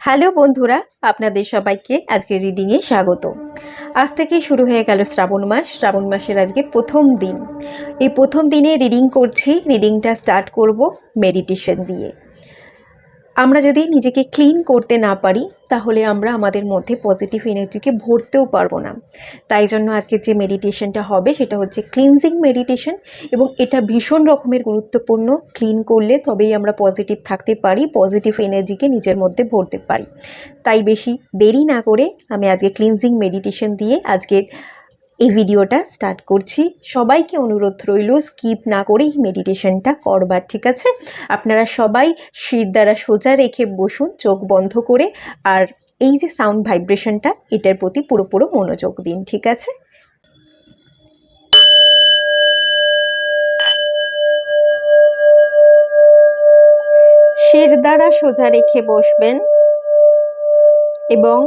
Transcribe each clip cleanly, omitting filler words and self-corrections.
Hello বন্ধুরা, আপনাদের সবাইকে আজকে রিডিংয়ে স্বাগত। আজ থেকেই শুরু হয়ে গেল শ্রাবণ মাস। শ্রাবণ মাসের আজকে প্রথম দিন। এই প্রথম দিনে রিডিং করছি। রিডিংটা স্টার্ট করব মেডিটেশন দিয়ে। আমরা যদি নিজেকে ক্লিন করতে না পারি তাহলে আমরা আমাদের মধ্যে পজিটিভ এনার্জিকে ভরতেও পারবো না। তাই জন্য আজকের যে মেডিটেশনটা হবে সেটা হচ্ছে ক্লিনজিং মেডিটেশন, এবং এটা ভীষণ রকমের গুরুত্বপূর্ণ। ক্লিন করলে তবেই আমরা পজিটিভ থাকতে পারি, পজিটিভ এনার্জিকে নিজের মধ্যে ভরতে পারি। তাই বেশি দেরি না করে আমি আজকে ক্লিনজিং মেডিটেশন দিয়ে আজকের এই ভিডিওটা স্টার্ট করছি। সবাইকে অনুরোধ রইল স্কিপ না করে এই মেডিটেশনটা করবার, ঠিক আছে? আপনারা সবাই শির দ্বারা সোজা রেখে বসুন, চোখ বন্ধ করে, আর এই যে সাউন্ড ভাইব্রেশনটা এটার প্রতি পুরোপুরো মনোযোগ দিন, ঠিক আছে? শির দ্বারা সোজা রেখে বসবেন এবং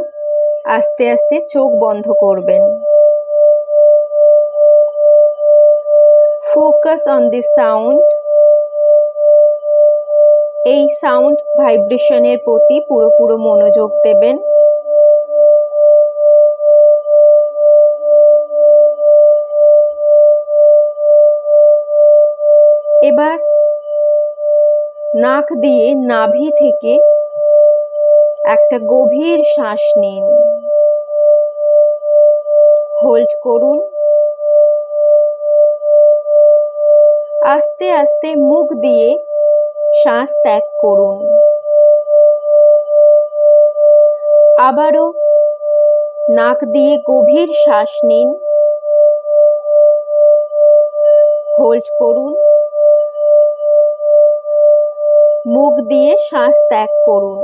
আস্তে আস্তে চোখ বন্ধ করবেন। Focus on this sound. এই সাউন্ড ভাইব্রেশনের প্রতি পুরোপুরো মনোযোগ দেবেন। এবার নাক দিয়ে নাভি থেকে একটা গভীর শ্বাস নিন, হোল্ড করুন। আস্তে আস্তে মুখ দিয়ে শ্বাস ত্যাগ করুন। আবারও নাক দিয়ে গভীর শ্বাস নিন, হোল্ড করুন। মুখ দিয়ে শ্বাস ত্যাগ করুন।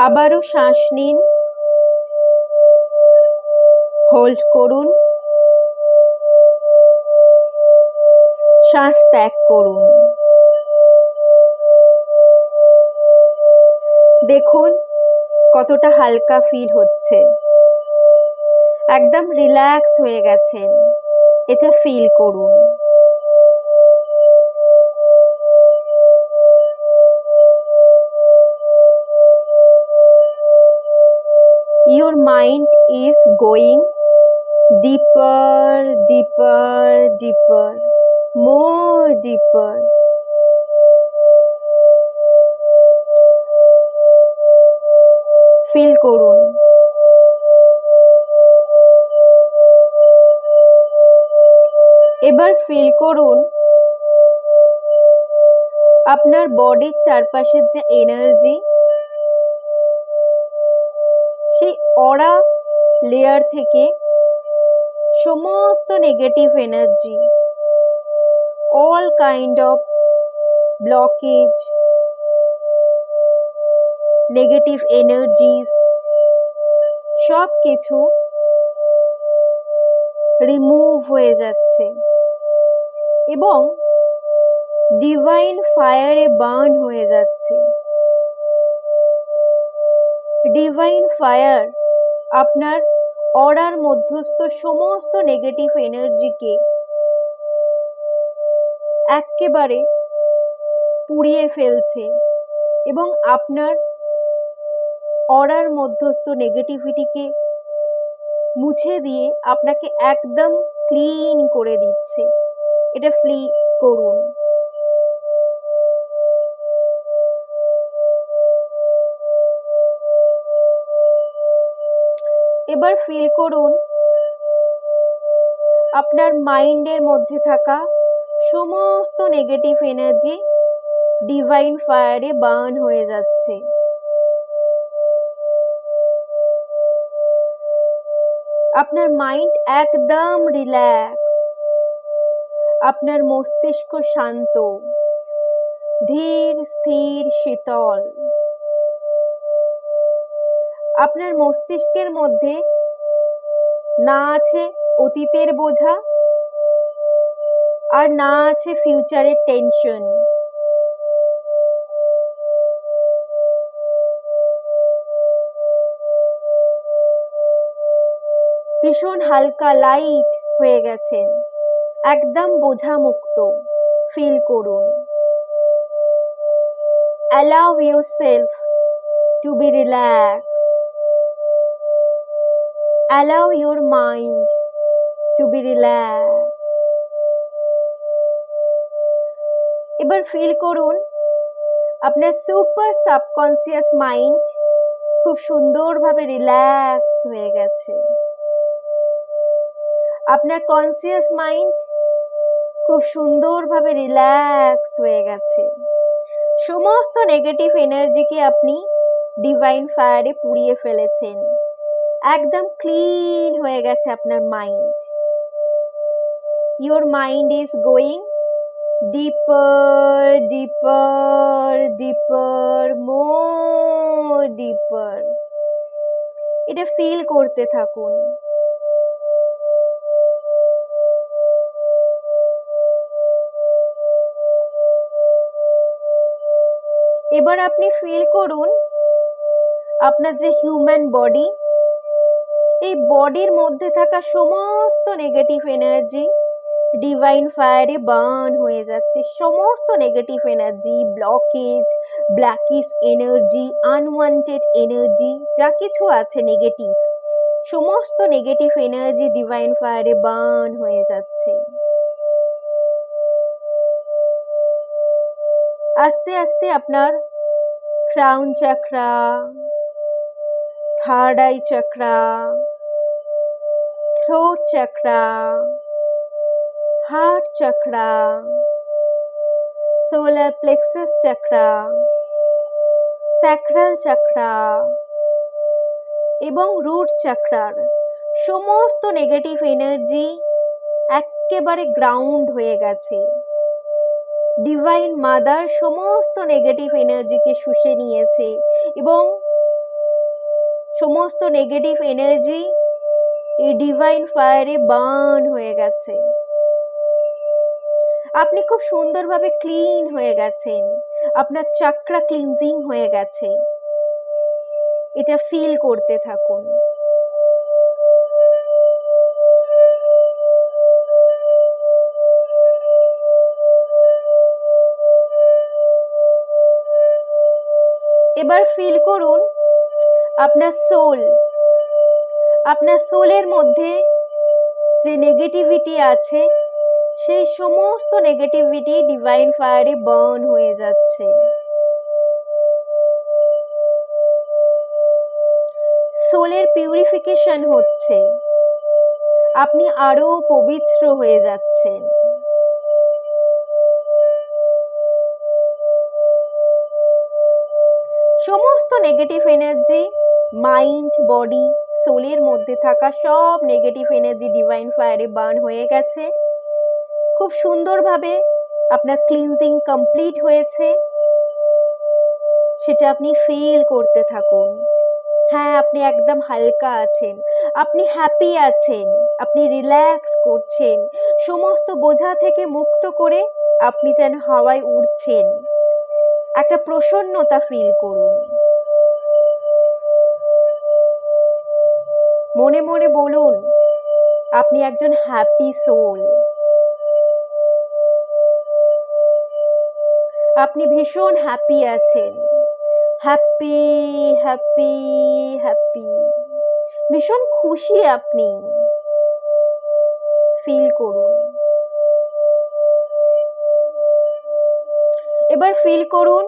আবারও শ্বাস নিন, হোল্ড করুন, শ্বাস ত্যাগ করুন। দেখুন কতটা হালকা ফিল হচ্ছে, একদম রিল্যাক্স হয়ে গেছেন। এটা ফিল করুন। Your mind is going deeper, deeper, deeper, more deeper. Feel করুন। এবার ফিল করুন আপনার বডির চারপাশের যে এনার্জি, সেই অরা লেয়ার থেকে সমস্ত negative energy, all kind of blockage, negative energies, সব কিছু রিমুভ হয়ে যাচ্ছে এবং ডিভাইন ফায়ারে বার্ন হয়ে যাচ্ছে। ডিভাইন ফায়ার আপনার অরার মধ্যস্থ সমস্ত নেগেটিভ এনার্জিকে একেবারে পুড়িয়ে ফেলছে এবং আপনার অরার মধ্যস্থ নেগেটিভিটিকে মুছে দিয়ে আপনাকে একদম ক্লিন করে দিচ্ছে। এটা ফিল করুন। এবার ফিল করুন আপনার মাইন্ডের মধ্যে থাকা সমস্ত নেগেটিভ এনার্জি ডিভাইন ফায়ারে বার্ন হয়ে যাচ্ছে। আপনার মাইন্ড একদম রিল্যাক্স, আপনার মস্তিষ্ক শান্ত, ধীর স্থির শীতল। আপনার মস্তিষ্কের মধ্যে না আছে অতীতের বোঝা, আর না আছে ফিউচারের টেনশন। ভীষণ হালকা লাইট হয়ে গেছেন, একদম বোঝা মুক্ত। ফিল করুন। allow yourself to be relaxed. Allow your mind to be relaxed. এবার ফিল করুন আপনার সুপার সাবকনসিয়াস মাইন্ড খুব সুন্দরভাবে রিল্যাক্স হয়ে গেছে। আপনার কনসিয়াস মাইন্ড খুব সুন্দরভাবে রিল্যাক্স হয়ে গেছে। সমস্ত নেগেটিভ এনার্জিকে আপনি ডিভাইন ফায়ারে পুড়িয়ে ফেলেছেন। একদম ক্লিন হয়ে গেছে আপনার mind. Your mind is going deeper deeper deeper more deeper. এটা ফিল করতে থাকুন। এবার আপনি ফিল করুন আপনার যে হিউম্যান বডি, এই বডির মধ্যে থাকা সমস্ত নেগেটিভ এনার্জি ডিভাইন ফায়ারে বার্ন হয়ে যাচ্ছে। সমস্ত negative energy, blockage, blackish energy, unwanted energy, যা কিছু আছে নেগেটিভ, সমস্ত নেগেটিভ এনার্জি ডিভাইন ফায়ারে বার্ন হয়ে যাচ্ছে। আস্তে আস্তে আপনার crown চাকরা, third eye চাকরা, throat চাকরা, heart চাকরা, solar plexus চাকরা, sacral চাকরা এবং রুট চাকরার সমস্ত নেগেটিভ এনার্জি একেবারে গ্রাউন্ড হয়ে গেছে। ডিভাইন মাদার সমস্ত নেগেটিভ এনার্জিকে শুষে নিয়েছে এবং সমস্ত নেগেটিভ এনার্জি এই ডিভাইন ফায়ারে বার্ন হয়ে গেছে। আপনি খুব সুন্দরভাবে ক্লিন হয়ে গেছেন। আপনার চাকরা ক্লিনজিং হয়ে গেছে। এটা ফিল করতে থাকুন। এবার ফিল করুন আপনার সোল। আপনার সোলের মধ্যে যে নেগেটিভিটি আছে সেই সমস্ত নেগেটিভিটি ডিভাইন ফায়ারে বার্ন হয়ে যাচ্ছে। সোলের পিউরিফিকেশন হচ্ছে। আপনি আরো পবিত্র হয়ে যাচ্ছেন। সমস্ত নেগেটিভ এনার্জি, মাইন্ড, বডি, সোলের মধ্যে থাকা সব নেগেটিভ এনার্জি ডিভাইন ফায়ারে বার্ন হয়ে গেছে। খুব সুন্দরভাবে আপনার ক্লিনজিং কমপ্লিট হয়েছে। সেটা আপনি ফিল করতে থাকুন। হ্যাঁ, আপনি একদম হালকা আছেন, আপনি হ্যাপি আছেন, আপনি রিল্যাক্স করছেন। সমস্ত বোঝা থেকে মুক্ত করে আপনি যেন হাওয়ায় উড়ছেন। একটা প্রসন্নতা ফিল করুন। মনে মনে বলুন আপনি একজন হ্যাপি সোল। আপনি ভীষণ হ্যাপি আছেন। হ্যাপি হ্যাপি হ্যাপি, ভীষণ খুশি আপনি। ফিল করুন। এবার ফিল করুন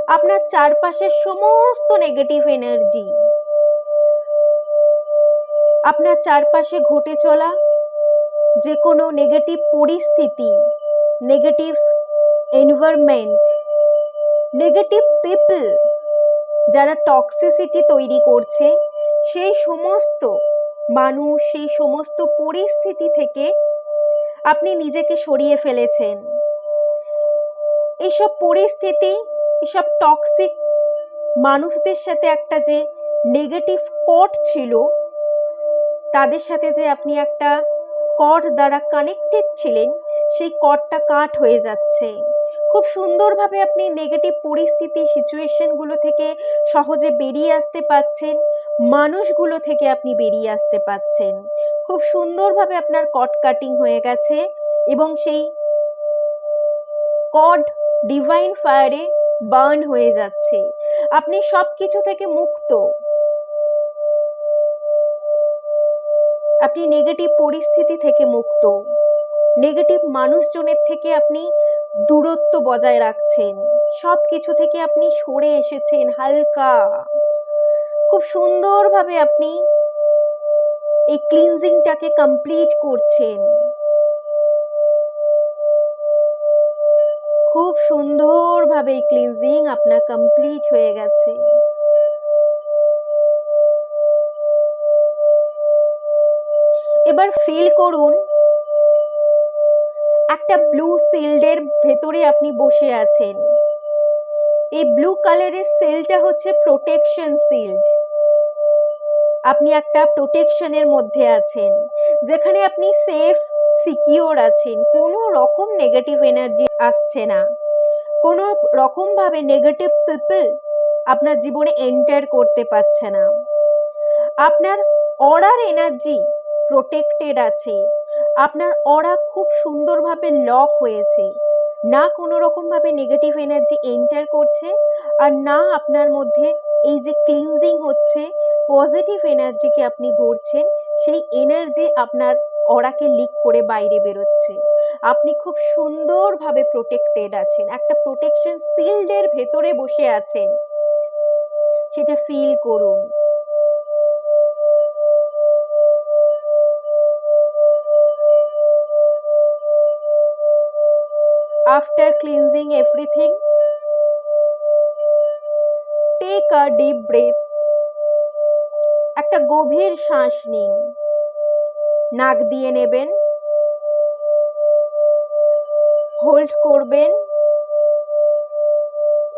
আপনার চারপাশের সমস্ত নেগেটিভ এনার্জি, আপনার চারপাশে ঘটে চলা যে কোনো নেগেটিভ পরিস্থিতি, নেগেটিভ এনভায়রনমেন্ট, নেগেটিভ পিপল যারা টক্সিসিটি তৈরি করছে, সেই সমস্ত মানুষ, সেই সমস্ত পরিস্থিতি থেকে আপনি নিজেকে সরিয়ে ফেলেছেন। এইসব পরিস্থিতি, এসব টক্সিক মানুষদের সাথে একটা যে নেগেটিভ কট ছিল, তাদের সাথে যে আপনি একটা কট দ্বারা কানেক্টেড ছিলেন, সেই কটটা কাট হয়ে যাচ্ছে। খুব সুন্দরভাবে আপনি নেগেটিভ পরিস্থিতি, সিচুয়েশনগুলো থেকে সহজে বেরিয়ে আসতে পারছেন। মানুষগুলো থেকে আপনি বেরিয়ে আসতে পারছেন। খুব সুন্দরভাবে আপনার কট কাটিং হয়ে গেছে এবং সেই কড ডিভাইন ফায়ারে বার্ন হয়ে যাচ্ছে, আপনি সব কিছু থেকে মুক্ত, আপনি নেগেটিভ পরিস্থিতি থেকে মুক্ত, নেগেটিভ মানুষজনের থেকে আপনি দূরত্ব বজায় রাখছেন, সব কিছু থেকে আপনি সরে এসেছেন হালকা, খুব সুন্দরভাবে আপনি এই ক্লিনজিংটাকে কমপ্লিট করছেন, খুব সুন্দরভাবে এই ক্লিনজিং আপনার কমপ্লিট হয়ে গেছে। এবার ফিল করুন একটা ব্লু শিল্ডের ভেতরে আপনি বসে আছেন। এই ব্লু কালারের শিল্ডটা হচ্ছে প্রোটেকশন শিল্ড। আপনি একটা প্রোটেকশনের মধ্যে আছেন, যেখানে আপনি সেফ সিকিওর আছেন, কোনো রকম নেগেটিভ এনার্জি আসছে না, কোনো রকম ভাবে নেগেটিভ পিপল আপনার জীবনে এন্টার করতে পারছে না, আপনার অরার এনার্জি প্রোটেক্টেড আছে, আপনার অরা খুব সুন্দরভাবে লক হয়েছে, না কোনো রকম ভাবে নেগেটিভ এনার্জি এন্টার করছে, আর না আপনার মধ্যে এই যে ক্লিনজিং হচ্ছে পজিটিভ এনার্জিকে আপনি ভরছেন, সেই এনার্জি আপনার অরাকে লিক করে বাইরে বেরোচ্ছে। আপনি খুব সুন্দরভাবে প্রোটেক্টেড আছেন, একটা প্রোটেকশন শিল্ডের ভেতরে বসে আছেন, সেটা ফিল করুন। After cleansing everything, take a deep breath. একটা গভীর শ্বাস নিন, নাক দিয়ে নেবেন, হোল্ড করবেন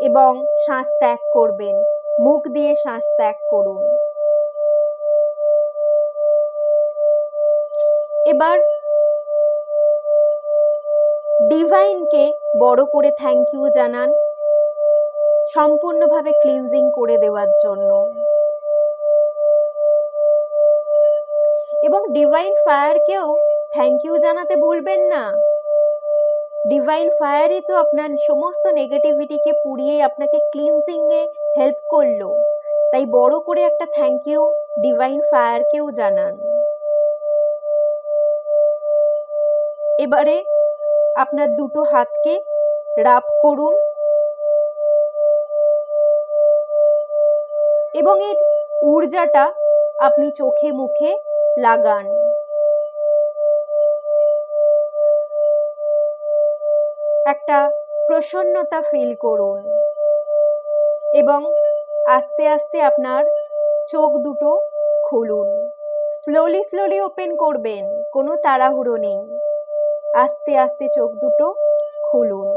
এবং শ্বাস ত্যাগ করবেন, মুখ দিয়ে শ্বাস ত্যাগ করুন। এবার ডিভাইনকে বড় করে থ্যাংক ইউ জানান সম্পূর্ণভাবে ক্লিনজিং করে দেওয়ার জন্য, এবং ডিভাইন ফায়ারকেও থ্যাংক ইউ জানাতে ভুলবেন না। ডিভাইন ফায়ারই তো আপনার সমস্ত নেগেটিভিটিকে পুড়িয়ে আপনাকে ক্লিনজিং এ হেল্প করলো, তাই বড় করে একটা থ্যাংক ইউ ডিভাইন ফায়ারকেও জানান। এবারে আপনার দুটো হাতকে রাব করুন এবং এর ঊর্জাটা আপনি চোখে মুখে লাগান। একটা প্রসন্নতা ফিল করুন এবং আস্তে আস্তে আপনার চোখ দুটো খুলুন। স্লোলি স্লোলি ওপেন করবেন, কোনো তাড়াহুড়ো নেই, আস্তে আস্তে চোখ দুটো খুলুন।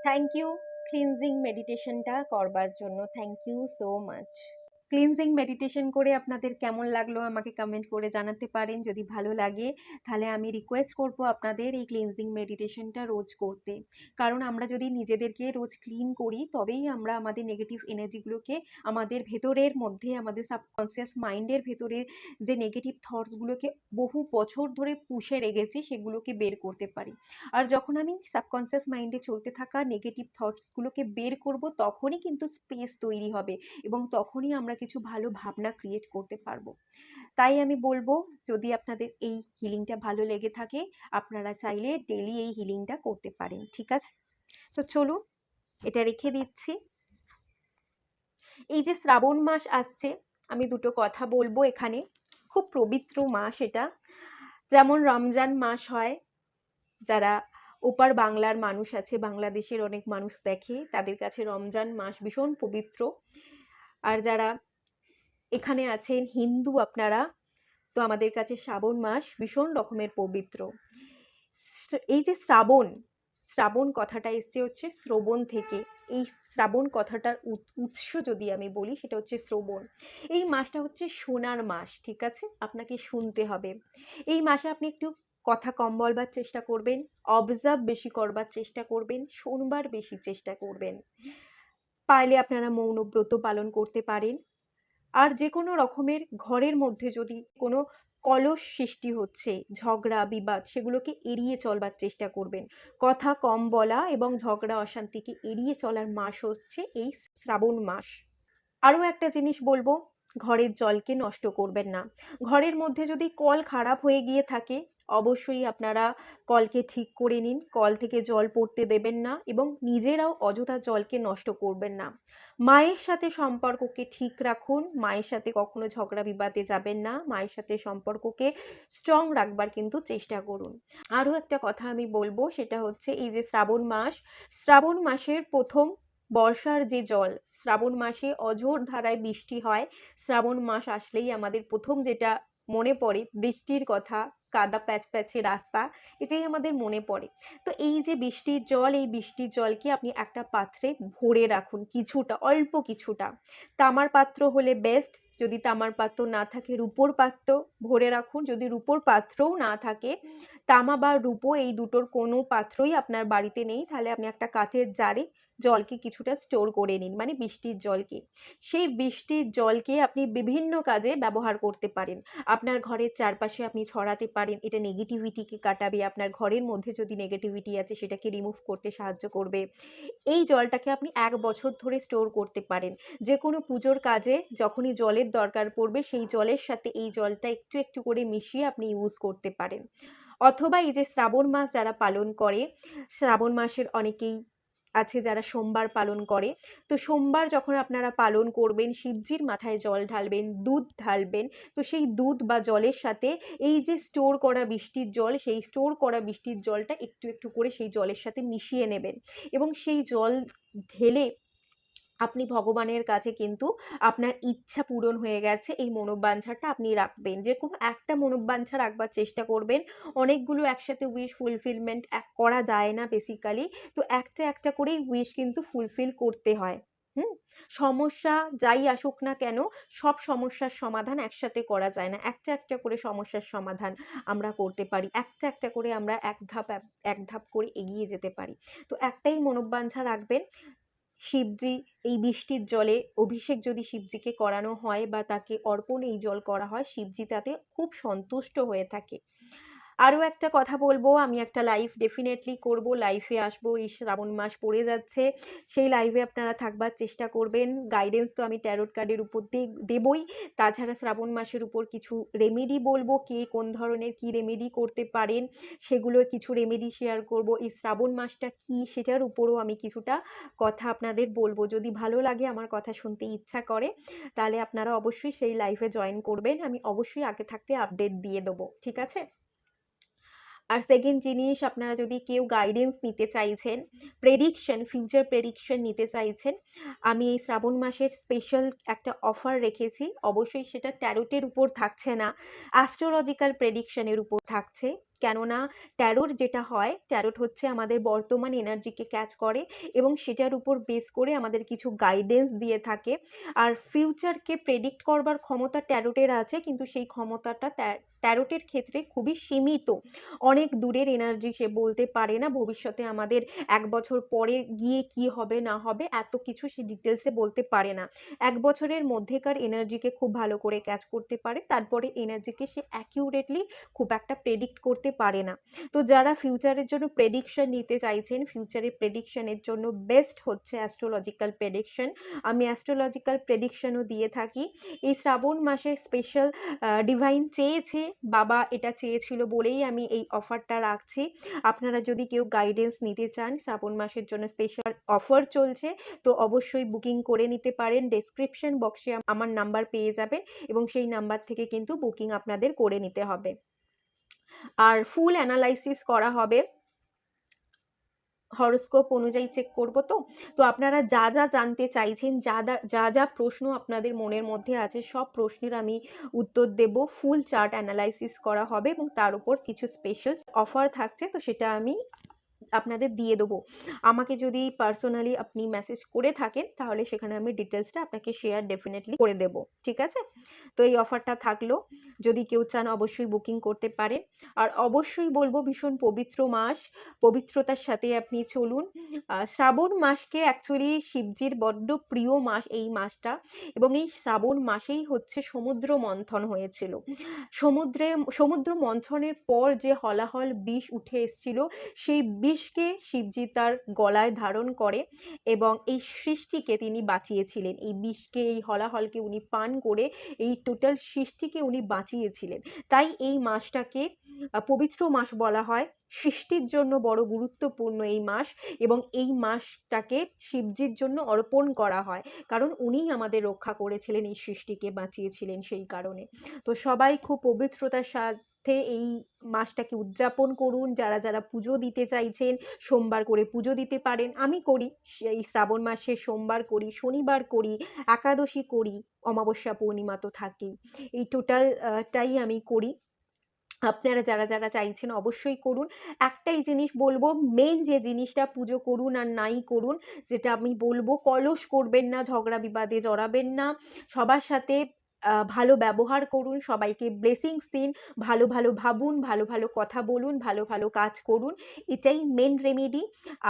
থ্যাংক ইউ ক্লিনজিং মেডিটেশনটা করবার জন্য, thank you so much. Cleansing meditation করে আপনাদের কেমন লাগলো আমাকে কমেন্ট করে জানাতে পারেন। যদি ভালো লাগে তাহলে আমি রিকোয়েস্ট করব আপনাদের এই ক্লিনজিং মেডিটেশনটা রোজ করতে, কারণ আমরা যদি নিজেদেরকে রোজ ক্লিন করি তবেই আমরা আমাদের নেগেটিভ এনার্জিগুলোকে আমাদের ভেতরের মধ্যে, আমাদের সাবকনসিয়াস মাইন্ডের ভেতরে যে নেগেটিভ থটসগুলোকে বহু বছর ধরে পুষে রেখেছি সেগুলোকে বের করতে পারি। আর যখন আমি সাবকনসিয়াস মাইন্ডে চলতে থাকা নেগেটিভ থটসগুলোকে বের করব তখনই কিন্তু স্পেস তৈরি হবে এবং তখনই আমরা কিছু ভালো ভাবনা ক্রিয়েট করতে পারবো। তাই আমি বলবো, যদি আপনাদের এই হিলিংটা ভালো লেগে থাকে আপনারা চাইলে ডেলি এই হিলিংটা করতে পারেন, ঠিক আছে? তো চলুন এটা রেখে দিচ্ছি। এই যে শ্রাবণ মাস আসছে, আমি দুটো কথা বলবো এখানে, খুব পবিত্র মাস এটা। যেমন রমজান মাস হয়, যারা ওপার বাংলার মানুষ আছে, বাংলাদেশের অনেক মানুষ দেখে, তাদের কাছে রমজান মাস ভীষণ পবিত্র। আর যারা এখানে আছেন হিন্দু আপনারা, তো আমাদের কাছে শ্রাবণ মাস ভীষণ রকমের পবিত্র। এই যে শ্রাবণ, শ্রাবণ কথাটা এসছে হচ্ছে শ্রবণ থেকে। এই শ্রাবণ কথাটার উৎস যদি আমি বলি সেটা হচ্ছে শ্রবণ। এই মাসটা হচ্ছে শোনার মাস, ঠিক আছে? আপনাকে শুনতে হবে। এই মাসে আপনি একটু কথা কম বলবার চেষ্টা করবেন, অবজার্ভ বেশি করবার চেষ্টা করবেন, শুনবার বেশি চেষ্টা করবেন। পারলে আপনারা মৌনব্রত পালন করতে পারেন। আর যে কোনো রকমের ঘরের মধ্যে যদি কোনো কলহ সৃষ্টি হচ্ছে, ঝগড়া বিবাদ, সেগুলোকে এড়িয়ে চলবার চেষ্টা করবেন। কথা কম বলা এবং ঝগড়া অশান্তিকে এড়িয়ে চলার মাস হচ্ছে এই শ্রাবণ মাস। আরও একটা জিনিস বলবো, ঘরের জলকে নষ্ট করবেন না। ঘরের মধ্যে যদি কল খারাপ হয়ে গিয়ে থাকে, অবশ্যই আপনারা কলকে ঠিক করে নিন, কল থেকে জল পড়তে দেবেন না এবং নিজেরাও অযথা জলকে নষ্ট করবেন না। মায়ের সাথে সম্পর্ককে ঠিক রাখুন, মায়ের সাথে কখনো ঝগড়া বিবাদে যাবেন না, মায়ের সাথে সম্পর্ককে স্ট্রং রাখবার কিন্তু চেষ্টা করুন। আরও একটা কথা আমি বলবো, সেটা হচ্ছে এই যে শ্রাবণ মাস, শ্রাবণ মাসের প্রথম বর্ষার যে জল, শ্রাবণ মাসে অঝোর ধারায় বৃষ্টি হয়। শ্রাবণ মাস আসলেই আমাদের প্রথম যেটা মনে পড়ে বৃষ্টির কথা, কাদা প্যাচপ্যাচে রাস্তা, এটাই আমাদের মনে পড়ে। তো এই যে বৃষ্টির জল, এই বৃষ্টির জলকে আপনি একটা পাত্রে ভরে রাখুন, কিছুটা, অল্প কিছুটা। তামার পাত্র হলে বেস্ট, যদি তামার পাত্র না থাকে রূপোর পাত্র ভরে রাখুন। যদি রূপোর পাত্রও না থাকে, তামা বা রূপো এই দুটোর কোনো পাত্রই আপনার বাড়িতে নেই, তাহলে আপনি একটা কাচের জারে জলকে কিছুটা স্টোর করে নিন, মানে বৃষ্টির জলকে। সেই বৃষ্টির জলকে আপনি বিভিন্ন কাজে ব্যবহার করতে পারেন। আপনার ঘরের চারপাশে আপনি ছড়াতে পারেন, এটা নেগেটিভিটিকে কাটাবে। আপনার ঘরের মধ্যে যদি নেগেটিভিটি আছে সেটাকে রিমুভ করতে সাহায্য করবে। এই জলটাকে আপনি 1 বছর ধরে স্টোর করতে পারেন। যে কোনো পুজোর কাজে যখনই জলের দরকার পড়বে, সেই জলের সাথে এই জলটা একটু একটু করে মিশিয়ে আপনি ইউজ করতে পারেন। অথবা এই যে শ্রাবণ মাস যারা পালন করে, শ্রাবণ মাসের অনেকেই আছে যারা সোমবার পালন করে। তো সোমবার যখন আপনারা পালন করবেন, শিবজির মাথায় জল ঢালবেন, দুধ ঢালবেন। তো সেই দুধ বা জলের সাথে এই যে স্টোর করা বৃষ্টির জল, সেই স্টোর করা বৃষ্টির জলটা একটু একটু করে সেই জলের সাথে মিশিয়ে নেবেন এবং সেই জল ঢেলে আপনি ভগবানের কাছে কিন্তু আপনার ইচ্ছা পূরণ হয়ে গেছে এই মনোবাঞ্ছাটা আপনি রাখবেন। যে কোনো একটা মনোবাঞ্ছা রাখবার চেষ্টা করবেন। অনেকগুলো একসাথে উইশ ফুলফিলমেন্ট করা যায় না বেসিক্যালি। তো একটা একটা করেই উইশ কিন্তু ফুলফিল করতে হয়। সমস্যা যাই আসুক না কেন, সব সমস্যার সমাধান একসাথে করা যায় না। একটা একটা করে সমস্যার সমাধান আমরা করতে পারি, একটা একটা করে আমরা এক ধাপ করে এগিয়ে যেতে পারি। তো একটাই মনোবাঞ্ছা রাখবেন, শিবজি এই বৃষ্টির জলে অভিষেক যদি শিবজিকে করানো হয় বা তাকে অর্পণ এই জল করা হয়, শিবজি তাতে খুব সন্তুষ্ট হয়ে থাকে। আরও একটা কথা বলবো, আমি একটা লাইভ ডেফিনেটলি করব, লাইভে আসবো। এই শ্রাবণ মাস পড়ে যাচ্ছে, সেই লাইভে আপনারা থাকবার চেষ্টা করবেন। গাইডেন্স তো আমি ট্যারোট কার্ডের উপর দেবই, তাছাড়া শ্রাবণ মাসের উপর কিছু রেমেডি বলবো, কে কোন ধরনের কি রেমেডি করতে পারেন সেগুলো কিছু রেমেডি শেয়ার করব। এই শ্রাবণ মাসটা কি সেটার উপরও আমি কিছুটা কথা আপনাদের বলবো। যদি ভালো লাগে, আমার কথা শুনতে ইচ্ছা করে, তাহলে আপনারা অবশ্যই সেই লাইভে জয়েন করবেন। আমি অবশ্যই আগে থাকতে আপডেট দিয়ে দেবো, ঠিক আছে? আর সেকেন্ড জিনিস, আপনারা যদি কেউ গাইডেন্স নিতে চাইছেন, প্রেডিকশন, ফিউচার প্রেডিকশন নিতে চাইছেন, আমি এই শ্রাবণ মাসের স্পেশাল একটা অফার রেখেছি। অবশ্যই সেটা ট্যারোটের উপর থাকছে না, অ্যাস্ট্রোলজিক্যাল প্রেডিকশনের উপর থাকছে। কেননা ট্যারোট যেটা হয়, ট্যারোট হচ্ছে আমাদের বর্তমান এনার্জিকে ক্যাচ করে এবং সেটার উপর বেস করে আমাদের কিছু গাইডেন্স দিয়ে থাকে। আর ফিউচারকে প্রেডিক্ট করবার ক্ষমতা ট্যারোটের আছে, কিন্তু সেই ক্ষমতাটা ট্যারোটের ক্ষেত্রে খুবই সীমিত। অনেক দূরের এনার্জি সে বলতে পারে না, ভবিষ্যতে আমাদের 1 বছর পরে গিয়ে কি হবে না হবে এত কিছু সে ডিটেলসে বলতে পারে না। 1 বছরের মধ্যেকার এনার্জিকে খুব ভালো করে ক্যাচ করতে পারে, তারপরে এনার্জিকে সে অ্যাকিউরেটলি খুব একটা প্রেডিক্ট করতে পারে না। তো যারা ফিউচারের জন্য প্রেডিকশন নিতে চাইছেন, ফিউচারের প্রেডিকশনের জন্য বেস্ট হচ্ছে অ্যাস্ট্রোলজিক্যাল প্রেডিকশন। আমি অ্যাস্ট্রোলজিক্যাল প্রেডিকশনও দিয়ে থাকি। এই শ্রাবণ মাসে স্পেশাল ডিভাইন চেয়েছে, বাবা এটা চেয়েছিল বলেই আমি এই অফারটা রাখছি। আপনারা যদি কেউ গাইডেন্স নিতে চান, শ্রাবণ মাসের জন্য স্পেশাল অফার চলছে, তো অবশ্যই বুকিং করে নিতে পারেন। ডেসক্রিপশন বক্সে আমার নাম্বার পেয়ে যাবে এবং সেই নাম্বার থেকে কিন্তু বুকিং আপনাদের করে নিতে হবে। আর ফুল অ্যানালাইসিস করা হবে, হরোস্কোপ অনুযায়ী চেক করব। তো আপনারা যা যা জানতে চাইছেন, যা যা প্রশ্ন আপনাদের মনের মধ্যে আছে, সব প্রশ্নের আমি উত্তর দেব। ফুল চার্ট অ্যানালাইসিস করা হবে এবং তার উপর কিছু স্পেশাল অফার থাকছে, তো সেটা আমি আপনাদের দিয়ে দেবো। আমাকে যদি পার্সোনালি আপনি মেসেজ করে থাকেন তাহলে সেখানে আমি ডিটেলসটা আপনাকে শেয়ার ডেফিনেটলি করে দেবো, ঠিক আছে? তো এই অফারটা থাকলো, যদি কেউ চান অবশ্যই বুকিং করতে পারেন। আর অবশ্যই বলবো ভীষণ পবিত্র মাস, পবিত্রতার সাথে আপনি চলুন। শ্রাবণ মাসকে অ্যাকচুয়ালি শিবজির বড্ড প্রিয় মাস এই মাসটা, এবং এই শ্রাবণ মাসেই হচ্ছে সমুদ্র মন্থন হয়েছিল। সমুদ্র মন্থনের পর যে হলাহল বিষ উঠে এসেছিল, সেই বিষকে শিবজি তার গলায় ধারণ করে এবং এই সৃষ্টিকে তিনি বাঁচিয়েছিলেন। এই বিষকে, এই হলাহলকে উনি পান করে এই টোটাল সৃষ্টিকে উনি বাঁচিয়েছিলেন। তাই এই মাসটাকে পবিত্র মাস বলা হয়। সৃষ্টির জন্য বড় গুরুত্বপূর্ণ এই মাস, এবং এই মাসটাকে শিবজির জন্য অর্পণ করা হয়, কারণ উনিই আমাদের রক্ষা করেছিলেন, এই সৃষ্টিকে বাঁচিয়েছিলেন সেই কারণে। তো সবাই খুব পবিত্রতার সাথে এই মাসটাকে উদযাপন করুন। যারা যারা পুজো দিতে চাইছেন সোমবার করে পুজো দিতে পারেন। আমি করি, এই শ্রাবণ মাসে সোমবার করি, শনিবার করি, একাদশী করি, অমাবস্যা পূর্ণিমা তো থাকেই। এই টোটালটাই আমি করি। আপনারা যারা যারা চাইছেন অবশ্যই করুন। একটাই জিনিস বলবো, মেন যে জিনিসটা, পুজো করুন আর নাই করুন, যেটা আমি বলবো, কলস করবেন না, ঝগড়া বিবাদে জড়াবেন না, সবার সাথে ভালো ব্যবহার করুন, সবাইকে ব্লেসিংস দিন, ভালো ভালো ভাবুন, ভালো ভালো কথা বলুন, ভালো ভালো কাজ করুন, এটাই মেন রেমেডি।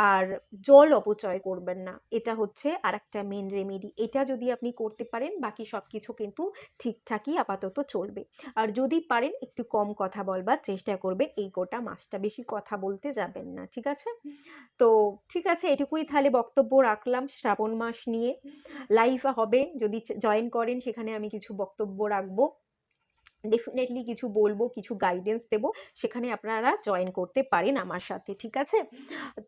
আর জল অপচয় করবেন না, এটা হচ্ছে আর একটা মেন রেমেডি। এটা যদি আপনি করতে পারেন বাকি সব কিছু কিন্তু ঠিকঠাকই আপাতত চলবে। আর যদি পারেন একটু কম কথা বলবার চেষ্টা করবেন এই গোটা মাসটা, বেশি কথা বলতে যাবেন না, ঠিক আছে? তো ঠিক আছে, এটুকুই তাহলে বক্তব্য রাখলাম শ্রাবণ মাস নিয়ে। লাইভ হবে, যদি জয়েন করেন সেখানে আমি কিছু বক্তব্য রাখবো, ডেফিনেটলি কিছু বলবো, কিছু গাইডেন্স দেবো, সেখানে আপনারা জয়েন করতে পারেন আমার সাথে, ঠিক আছে?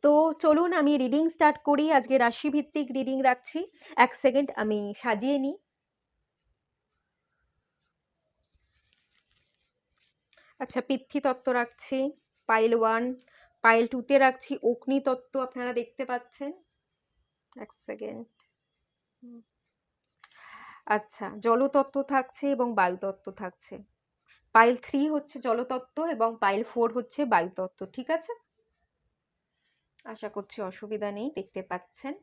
তো চলুন আমি রিডিং স্টার্ট করি। আজকে রাশি ভিত্তিক রিডিং রাখছি। এক সেকেন্ড আমি সাজিয়ে নিই। আচ্ছা, পৃথ্বী তত্ত্ব রাখছি, পাইল 1, পাইল 2তে রাখছি অগ্নি তত্ত্ব, আপনারা দেখতে পাচ্ছেন। এক সেকেন্ড। আচ্ছা, জলতত্ত্ব থাকছে এবং বায়ুতত্ত্ব থাকছে। পাইল 3 হচ্ছে জলতত্ত্ব এবং পাইল 4 হচ্ছে বায়ুতত্ত্ব, ঠিক আছে? আশা করছি অসুবিধা নেই, দেখতে পাচ্ছেন।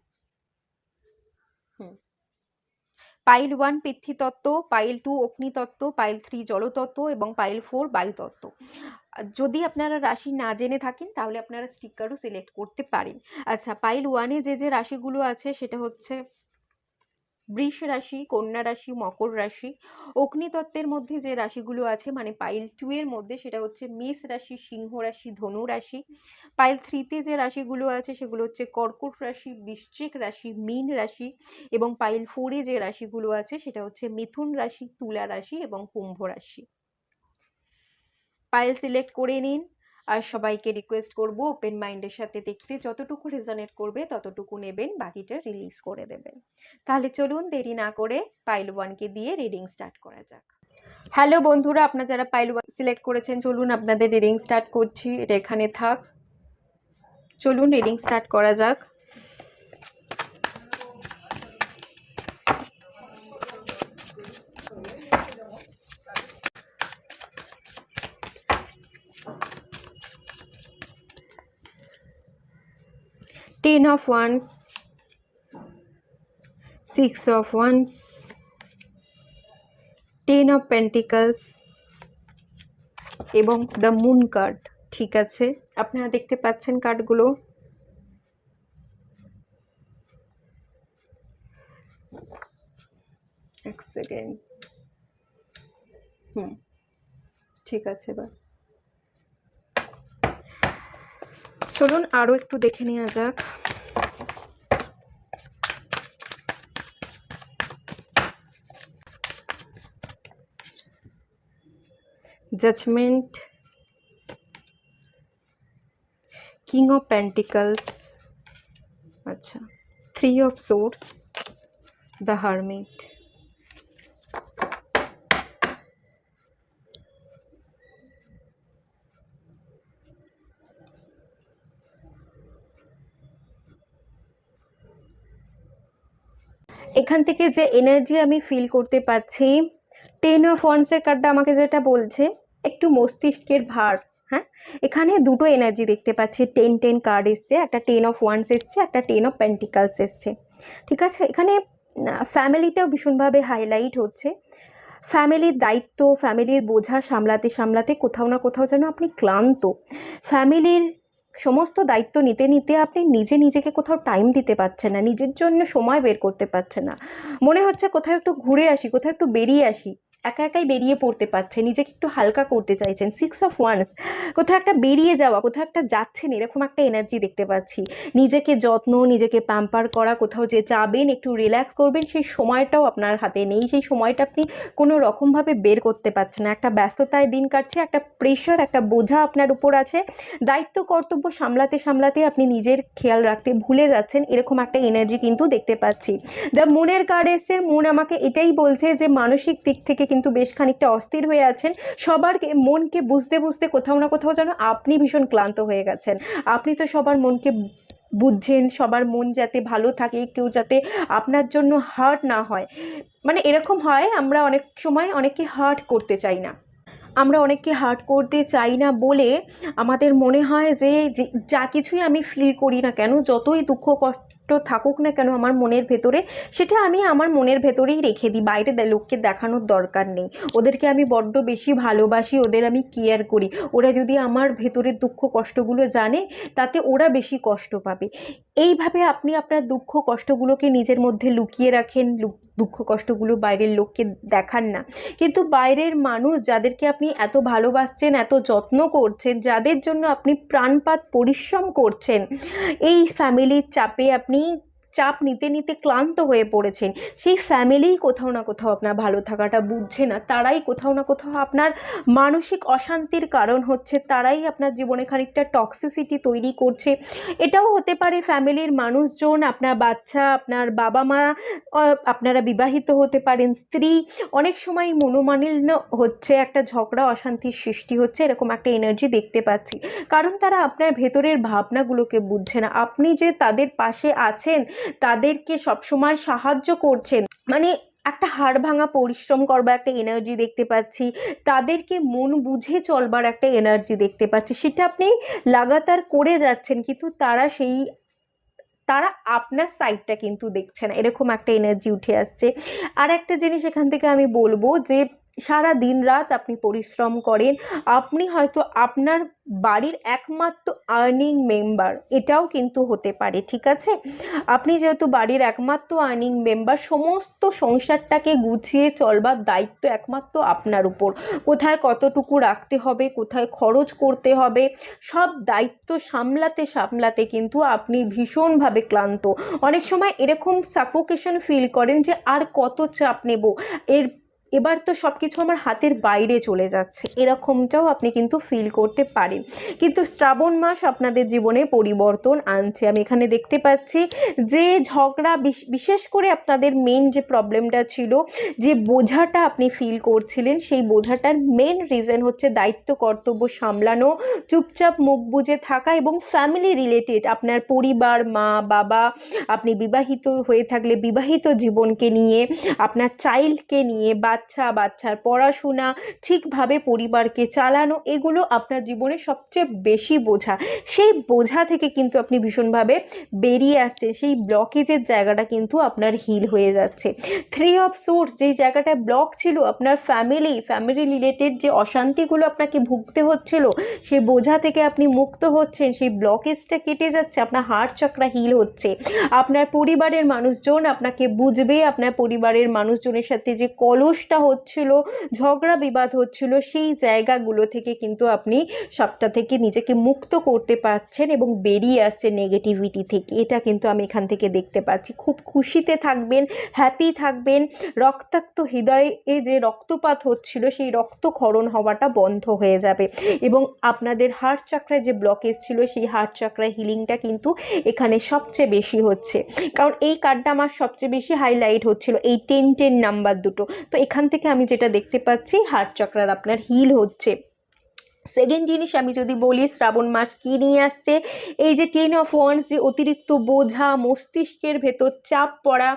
পাইল 1 পৃথ্বী তত্ত্ব, পাইল 2 অগ্নি তত্ত্ব, পাইল 3 জলতত্ত্ব এবং পাইল 4 বায়ুতত্ত্ব। যদি আপনারা রাশি না জেনে থাকেন তাহলে আপনারা স্টিকারও সিলেক্ট করতে পারেন। আচ্ছা, পাইল 1-এ যে রাশিগুলো আছে সেটা হচ্ছে বৃষ রাশি, কন্যা রাশি, মকর রাশি। অগ্নিতত্ত্বের মধ্যে যে রাশিগুলো আছে মানে পাইল 2 এর মধ্যে, সেটা হচ্ছে মেষ রাশি, সিংহ রাশি, ধনু রাশি। পাইল 3-তে যে রাশিগুলো আছে সেগুলো হচ্ছে কর্কট রাশি, বৃশ্চিক রাশি, মীন রাশি, এবং পাইল 4-এ যে রাশিগুলো আছে সেটা হচ্ছে মিথুন রাশি, তুলা রাশি এবং কুম্ভ রাশি। পাইল সিলেক্ট করে নিন। আর সবাইকে রিকোয়েস্ট করব ওপেন মাইন্ডের সাথে দেখতে, যতটুকু রেজনেট করবে ততটুকু নেবেন, বাকিটা রিলিজ করে দেবেন। তাহলে চলুন দেরি না করে পাইল 1-কে দিয়ে রিডিং স্টার্ট করা যাক। হ্যালো বন্ধুরা, আপনারা যারা পাইল 1 সিলেক্ট করেছেন চলুন আপনাদের রিডিং স্টার্ট করছি। এটা এখানে থাক, চলুন রিডিং স্টার্ট করা যাক। Ten of Wands, 6 of Wands, 10 of Pentacles এবং দ্য মুন কার্ড, ঠিক আছে? আপনারা দেখতে পাচ্ছেন কার্ডগুলো। এক সেকেন্ড। ঠিক আছে, এবার চলুন আরো একটু দেখে নেওয়া যাক। জাজমেন্ট, কিং অফ পেন্টিকলস, আচ্ছা, 3 অফ সোর্স, দ্য হারমিট। এখান থেকে যে এনার্জি আমি ফিল করতে পাচ্ছি, 10 অফ ওয়ান্সের কার্ডটা আমাকে যেটা বলছে, একটু মস্তিষ্কের ভার, হ্যাঁ, এখানে দুটো এনার্জি দেখতে পাচ্ছি, 10 কার্ড এসছে, একটা 10 অফ ওয়ান্স এসছে, একটা 10 অফ পেন্টিকালস এসছে। ঠিক আছে, এখানে ফ্যামিলিটাও ভীষণভাবে হাইলাইট হচ্ছে। ফ্যামিলির দায়িত্ব, ফ্যামিলির বোঝা সামলাতে সামলাতে কোথাও না কোথাও যেন আপনি ক্লান্ত। ফ্যামিলির সমস্ত দায়িত্ব নিতে নিতে আপনি নিজেকে কোথাও টাইম দিতে পারছেন না, নিজের জন্য সময় বের করতে পারছেন না। মনে হচ্ছে কোথাও একটু ঘুরে আসি, কোথাও একটু বেরিয়ে আসি, একা একাই বেরিয়ে পড়তে পারছে, নিজেকে একটু হালকা করতে চাইছেন। 6 অফ ওয়ান্স, কোথাও একটা বেরিয়ে যাওয়া, কোথাও একটা যাচ্ছেন, এরকম একটা এনার্জি দেখতে পাচ্ছি। নিজেকে যত্ন, নিজেকে প্যাম্পার করা, কোথাও যে যাবেন, একটু রিল্যাক্স করবেন, সেই সময়টাও আপনার হাতে নেই। সেই সময়টা আপনি কোনো রকমভাবে বের করতে পারছেন না। একটা ব্যস্ততায় দিন কাটছে, একটা প্রেশার, একটা বোঝা আপনার উপর আছে। দায়িত্ব কর্তব্য সামলাতে সামলাতে আপনি নিজের খেয়াল রাখতে ভুলে যাচ্ছেন, এরকম একটা এনার্জি কিন্তু দেখতে পাচ্ছি। দ্য মুনের কার্ড এসে, মুন আমাকে এটাই বলছে যে মানসিক দিক থেকে কিন্তু বেশ খানিকটা অস্থির হয়ে আছেন। সবার মনকে বুঝতে বুঝতে কোথাও না কোথাও যেন আপনি ভীষণ ক্লান্ত হয়ে গেছেন। আপনি তো সবার মনকে বুঝছেন, সবার মন যাতে ভালো থাকে, কেউ যাতে আপনার জন্য হার্ট না হয়। মানে এরকম হয়, আমরা অনেক সময় অনেককে হার্ট করতে চাই না, আমরা অনেককে হার্ট করতে চাই না বলে আমাদের মনে হয় যে যা কিছুই আমি ফিল করি না কেন, যতই দুঃখ কষ্ট থাকুক না কেন আমার মনের ভেতরে, সেটা আমি আমার মনের ভেতরেই রেখে দিই, বাইরে লোককে দেখানোর দরকার নেই। ওদেরকে আমি বড্ড বেশি ভালোবাসি, ওদের আমি কেয়ার করি। ওরা যদি আমার ভেতরের দুঃখ কষ্টগুলো জানে, তাতে ওরা বেশি কষ্ট পাবে। এইভাবে আপনি আপনার দুঃখ কষ্টগুলোকে নিজের মধ্যে লুকিয়ে রাখেন, দুঃখ কষ্টগুলো বাইরের লোককে দেখান না। কিন্তু বাইরের মানুষ যাদেরকে আপনি এত ভালোবাসছেন, এত যত্ন করছেন, যাদের জন্য আপনি প্রাণপাত পরিশ্রম করছেন, এই ফ্যামিলির চাপে আপনি চাপ নিতে নিতে ক্লান্ত হয়ে পড়েছেন। সেই ফ্যামিলিই কোথাও না কোথাও আপনার ভালো থাকাটা বুঝছে না, তারাই কোথাও না কোথাও আপনার মানসিক অশান্তির কারণ হচ্ছে, তারাই আপনার জীবনে খানিকটা টক্সিসিটি তৈরি করছে। এটাও হতে পারে ফ্যামিলির মানুষজন, আপনার বাচ্চা, আপনার বাবা মা, আপনারা বিবাহিত হতে পারেন, স্ত্রী, অনেক সময় মনোমালিন্য হচ্ছে, একটা ঝগড়া অশান্তির সৃষ্টি হচ্ছে, এরকম একটা এনার্জি দেখতে পাচ্ছি। কারণ তারা আপনার ভেতরের ভাবনাগুলোকে বুঝছে না। আপনি যে তাদের পাশে আছেন, তাদেরকে সবসময় সাহায্য করছেন, মানে একটা হাড় ভাঙা পরিশ্রম করবার একটা এনার্জি দেখতে পাচ্ছি, তাদেরকে মন বুঝে চলবার একটা এনার্জি দেখতে পাচ্ছি, সেটা আপনি লাগাতার করে যাচ্ছেন, কিন্তু তারা আপনার সাইডটা কিন্তু দেখছে না, এরকম একটা এনার্জি উঠে আসছে। আর একটা জিনিস এখান থেকে আমি বলবো যে সারা দিন রাত আপনি পরিশ্রম করেন, আপনি হয়তো আপনার বাড়ির একমাত্র আর্নিং মেম্বার, এটাও কিন্তু হতে পারে। ঠিক আছে, আপনি যেহেতু বাড়ির একমাত্র আর্নিং মেম্বার, সমস্ত সংসারটাকে গুছিয়ে চলবার দায়িত্ব একমাত্র আপনার উপর। কোথায় কতটুকু রাখতে হবে, কোথায় খরচ করতে হবে, সব দায়িত্ব সামলাতে সামলাতে কিন্তু আপনি ভীষণভাবে ক্লান্ত। অনেক সময় এরকম সাফোকেশন ফিল করেন যে আর কত চাপ নেব, এবার তো সব কিছু আমার হাতের বাইরে চলে যাচ্ছে, এরকমটাও আপনি কিন্তু ফিল করতে পারেন। কিন্তু শ্রাবণ মাস আপনাদের জীবনে পরিবর্তন আনছে। আমি এখানে দেখতে পাচ্ছি যে ঝগড়া, বিশেষ করে আপনাদের মেন যে প্রবলেমটা ছিল, যে বোঝাটা আপনি ফিল করছিলেন, সেই বোঝাটার মেন রিজন হচ্ছে দায়িত্ব কর্তব্য সামলানো, চুপচাপ মুখ বুজে থাকা, এবং ফ্যামিলি রিলেটেড আপনার পরিবার, মা বাবা, আপনি বিবাহিত হয়ে থাকলে বিবাহিত জীবনকে নিয়ে, আপনার চাইল্ডকে নিয়ে, বাচ্চার পড়াশোনা, ঠিকভাবে পরিবারকে চালানো, এগুলো আপনার জীবনে সবচেয়ে বেশি বোঝা। সেই বোঝা থেকে কিন্তু আপনি ভীষণভাবে বেরিয়ে আসছেন, সেই ব্লকেজের জায়গাটা কিন্তু আপনার হিল হয়ে যাচ্ছে। 3 অফ সোর্স, যেই জায়গাটা ব্লক ছিল, আপনার ফ্যামিলি রিলেটেড যে অশান্তিগুলো আপনাকে ভুগতে হচ্ছিল, সেই বোঝা থেকে আপনি মুক্ত হচ্ছেন, সেই ব্লকেজটা কেটে যাচ্ছে, আপনার হার্ট চক্রা হিল হচ্ছে, আপনার পরিবারের মানুষজন আপনাকে বুঝবে, আপনার পরিবারের মানুষজনের সাথে যে কলসটা হচ্ছিল, ঝগড়া বিবাদ হচ্ছিল, সেই জায়গাগুলো থেকে কিন্তু আপনি সবটা থেকে নিজেকে মুক্ত করতে পারছেন এবং বেরিয়ে আসছে নেগেটিভিটি থেকে। এটা কিন্তু আমি এখান থেকে দেখতে পাচ্ছি। খুব খুশিতে থাকবেন, হ্যাপি থাকবেন, রক্তাক্ত হৃদয়ে যে রক্তপাত হচ্ছিল, সেই রক্তক্ষরণ হওয়াটা বন্ধ হয়ে যাবে, এবং আপনাদের হার্ট চক্রায় যে ব্লকেজ ছিল, সেই হার্ট চক্রায় হিলিংটা কিন্তু এখানে সবচেয়ে বেশি হচ্ছে। কারণ এই কার্ডটা আমার সবচেয়ে বেশি হাইলাইট হচ্ছিল, এই 10 নাম্বার দুটো। তো এখান থেকে আমি যেটা দেখতে পাচ্ছি, হার্ট চক্রার আপনার হিল হচ্ছে। সেকেন্ড জিনিস আমি যদি বলি, শ্রাবণ মাস কী নিয়ে আসছে, এই যে 10 অফ ওয়ান্স, যে অতিরিক্ত বোঝা, মস্তিষ্কের ভেতর চাপ পড়া,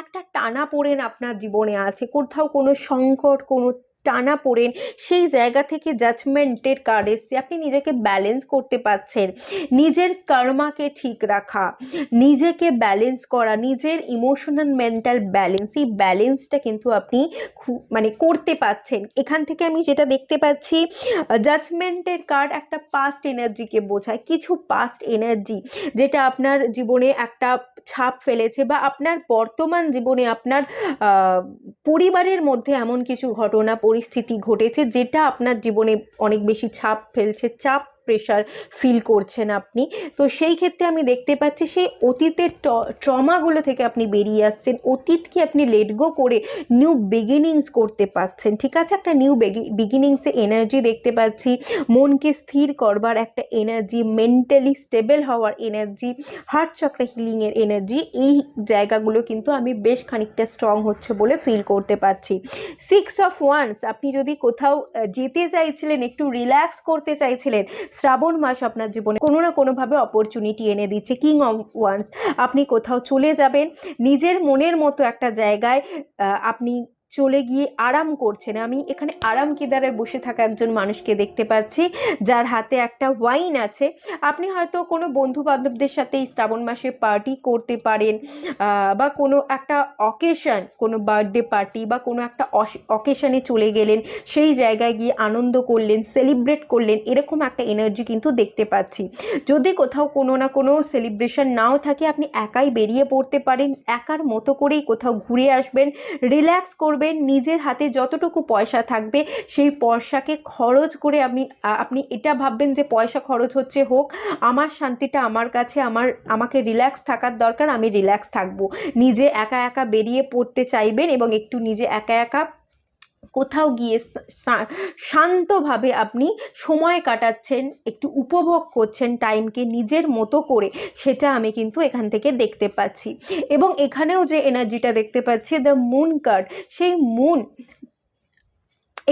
একটা টানা পড়েন আপনার জীবনে আছে, কোথাও কোনো সংকট, কোনো টানাপোড়েন, সেই জায়গা থেকে জাজমেন্টের কার্ড এসছে। আপনি নিজেকে ব্যালেন্স করতে পারছেন, নিজের কর্মাকে ঠিক রাখা, নিজেকে ব্যালেন্স করা, নিজের ইমোশনাল মেন্টাল ব্যালেন্স, এই ব্যালেন্সটা কিন্তু আপনি মানে করতে পারছেন। এখান থেকে আমি যেটা দেখতে পাচ্ছি, জাজমেন্টের কার্ড একটা পাস্ট এনার্জিকে বোঝায়, কিছু পাস্ট এনার্জি যেটা আপনার জীবনে একটা ছাপ ফেলেছে, বা আপনার বর্তমান জীবনে আপনার পরিবারের মধ্যে এমন কিছু ঘটনা পরিস্থিতি ঘটেছে যেটা আপনার জীবনে অনেক বেশি ছাপ ফেলছে, চাপ প্রেশার ফিল করছেন আপনি। তো সেই ক্ষেত্রে আমি দেখতে পাচ্ছি সেই অতীতের ট্রমাগুলো থেকে আপনি বেরিয়ে আসছেন, অতীতকে আপনি লেট গো করে নিউ বিগিনিংস করতে পারছেন। ঠিক আছে, একটা নিউ বিগিনিংসে এনার্জি দেখতে পাচ্ছি, মনকে স্থির করবার একটা এনার্জি, মেন্টালি স্টেবল হওয়ার এনার্জি, হার্ট চক্র হিলিংয়ের এনার্জি, এই জায়গাগুলো কিন্তু আমি বেশ খানিকটা স্ট্রং হচ্ছে বলে ফিল করতে পারছি। 6 অফ ওয়ান্স, আপনি যদি কোথাও যেতে চাইছিলেন, একটু রিল্যাক্স করতে চাইছিলেন, শ্রাবণ মাস আপনার জীবনে কোনো না কোনোভাবে অপরচুনিটি এনে দিচ্ছে। কিং অফ ওয়ান্স, আপনি কোথাও চলে যাবেন, নিজের মনের মতো একটা জায়গায় আপনি চলে গিয়ে আরাম করছেন। আমি এখানে আরাম কেদারে বসে থাকা একজন মানুষকে দেখতে পাচ্ছি, যার হাতে একটা ওয়াইন আছে। আপনি হয়তো কোনো বন্ধু বান্ধবদের সাথে এই শ্রাবণ মাসে পার্টি করতে পারেন, বা কোনো একটা অকেশন, কোনো বার্থডে পার্টি বা কোনো একটা অকেশনে চলে গেলেন, সেই জায়গায় গিয়ে আনন্দ করলেন, সেলিব্রেট করলেন, এরকম একটা এনার্জি কিন্তু দেখতে পাচ্ছি। যদি কোথাও কোনো না কোনো সেলিব্রেশন নাও থাকে, আপনি একাই বেরিয়ে পড়তে পারেন, একার মতো করেই কোথাও ঘুরে আসবেন, রিল্যাক্স করবেন, নিজের হাতে যতটুকু পয়সা থাকবে সেই পয়সাকে খরচ করে আপনি এটা ভাববেন যে পয়সা খরচ হচ্ছে, হোক, আমার শান্তিটা আমার কাছে, আমাকে রিল্যাক্স থাকার দরকার, আমি রিল্যাক্স থাকবো। নিজে একা একা বেরিয়ে পড়তে চাইবেন এবং একটু নিজে একা একা কোথাও গিয়ে শান্তভাবে আপনি সময় কাটাচ্ছেন, একটু উপভোগ করছেন টাইমকে নিজের মতো করে, সেটা আমি কিন্তু এখান থেকে দেখতে পাচ্ছি। এবং এখানেও যে এনার্জিটা দেখতে পাচ্ছি, দ্য মুন কার্ড, সেই মুন,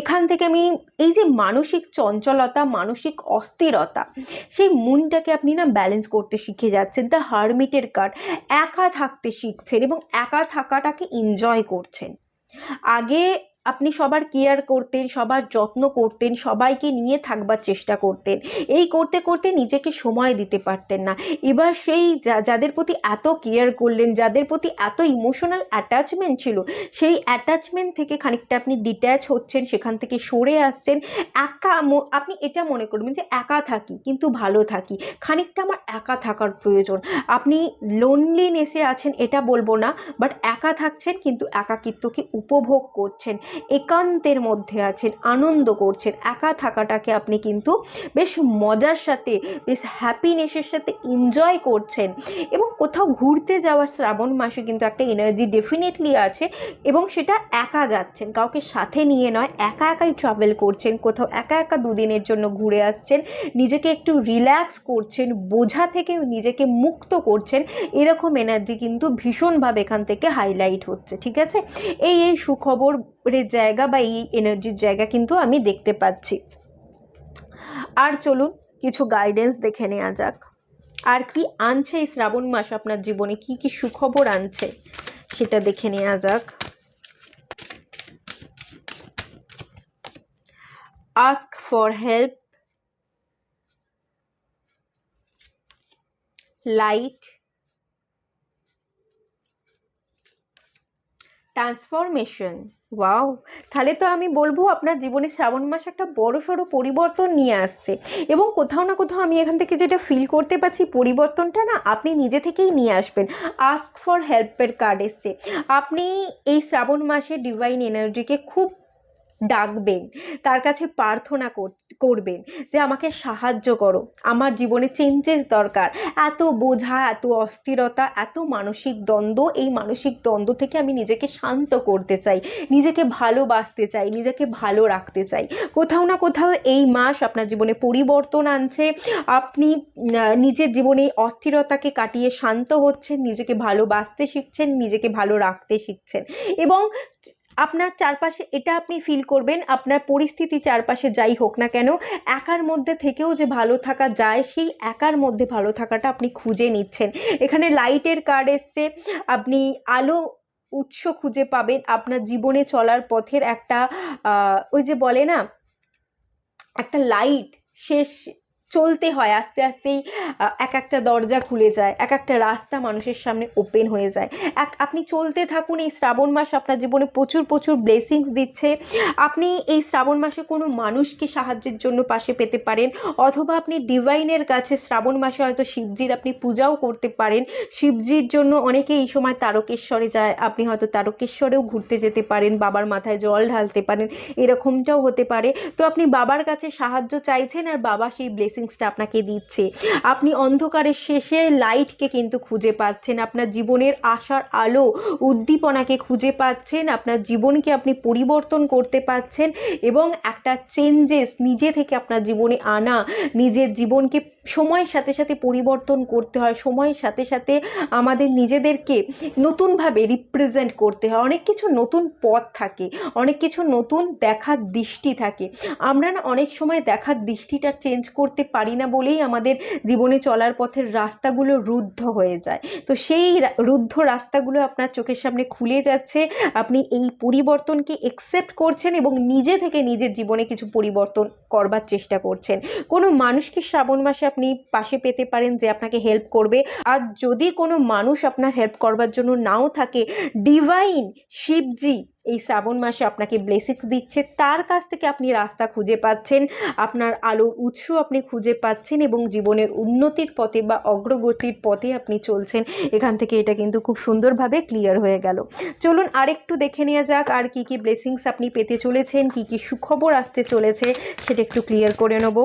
এখান থেকে আমি এই যে মানসিক চঞ্চলতা, মানসিক অস্থিরতা, সেই মুনটাকে আপনি না ব্যালেন্স করতে শিখে যাচ্ছেন। দ্য হারমিটের কার্ড, একা থাকতে শিখছেন এবং একা থাকাটাকে এনজয় করছেন। আগে আপনি সবার কেয়ার করতেন, সবার যত্ন করতেন, সবাইকে নিয়ে থাকবার চেষ্টা করতেন, এই করতে করতে নিজেকে সময় দিতে পারতেন না। এবার সেই যাদের প্রতি এত কেয়ার করলেন, যাদের প্রতি এত ইমোশনাল অ্যাটাচমেন্ট ছিল, সেই অ্যাটাচমেন্ট থেকে খানিকটা আপনি ডিট্যাচ হচ্ছেন, সেখান থেকে সরে আসছেন। আপনি এটা মনে করবেন যে একা থাকি কিন্তু ভালো থাকি, খানিকটা আমার একা থাকার প্রয়োজন। আপনি লোনলিনেসে আছেন এটা বলবো না, বাট একা থাকছেন কিন্তু একাকিত্বকে উপভোগ করছেন, একান্তের মধ্যে আছেন, আনন্দ করছেন। একা থাকাটাকে আপনি কিন্তু বেশ মজার সাথে, বেশ হ্যাপিনেসের সাথে এনজয় করছেন। এবং কোথাও ঘুরতে যাওয়ার শ্রাবণ মাসে কিন্তু একটা এনার্জি ডেফিনেটলি আছে, এবং সেটা একা যাচ্ছেন, কাউকে সাথে নিয়ে নয়, একা একাই ট্রাভেল করছেন, কোথাও একা একা দুদিনের জন্য ঘুরে আসছেন, নিজেকে একটু রিল্যাক্স করছেন, বোঝা থেকে নিজেকে মুক্ত করছেন, এরকম এনার্জি কিন্তু ভীষণভাবে এখান থেকে হাইলাইট হচ্ছে। ঠিক আছে, এই সুখবরের জায়গা বা এই এনার্জির জায়গা কিন্তু আমি দেখতে পাচ্ছি। আর চলুন কিছু গাইডেন্স দেখে নেওয়া যাক, আর কি আনছে এই শ্রাবণ মাস আপনার জীবনে, কি কি সুখবর আনছে সেটা দেখে নেওয়া যাক। Ask for help, light, transformation. Wow, তাহলে তো আমি বলবো আপনার জীবনে শ্রাবণ মাস একটা বড়সড় পরিবর্তন নিয়ে আসছে, এবং কোথাও না কোথাও আমি এখান থেকে যেটা ফিল করতে পারছি, পরিবর্তনটা না আপনি নিজে থেকেই নিয়ে আসবেন। আস্ক ফর হেল্পের কার্ড এসছে, আপনি এই শ্রাবণ মাসে ডিভাইন এনার্জিকে খুব ডাকবেন, তার কাছে প্রার্থনা করবেন যে আমাকে সাহায্য করো, আমার জীবনে চেঞ্জেস দরকার, এত বোঝা, এত অস্থিরতা, এত মানসিক দ্বন্দ্ব, এই মানসিক দ্বন্দ্ব থেকে আমি নিজেকে শান্ত করতে চাই, নিজেকে ভালোবাসতে চাই, নিজেকে ভালো রাখতে চাই। কোথাও না কোথাও এই মাস আপনার জীবনে পরিবর্তন আনছে, আপনি নিজের জীবনে অস্থিরতাকে কাটিয়ে শান্ত হচ্ছেন, নিজেকে ভালোবাসতে শিখছেন, নিজেকে ভালো রাখতে শিখছেন। এবং আপনার চারপাশে এটা আপনি ফিল করবেন, আপনার পরিস্থিতি চারপাশে যাই হোক না কেন, একার মধ্যে থেকেও যে ভালো থাকা যায়, সেই একার মধ্যে ভালো থাকাটা আপনি খুঁজে নিচ্ছেন। এখানে লাইটের কার্ড এসছে, আপনি আলো উৎস খুঁজে পাবেন, আপনার জীবনে চলার পথের একটা ওই যে বলে না একটা লাইট, শেষ চলতে হয় আস্তে আস্তেই, এক একটা দরজা খুলে যায়, এক একটা রাস্তা মানুষের সামনে ওপেন হয়ে যায়। আপনি চলতে থাকুন, এই শ্রাবণ মাস আপনার জীবনে প্রচুর প্রচুর ব্লেসিংস দিচ্ছে। আপনি এই শ্রাবণ মাসে কোনো মানুষকে সাহায্যের জন্য পাশে পেতে পারেন, অথবা আপনি ডিভাইনের কাছে শ্রাবণ মাসে হয়তো শিবজির আপনি পূজাও করতে পারেন। শিবজির জন্য অনেকে এই সময় তারকেশ্বরে যায়, আপনি হয়তো তারকেশ্বরেও ঘুরতে যেতে পারেন, বাবার মাথায় জল ঢালতে পারেন, এরকমটাও হতে পারে। তো আপনি বাবার কাছে সাহায্য চাইছেন আর বাবা সেই ব্লেসিংসটা আপনাকে দিচ্ছে। আপনি অন্ধকারের শেষে লাইটকে কিন্তু খুঁজে পাচ্ছেন, আপনার জীবনের আশার আলো, উদ্দীপনাকে খুঁজে পাচ্ছেন, আপনার জীবনকে আপনি পরিবর্তন করতে পাচ্ছেন এবং একটা চেঞ্জেস নিজে থেকে আপনার জীবনে আনা, নিজের জীবনকে সময়ের সাথে সাথে পরিবর্তন করতে হয়, সময়ের সাথে সাথে আমাদের নিজেদেরকে নতুনভাবে রিপ্রেজেন্ট করতে হয়। অনেক কিছু নতুন পথ থাকে, অনেক কিছু নতুন দেখার দৃষ্টি থাকে। আমরা না অনেক সময় দেখার দৃষ্টিটা চেঞ্জ করতে পারি না বলেই আমাদের জীবনে চলার পথের রাস্তাগুলো রুদ্ধ হয়ে যায়। তো সেই রুদ্ধ রাস্তাগুলো আপনার চোখের সামনে খুলে যাচ্ছে, আপনি এই পরিবর্তনকে একসেপ্ট করছেন এবং নিজে থেকে নিজের জীবনে কিছু পরিবর্তন করবার চেষ্টা করছেন। কোনো মানুষকে শ্রাবণ মাসে আপনি পাশে পেতে পারেন যে আপনাকে হেল্প করবে। আর যদি কোনো মানুষ আপনার হেল্প করবার জন্য নাও থাকে, ডিভাইন শিবজি এই শ্রাবণ মাসে আপনাকে ব্লেসিংস দিচ্ছে, তার কাছ থেকে আপনি রাস্তা খুঁজে পাচ্ছেন, আপনার আলোর উৎস আপনি খুঁজে পাচ্ছেন এবং জীবনের উন্নতির পথে বা অগ্রগতির পথে আপনি চলছেন। এখান থেকে এটা কিন্তু খুব সুন্দরভাবে ক্লিয়ার হয়ে গেল। চলুন আরেকটু দেখে নেওয়া যাক আর কি কি ব্লেসিংস আপনি পেতে চলেছেন, কি কি সুখবর আসতে চলেছে সেটা একটু ক্লিয়ার করে নেব।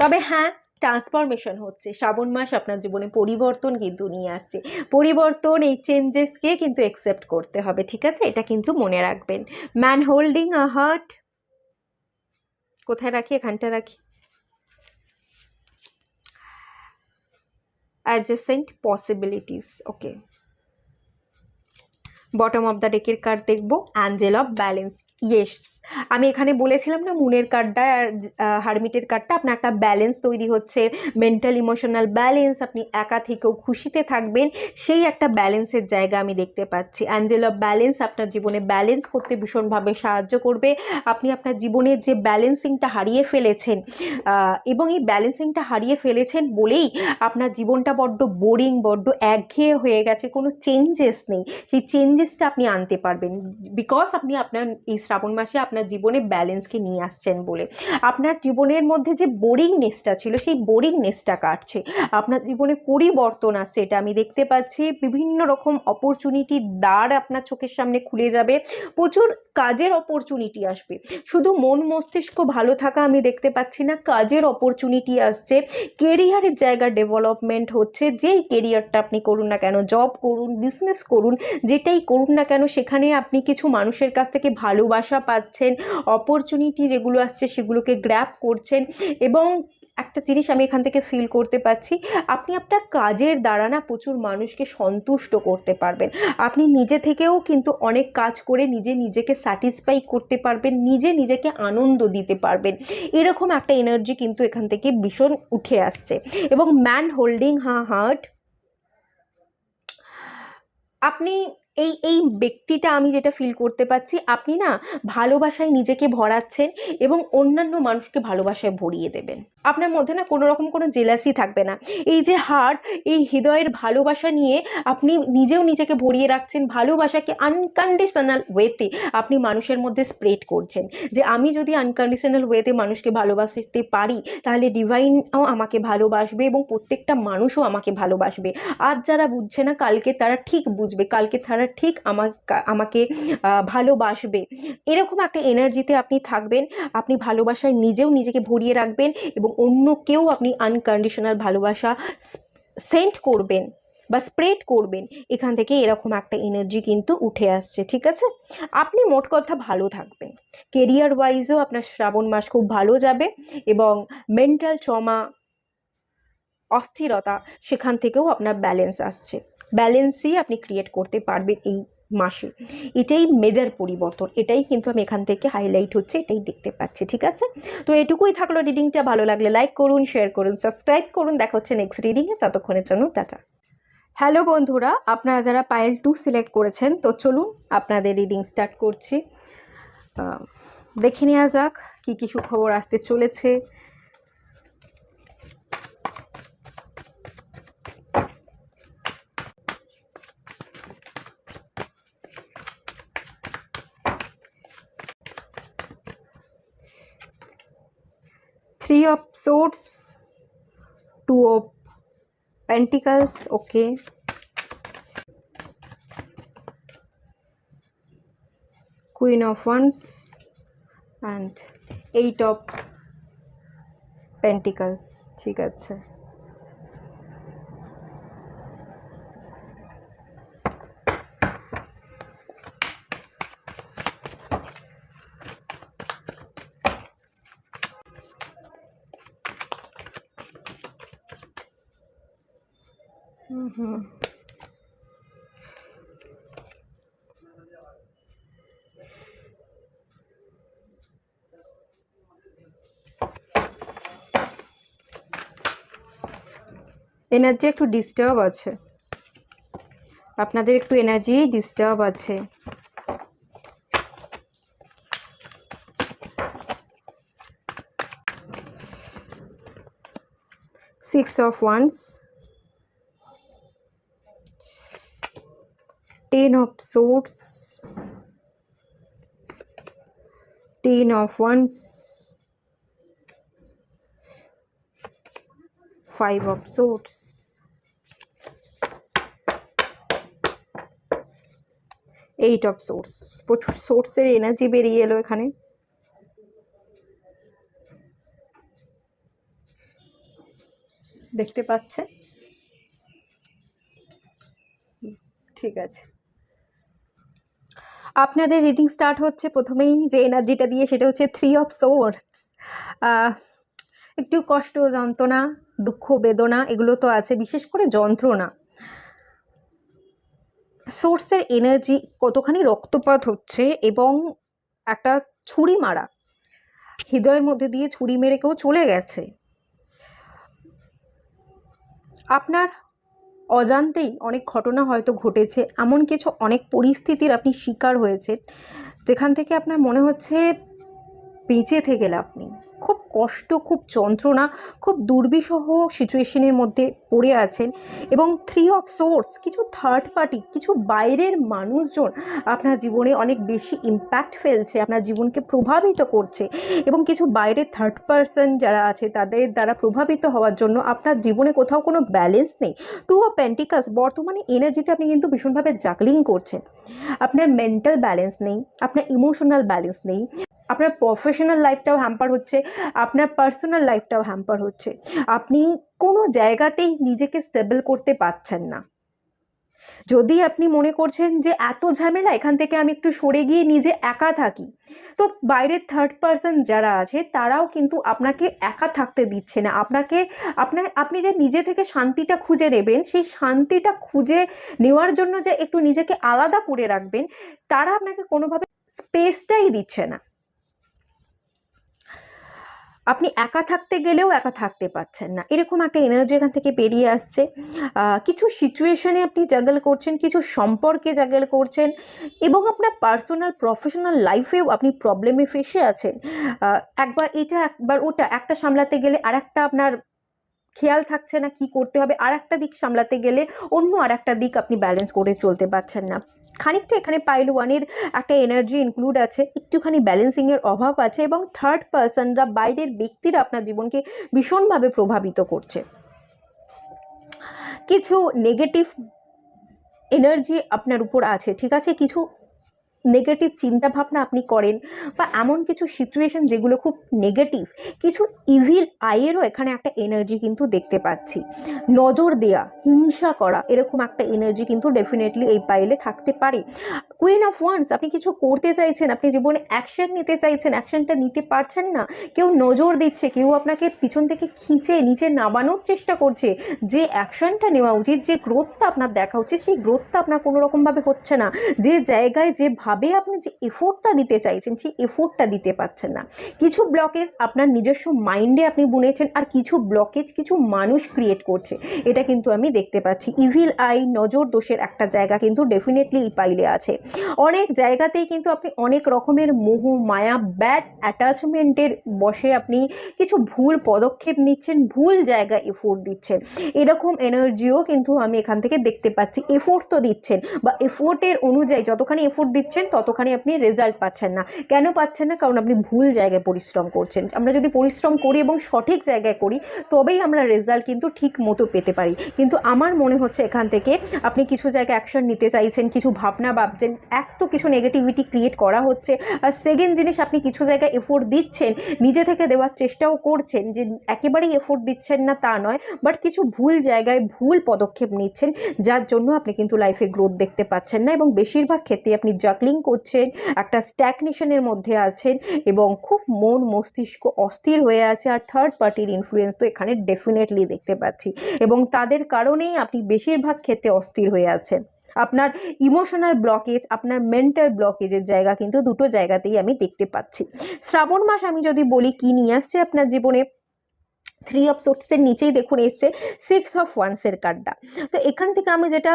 তবে হ্যাঁ, ট্রান্সফরমেশন হচ্ছে, শ্রাবণ মাস আপনার জীবনে পরিবর্তন কিন্তু নিয়ে আসছে। পরিবর্তন, এই চেঞ্জেসকে কিন্তু অ্যাকসেপ্ট করতে হবে, ঠিক আছে? এটা কিন্তু মনে রাখবেন। ম্যান হোল্ডিং আ হার্ট, কোথায় রাখি? এখানটা রাখি। Adjacent possibilities, okay. Bottom of the ডেকের কার্ড দেখবো, অ্যাঞ্জেল অফ ব্যালেন্স। ইয়েস, আমি এখানে বলেছিলাম না মুনের কার্ডটা আর হারমিটের কার্ডটা আপনার একটা ব্যালেন্স তৈরি হচ্ছে, মেন্টাল ইমোশনাল ব্যালেন্স, আপনি একা থেকেও খুশিতে থাকবেন, সেই একটা ব্যালেন্সের জায়গা আমি দেখতে পাচ্ছি। অ্যাঞ্জেল অফ ব্যালেন্স আপনার জীবনে ব্যালেন্স করতে ভীষণভাবে সাহায্য করবে। আপনি আপনার জীবনের যে ব্যালেন্সিংটা হারিয়ে ফেলেছেন এবং এই ব্যালেন্সিংটা হারিয়ে ফেলেছেন বলেই আপনার জীবনটা বড্ড বোরিং, বড্ড একঘেয়ে হয়ে গেছে, কোনো চেঞ্জেস নেই। সেই চেঞ্জেসটা আপনি আনতে পারবেন বিকজ আপনি আপনার এই শ্রাবণ মাসে আপনার জীবনে ব্যালেন্সকে নিয়ে আসছেন বলে। আপনার জীবনের মধ্যে যে বোরিংনেসটা ছিল সেই বোরিংনেসটা কাটছে, আপনার জীবনে পরিবর্তন আসছে, এটা আমি দেখতে পাচ্ছি। বিভিন্ন রকম অপরচুনিটির দ্বার আপনার চোখের সামনে খুলে যাবে, প্রচুর কাজের অপরচুনিটি আসবে। শুধু মন মস্তিষ্ক ভালো থাকা আমি দেখতে পাচ্ছি না, কাজের অপরচুনিটি আসছে, কেরিয়ারের জায়গা ডেভেলপমেন্ট হচ্ছে। যেই কেরিয়ারটা আপনি করুন না কেন, জব করুন, বিজনেস করুন, যেটাই করুন না কেন, সেখানে আপনি কিছু মানুষের কাছ থেকে ভালোবাসা পাচ্ছেন, অপরচুনিটি যেগুলো আসছে সেগুলোকে গ্র্যাব করছেন। এবং একটা জিনিস আমি এখান থেকে ফিল করতে পাচ্ছি, আপনি আপনার কাজের দ্বারা না প্রচুর মানুষকে সন্তুষ্ট করতে পারবেন। আপনি নিজে থেকেও কিন্তু অনেক কাজ করে নিজেকে স্যাটিসফাই করতে পারবেন, নিজেকে আনন্দ দিতে পারবেন। এরকম একটা এনার্জি কিন্তু এখান থেকে ভীষণ উঠে আসছে। এবং ম্যান হোল্ডিং হার্ট, আপনি এই ব্যক্তিটা আমি যেটা ফিল করতে পাচ্ছি, আপনি না ভালোবাসায় নিজেকে ভরাচ্ছেন এবং অন্যান্য মানুষকে ভালোবাসায় ভরিয়ে দেবেন। আপনার মধ্যে না কোনো রকম কোনো জেলাসি থাকবে না। এই যে হার্ট, এই হৃদয়ের ভালোবাসা নিয়ে আপনি নিজেও নিজেকে ভরিয়ে রাখছেন, ভালোবাসাকে আনকন্ডিশনাল ওয়েতে আপনি মানুষের মধ্যে স্প্রেড করছেন। যে আমি যদি আনকন্ডিশনাল ওয়েতে মানুষকে ভালোবাসতে পারি তাহলে ডিভাইনও আমাকে ভালোবাসবে এবং প্রত্যেকটা মানুষও আমাকে ভালোবাসবে। আজ যারা বুঝছে না কালকে তারা ঠিক বুঝবে, কালকে তারা ঠিক আমাকে ভালোবাসবে। এরকম একটা এনার্জিতে আপনি থাকবেন, আপনি ভালোবাসায় নিজেও নিজেকে ভরিয়ে রাখবেন এবং অন্যকেও আপনি আনকন্ডিশনাল ভালোবাসা সেন্ড করবেন বা স্প্রেড করবেন। এখান থেকে এরকম একটা এনার্জি কিন্তু উঠে আসছে, ঠিক আছে? আপনি মোট কথা ভালো থাকবেন, কেরিয়ার ওয়াইজও আপনার শ্রাবণ মাস খুব ভালো যাবে এবং মেন্টাল ট্রমা, অস্থিরতা, সেখান থেকেও আপনার ব্যালেন্স আসছে। ব্যালেন্সই আপনি ক্রিয়েট করতে পারবেন এই মাসে। এটাই মেজর পরিবর্তন, এটাই কিন্তু আমি এখান থেকে হাইলাইট হচ্ছে, এটাই দেখতে পাচ্ছি, ঠিক আছে? তো এটুকুই থাকলো রিডিংটা। ভালো লাগলে লাইক করুন, শেয়ার করুন, সাবস্ক্রাইব করুন। দেখা হচ্ছে নেক্সট রিডিংয়ে, ততক্ষণের জন্য টাটা। হ্যালো বন্ধুরা, আপনারা যারা পাইল 2 সিলেক্ট করেছেন, তো চলুন আপনাদের রিডিং স্টার্ট করছি। দেখে নেওয়া যাক কী কী সুখবর আসতে চলেছে। Three of Swords, Two of Pentacles, okay. Queen of Wands and Eight of Pentacles, ঠিক আছে। এনার্জি একটু ডিস্টার্ব আছে, আপনাদের একটু এনার্জি ডিস্টার্ব আছে। Six of Wands, Ten of Swords, Ten of Wands, Five of Swords, Eight of Swords। প্রচুর সোর্সের energy বেরিয়ে এলো এখানে। দেখতে পাচ্ছেন? ঠিক আছে, আপনাদের রিডিং স্টার্ট হচ্ছে প্রথমেই যে এনার্জিটা দিয়ে, সেটা হচ্ছে থ্রি অফ সোর্ডস। একটু কষ্ট, যন্ত্রণা, দুঃখ, বেদনা এগুলো তো আছে, বিশেষ করে যন্ত্রণা। সোর্সের এনার্জি, কতখানি রক্তপাত হচ্ছে এবং একটা ছুরি মারা, হৃদয়ের মধ্যে দিয়ে ছুরি মেরে কেউ চলে গেছে। আপনার অজান্তেই অনেক ঘটনা হয়তো ঘটেছে, এমন কিছু অনেক পরিস্থিতির আপনি শিকার হয়েছে, যেখান থেকে আপনার মনে হচ্ছে বেঁচে থেকে লাভ নেই। খুব কষ্ট, খুব যন্ত্রণা, খুব দুর্বিষহ সিচুয়েশনের মধ্যে পড়ে আছেন। এবং থ্রি অফ সোর্স, কিছু থার্ড পার্টি, কিছু বাইরের মানুষজন আপনার জীবনে অনেক বেশি ইম্প্যাক্ট ফেলছে, আপনার জীবনকে প্রভাবিত করছে। এবং কিছু বাইরের থার্ড পার্সন যারা আছে, তাদের দ্বারা প্রভাবিত হওয়ার জন্য আপনার জীবনে কোথাও কোনো ব্যালেন্স নেই। টু অফ পেন্টিকালস, বর্তমানে এনার্জিতে আপনি কিন্তু ভীষণভাবে জাগলিং করছেন। আপনার মেন্টাল ব্যালেন্স নেই, আপনার ইমোশনাল ব্যালেন্স নেই, আপনার প্রফেশনাল লাইফটাও হ্যাম্পার হচ্ছে, আপনার পার্সোনাল লাইফটাও হ্যাম্পার হচ্ছে। আপনি কোনো জায়গাতেই নিজেকে স্টেবল করতে পারছেন না। যদি আপনি মনে করছেন যে এত ঝামেলা, এখান থেকে আমি একটু সরে গিয়ে নিজে একা থাকি, তো বাইরের থার্ড পার্সন যারা আছে তারাও কিন্তু আপনাকে একা থাকতে দিচ্ছে না। আপনি যে নিজে থেকে শান্তিটা খুঁজে নেবেন, সেই শান্তিটা খুঁজে নেওয়ার জন্য যে একটু নিজেকে আলাদা করে রাখবেন, তারা আপনাকে কোনোভাবে স্পেসটাই দিচ্ছে না। আপনি একা থাকতে গেলেও একা থাকতে পারছেন না, এরকম একটা এনার্জি এখান থেকে বেরিয়ে আসছে। কিছু সিচুয়েশনে আপনি জাগল করছেন, কিছু সম্পর্কে জাগল করছেন, এবং আপনার পার্সোনাল প্রফেশনাল লাইফেও আপনি প্রবলেমে ফেসে আছেন। একবার এটা একবার ওটা, একটা সামলাতে গেলে আর একটা আপনার খেয়াল থাকছে না কি করতে হবে, আর একটা দিক সামলাতে গেলে অন্য আর একটা দিক আপনি ব্যালেন্স করে চলতে পারছেন না। খানিকটা এখানে পাইল ওয়ানের একটা এনার্জি ইনক্লুড আছে, একটুখানি ব্যালেন্সিংয়ের অভাব আছে, এবং থার্ড পার্সনরা, বাইরের ব্যক্তিরা আপনার জীবনকে ভীষণভাবে প্রভাবিত করছে। কিছু নেগেটিভ এনার্জি আপনার উপর আছে, ঠিক আছে, কিছু নেগেটিভ চিন্তাভাবনা আপনি করেন, বা এমন কিছু সিচুয়েশন যেগুলো খুব নেগেটিভ, কিছু ইভিল আইয়েরও এখানে একটা এনার্জি কিন্তু দেখতে পাচ্ছি। নজর দেয়া, হিংসা করা, এরকম একটা এনার্জি কিন্তু ডেফিনেটলি এই পাইলে থাকতে পারে। কুইন অফ ওয়ান্স, আপনি কিছু করতে চাইছেন, আপনি জীবনে অ্যাকশন নিতে চাইছেন, অ্যাকশনটা নিতে পারছেন না, কেউ নজর দিচ্ছে, কেউ আপনাকে পিছন থেকে খিঁচে নিচে নামানোর চেষ্টা করছে, যে অ্যাকশনটা নেওয়া উচিত, যে গ্রোথটা আপনার দেখা উচিত, সেই গ্রোথটা আপনার কোনো রকমভাবে হচ্ছে না, যে জায়গায় যেভাবে আপনি যে এফোর্টটা দিতে চাইছেন সেই এফোর্টটা দিতে পারছেন না। কিছু ব্লকেজ আপনার নিজস্ব মাইন্ডে আপনি বুনেছেন, আর কিছু ব্লকেজ কিছু মানুষ ক্রিয়েট করছে, এটা কিন্তু আমি দেখতে পাচ্ছি। ইভিল আই, নজর দোষের একটা জায়গা কিন্তু ডেফিনেটলি এই পাইলে আছে। অনেক জায়গাতেই কিন্তু আপনি অনেক রকমের মোহ মায়া ব্যাড অ্যাটাচমেন্টের বশে আপনি কিছু ভুল পদক্ষেপ নিচ্ছেন, ভুল জায়গায় এফোর্ট দিচ্ছেন, এরকম এনার্জিও কিন্তু আমি এখান থেকে দেখতে পাচ্ছি। এফোর্ট তো দিচ্ছেন, বা এফোর্টের অনুযায়ী যতখানি এফোর্ট দিচ্ছেন ততখানি আপনি রেজাল্ট পাচ্ছেন না। কেন পাচ্ছেন না? কারণ আপনি ভুল জায়গায় পরিশ্রম করছেন। আমরা যদি পরিশ্রম করি এবং সঠিক জায়গায় করি তবেই আমরা রেজাল্ট কিন্তু ঠিক মতো পেতে পারি। কিন্তু আমার মনে হচ্ছে এখান থেকে আপনি কিছু জায়গায় অ্যাকশন নিতে চাইছেন, কিছু ভাবনা ভাবছেন, এক তো কিছু নেগেটিভিটি ক্রিয়েট করা হচ্ছে, আর সেকেন্ড জিনিস আপনি কিছু জায়গায় এফোর্ট দিচ্ছেন, নিজে থেকে দেওয়ার চেষ্টাও করছেন, যে একেবারেই এফোর্ট দিচ্ছেন না তা নয়, বাট কিছু ভুল জায়গায় ভুল পদক্ষেপ নিচ্ছেন, যার জন্য আপনি কিন্তু লাইফে গ্রোথ দেখতে পাচ্ছেন না, এবং বেশিরভাগ ক্ষেত্রে আপনি জাগলিং করছেন, একটা স্ট্যাগনেশনের মধ্যে আছেন, এবং খুব মন মস্তিষ্ক অস্থির হয়ে আছে। আর থার্ড পার্টির ইনফ্লুয়েন্স তো এখানে ডেফিনেটলি দেখতে পাচ্ছি, এবং তাদের কারণেই আপনি বেশিরভাগ ক্ষেত্রে অস্থির হয়ে আছেন। আপনার ইমোশনাল ব্লকেজ, আপনার মেন্টাল ব্লকেজের জায়গা কিন্তু দুটো জায়গাতেই আমি দেখতে পাচ্ছি। শ্রাবণ মাস আমি যদি বলি কি নিয়ে আসছে আপনার জীবনে, 3 অফ সোর্টসের নিচেই দেখুন এসছে 6 অফ ওয়ান্সের কার্ডটা। তো এখান থেকে আমি যেটা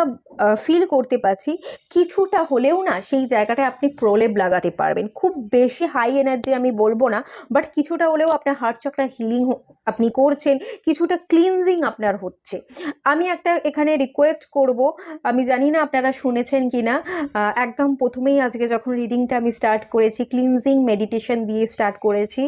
ফিল করতে পারছি, কিছুটা হলেও না সেই জায়গাটায় আপনি প্রলেপ লাগাতে পারবেন। খুব বেশি হাই এনার্জি আমি বলবো না, বাট কিছুটা হলেও আপনার হার্ট চক্রা হিলিং আপনি করছেন, কিছুটা ক্লিনজিং আপনার হচ্ছে। আমি একটা এখানে রিকোয়েস্ট করব, আমি জানি না আপনারা শুনেছেন কি না, একদম প্রথমেই আজকে যখন রিডিংটা আমি স্টার্ট করেছি ক্লিনজিং মেডিটেশন দিয়ে স্টার্ট করেছি।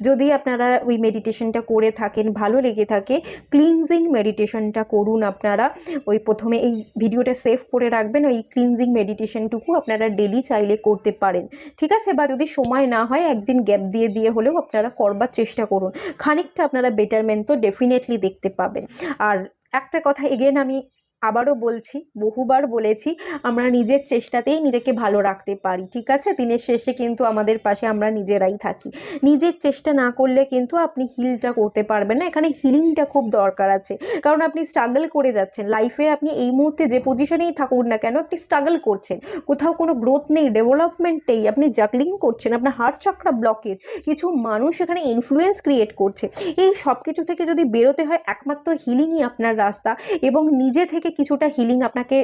যদি আপনারা ওই মেডিটেশনটা করে থাকেন, ভালো লেগে থাকে, ক্লিনজিং মেডিটেশনটা করুন আপনারা। ওই প্রথমে এই ভিডিওটা সেভ করে রাখবেন, ওই ক্লিনজিং মেডিটেশনটুকু আপনারা ডেলি চাইলে করতে পারেন, ঠিক আছে? বা যদি সময় না হয় একদিন গ্যাপ দিয়ে দিয়ে হলেও আপনারা করবার চেষ্টা করুন, খানিকটা আপনারা বেটারমেন্ট তো ডেফিনেটলি দেখতে পাবেন। আর একটা কথা এগেন আমি আবারও বলছি, বহুবার বলেছি, আমরা নিজের চেষ্টাতেই নিজেকে ভালো রাখতে পারি, ঠিক আছে? দিনের শেষে কিন্তু আমাদের পাশে আমরা নিজেরাই থাকি। নিজের চেষ্টা না করলে কিন্তু আপনি হিলটা করতে পারবেন না, এখানে হিলিংটা খুব দরকার আছে, কারণ আপনি স্ট্রাগল করে যাচ্ছেন লাইফে। আপনি এই মুহূর্তে যে পজিশনেই থাকুন না কেন, আপনি স্ট্রাগল করছেন, কোথাও কোনো গ্রোথ নেই, ডেভেলপমেন্ট নেই, আপনি জাগলিং করছেন, আপনার হার্ট চক্রা ব্লকেজ, কিছু মানুষ এখানে ইনফ্লুয়েন্স ক্রিয়েট করছে। এই সব কিছু থেকে যদি বেরোতে হয়, একমাত্র হিলিংই আপনার রাস্তা, এবং নিজে থেকে কিছুটা হিলিং আপনাকে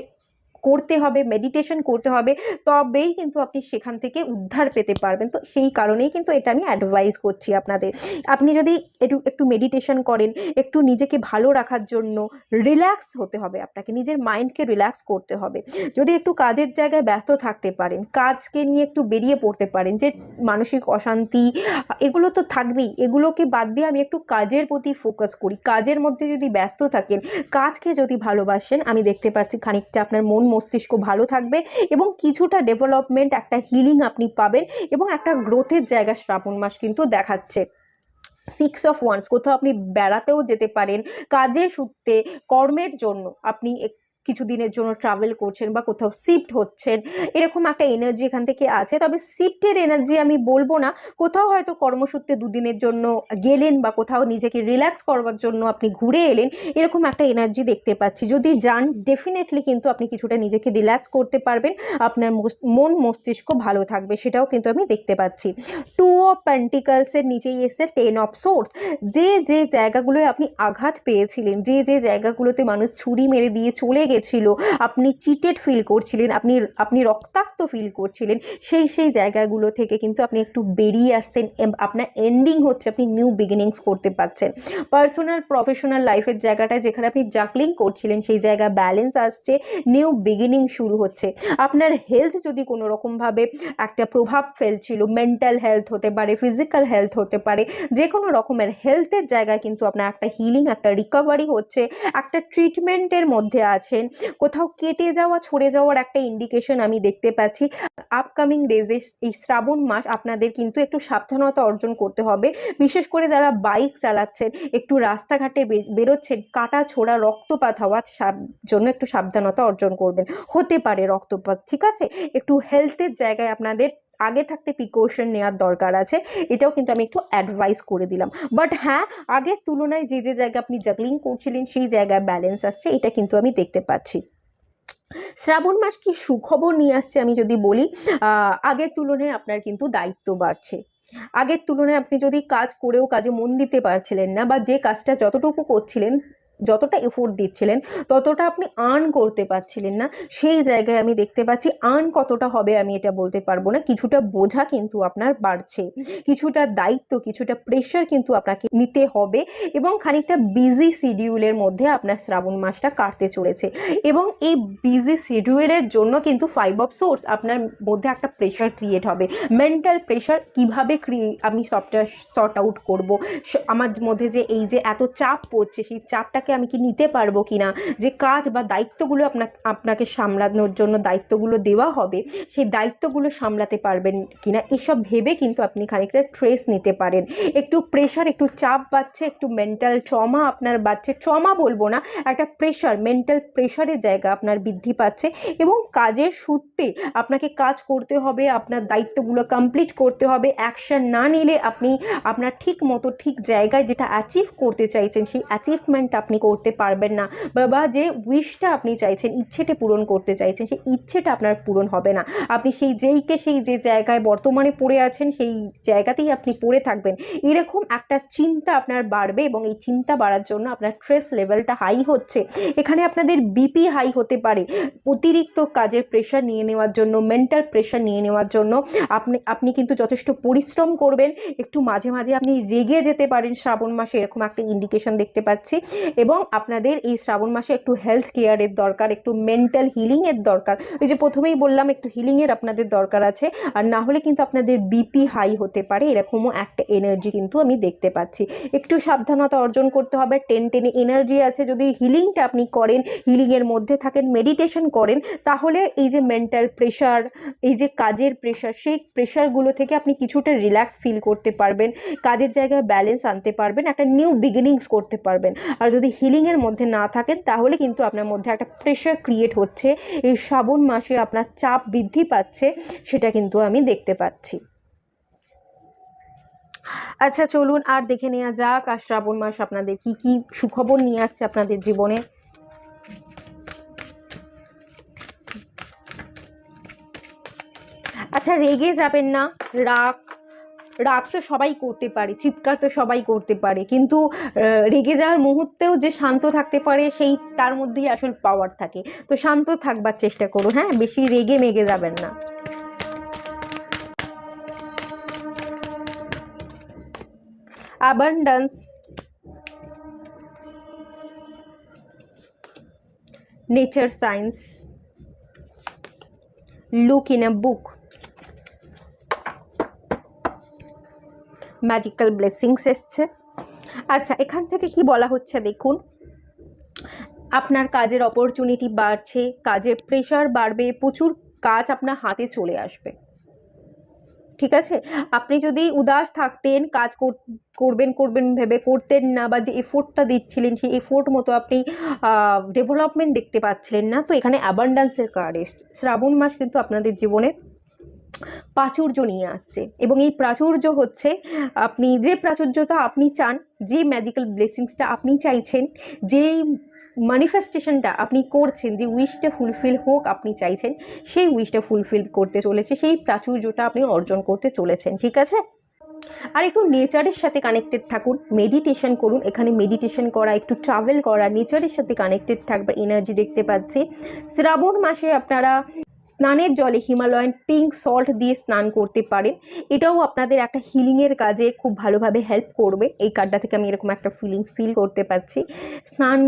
করতে হবে, মেডিটেশন করতে হবে, তবেই কিন্তু আপনি সেখান থেকে উদ্ধার পেতে পারবেন। তো সেই কারণেই কিন্তু এটা আমি অ্যাডভাইস করছি আপনাদের। আপনি যদি একটু মেডিটেশন করেন, একটু নিজেকে ভালো রাখার জন্য রিল্যাক্স হতে হবে, আপনাকে নিজের মাইন্ডকে রিল্যাক্স করতে হবে। যদি একটু কাজের জায়গায় ব্যস্ত থাকতে পারেন, কাজকে নিয়ে একটু বেরিয়ে পড়তে পারেন, যে মানসিক অশান্তি এগুলো তো থাকবেই, এগুলোকে বাদ দিয়ে আমি একটু কাজের প্রতি ফোকাস করি, কাজের মধ্যে যদি ব্যস্ত থাকেন, কাজকে যদি ভালোবাসেন, আমি দেখতে পাচ্ছি খানিকটা আপনার মন মস্তিষ্ক ভালো থাকবে, এবং কিছুটা ডেভেলপমেন্ট, একটা হিলিং আপনি পাবেন, এবং একটা গ্রোথের জায়গা শ্রাবণ মাস কিন্তু দেখাচ্ছে। 6 অফ ওয়ান্স, কোথাও আপনি বেড়াতেও যেতে পারেন, কাজের সূত্রে, কর্মের জন্য আপনি কিছুদিনের জন্য ট্রাভেল করছেন, বা কোথাও শিফট হচ্ছেন, এরকম একটা এনার্জি এখান থেকে আছে। তবে শিফটের এনার্জি আমি বলবো না, কোথাও হয়তো কর্মসূত্রে দুদিনের জন্য গেলেন, বা কোথাও নিজেকে রিল্যাক্স করবার জন্য আপনি ঘুরে এলেন, এরকম একটা এনার্জি দেখতে পাচ্ছি। যদি যান ডেফিনেটলি কিন্তু আপনি কিছুটা নিজেকে রিল্যাক্স করতে পারবেন, আপনার মন মস্তিষ্ক ভালো থাকবে, সেটাও কিন্তু আমি দেখতে পাচ্ছি। 2 অফ পেন্টিকলসের নিচেই এসে 10 অফ সোর্স। যে যে জায়গাগুলোয় আপনি আঘাত পেয়েছিলেন, যে যে জায়গাগুলোতে মানুষ ছুরি মেরে দিয়ে চলে গেছিল, আপনি চিটেড ফিল করছিলেন, আপনি রক্তাক্ত ফিল করছিলেন, সেই জায়গাগুলো থেকে কিন্তু আপনি একটু বেরিয়ে আসছেন, আপনার এন্ডিং হচ্ছে, আপনি নিউ বিগিনিংস করতে পারছেন। পার্সোনাল প্রফেশনাল লাইফের জায়গাটায় যেখানে আপনি জাগলিং করছিলেন, সেই জায়গায় ব্যালেন্স আসছে, নিউ বিগিনিং শুরু হচ্ছে। আপনার হেলথ যদি কোনো রকমভাবে একটা প্রভাব ফেলছিল, মেন্টাল হেলথ হতে পারে, ফিজিক্যাল হেলথ হতে পারে, যে কোনো রকমের হেলথের জায়গায় কিন্তু আপনার একটা হিলিং, একটা রিকভারি হচ্ছে, একটা ট্রিটমেন্টের মধ্যে আছেন, পাচ্ছেন, কোথাও কেটে যাওয়া ছড়ে যাওয়ার একটা ইন্ডিকেশন আমি দেখতে পাচ্ছি। আপকামিং ডেজে এই শ্রাবণ মাস আপনাদের কিন্তু একটু সাবধানতা অর্জন করতে হবে। বিশেষ করে যারা বাইক চালাচ্ছেন, একটু রাস্তাঘাটে বেরোচ্ছেন, কাটা ছোড়া রক্তপাত হওয়ার জন্য একটু সাবধানতা অর্জন করবেন, হতে পারে রক্তপাত, ঠিক আছে? একটু হেলথের জায়গায় আপনাদের আগে থাকতে প্রিকশন নেওয়ার দরকার আছে, এটাও কিন্তু আমি একটু অ্যাডভাইস করে দিলাম। বাট হ্যাঁ, আগের তুলনায় যে জায়গায় আপনি জাগলিং করছিলেন সেই জায়গায় ব্যালেন্স আসছে, এটা কিন্তু আমি দেখতে পাচ্ছি। শ্রাবণ মাস কি সুখবর নিয়ে আসছে আমি যদি বলি, আগের তুলনায় আপনার কিন্তু দায়িত্ব বাড়ছে। আগের তুলনায় আপনি যদি কাজ করেও কাজে মন দিতে পারছিলেন না, বা যে কাজটা যতটুকু করছিলেন, যতটা এফোর্ট দিচ্ছিলেন, ততটা আপনি আর্ন করতে পারছিলেন না, সেই জায়গায় আমি দেখতে পাচ্ছি আর্ন কতটা হবে আমি এটা বলতে পারবো না, কিছুটা বোঝা কিন্তু আপনার বাড়ছে, কিছুটা দায়িত্ব, কিছুটা প্রেশার কিন্তু আপনাকে নিতে হবে, এবং খানিকটা বিজি শিডিউলের মধ্যে আপনার শ্রাবণ মাসটা কাটতে চলেছে। এবং এই বিজি শিডিউলের জন্য কিন্তু 5 অফ সোর্স আপনার মধ্যে একটা প্রেশার ক্রিয়েট হবে, মেন্টাল প্রেশার। কিভাবে আমি সবটা সর্ট আউট করবো, আমার মধ্যে যে এই যে এত চাপ পড়ছে, সেই চাপটাকে আমি কি নিতে পারবো কিনা, যে কাজ বা দায়িত্বগুলো আপনাকে সামলানোর জন্য দায়িত্বগুলো দেওয়া হবে, সেই দায়িত্বগুলো সামলাতে পারবেন কিনা, এসব ভেবে কিন্তু আপনি খানিকটা স্ট্রেস নিতে পারেন। একটু প্রেশার, একটু চাপ বাড়ছে, একটু মেন্টাল ট্রমা আপনার বাড়ছে, ট্রমা বলবো না, একটা প্রেশার, মেন্টাল প্রেশারের জায়গা আপনার বৃদ্ধি পাচ্ছে। এবং কাজের সূত্রে আপনাকে কাজ করতে হবে, আপনার দায়িত্বগুলো কমপ্লিট করতে হবে। অ্যাকশন না নিলে আপনি আপনার ঠিক মতো ঠিক জায়গায় যেটা অ্যাচিভ করতে চাইছেন, সেই অ্যাচিভমেন্ট আপনি করতে পারবেন না, বা যে উইশটা আপনি চাইছেন, ইচ্ছেটা পূরণ করতে চাইছেন, সেই ইচ্ছেটা আপনার পূরণ হবে না। আপনি সেই যে জায়গায় বর্তমানে পড়ে আছেন, সেই জায়গাতেই আপনি পড়ে থাকবেন, এরকম একটা চিন্তা আপনার বাড়বে। এবং এই চিন্তা বাড়ার জন্য আপনার স্ট্রেস লেভেলটা হাই হচ্ছে। এখানে আপনাদের বিপি হাই হতে পারে, অতিরিক্ত কাজের প্রেশার নিয়ে নেওয়ার জন্য, মেন্টাল প্রেশার নিয়ে নেওয়ার জন্য আপনি কিন্তু যথেষ্ট পরিশ্রম করবেন। একটু মাঝে মাঝে আপনি রেগে যেতে পারেন শ্রাবণ মাসে, এরকম একটা ইন্ডিকেশন দেখতে পাচ্ছি। এবং আপনাদের এই শ্রাবণ মাসে একটু হেলথ কেয়ারের দরকার, একটু মেন্টাল হিলিংয়ের দরকার। ওই যে প্রথমেই বললাম, একটু হিলিংয়ের আপনাদের দরকার আছে, আর না হলে কিন্তু আপনাদের বিপি হাই হতে পারে, এরকমও একটা এনার্জি কিন্তু আমি দেখতে পাচ্ছি। একটু সাবধানতা অর্জন করতে হবে। টেনে এনার্জি আছে, যদি হিলিংটা আপনি করেন, হিলিংয়ের মধ্যে থাকেন, মেডিটেশন করেন, তাহলে এই যে মেন্টাল প্রেশার, এই যে কাজের প্রেশার, সেই প্রেশারগুলো থেকে আপনি কিছুটা রিল্যাক্স ফিল করতে পারবেন, কাজের জায়গায় ব্যালেন্স আনতে পারবেন, একটা নিউ বিগিনিংস করতে পারবেন। আর যদি হিলিংয়ের মধ্যে না থাকেন, তাহলে কিন্তু আপনার মধ্যে একটা প্রেশার ক্রিয়েট হচ্ছে, এই শ্রাবণ মাসে আপনার চাপ বৃদ্ধি পাচ্ছে, সেটা কিন্তু আমি দেখতে পাচ্ছি। আচ্ছা, চলুন আর দেখে নেওয়া যাক আর শ্রাবণ মাস আপনাদের কি কি সুখবর নিয়ে আসছে আপনাদের জীবনে। আচ্ছা, রেগে যাবেন না। রাগ তো সবাই করতে পারে, চিৎকার তো সবাই করতে পারে, কিন্তু রেগে যাওয়ার মুহূর্তেও যে শান্ত থাকতে পারে, সেই তার মধ্যেই আসল পাওয়ার থাকে। তো শান্ত থাকবার চেষ্টা করুন, হ্যাঁ, বেশি রেগে মেগে যাবেন না। abundance, nature science, look in a book, magical blessings এসছে। আচ্ছা, এখান থেকে কি বলা হচ্ছে দেখুন, আপনার কাজের অপরচুনিটি বাড়ছে, কাজের প্রেশার বাড়বে, প্রচুর কাজ আপনার হাতে চলে আসবে, ঠিক আছে? আপনি যদি উদাস থাকতেন, কাজ করবেন ভেবে করতেন না, বা যে এফোর্টটা দিচ্ছিলেন সেই এফোর্ট মতো আপনি ডেভেলপমেন্ট দেখতে পাচ্ছিলেন না, তো এখানে অ্যাবান্ড্যান্সের কার্ড এসছে। শ্রাবণ মাস কিন্তু আপনাদের জীবনে প্রাচুর্য নিয়ে আসছে, এবং এই প্রাচুর্য হচ্ছে, আপনি যে প্রাচুর্যটা আপনি চান, যে ম্যাজিক্যাল ব্লেসিংসটা আপনি চাইছেন, যেই ম্যানিফেস্টেশনটা আপনি করছেন, যে উইশটা ফুলফিল হোক আপনি চাইছেন, সেই উইশটা ফুলফিল করতে চলেছে, সেই প্রাচুর্যটা আপনি অর্জন করতে চলেছেন, ঠিক আছে? আর একটু নেচারের সাথে কানেক্টেড থাকুন, মেডিটেশন করুন। এখানে মেডিটেশন করা, একটু ট্রাভেল করা, নেচারের সাথে কানেক্টেড থাকবার এনার্জি দেখতে পাচ্ছি। শ্রাবণ মাসে আপনারা স্নানের জলে হিমালয়ান পিঙ্ক সল্ট দিয়ে স্নান করতে পারেন। এটাও আপনাদের একটা হিলিংয়ের কাজে খুব ভালোভাবে হেল্প করবে। এই কার্ডটা থেকে আমি এরকম একটা ফিল করতে পারছি। স্নান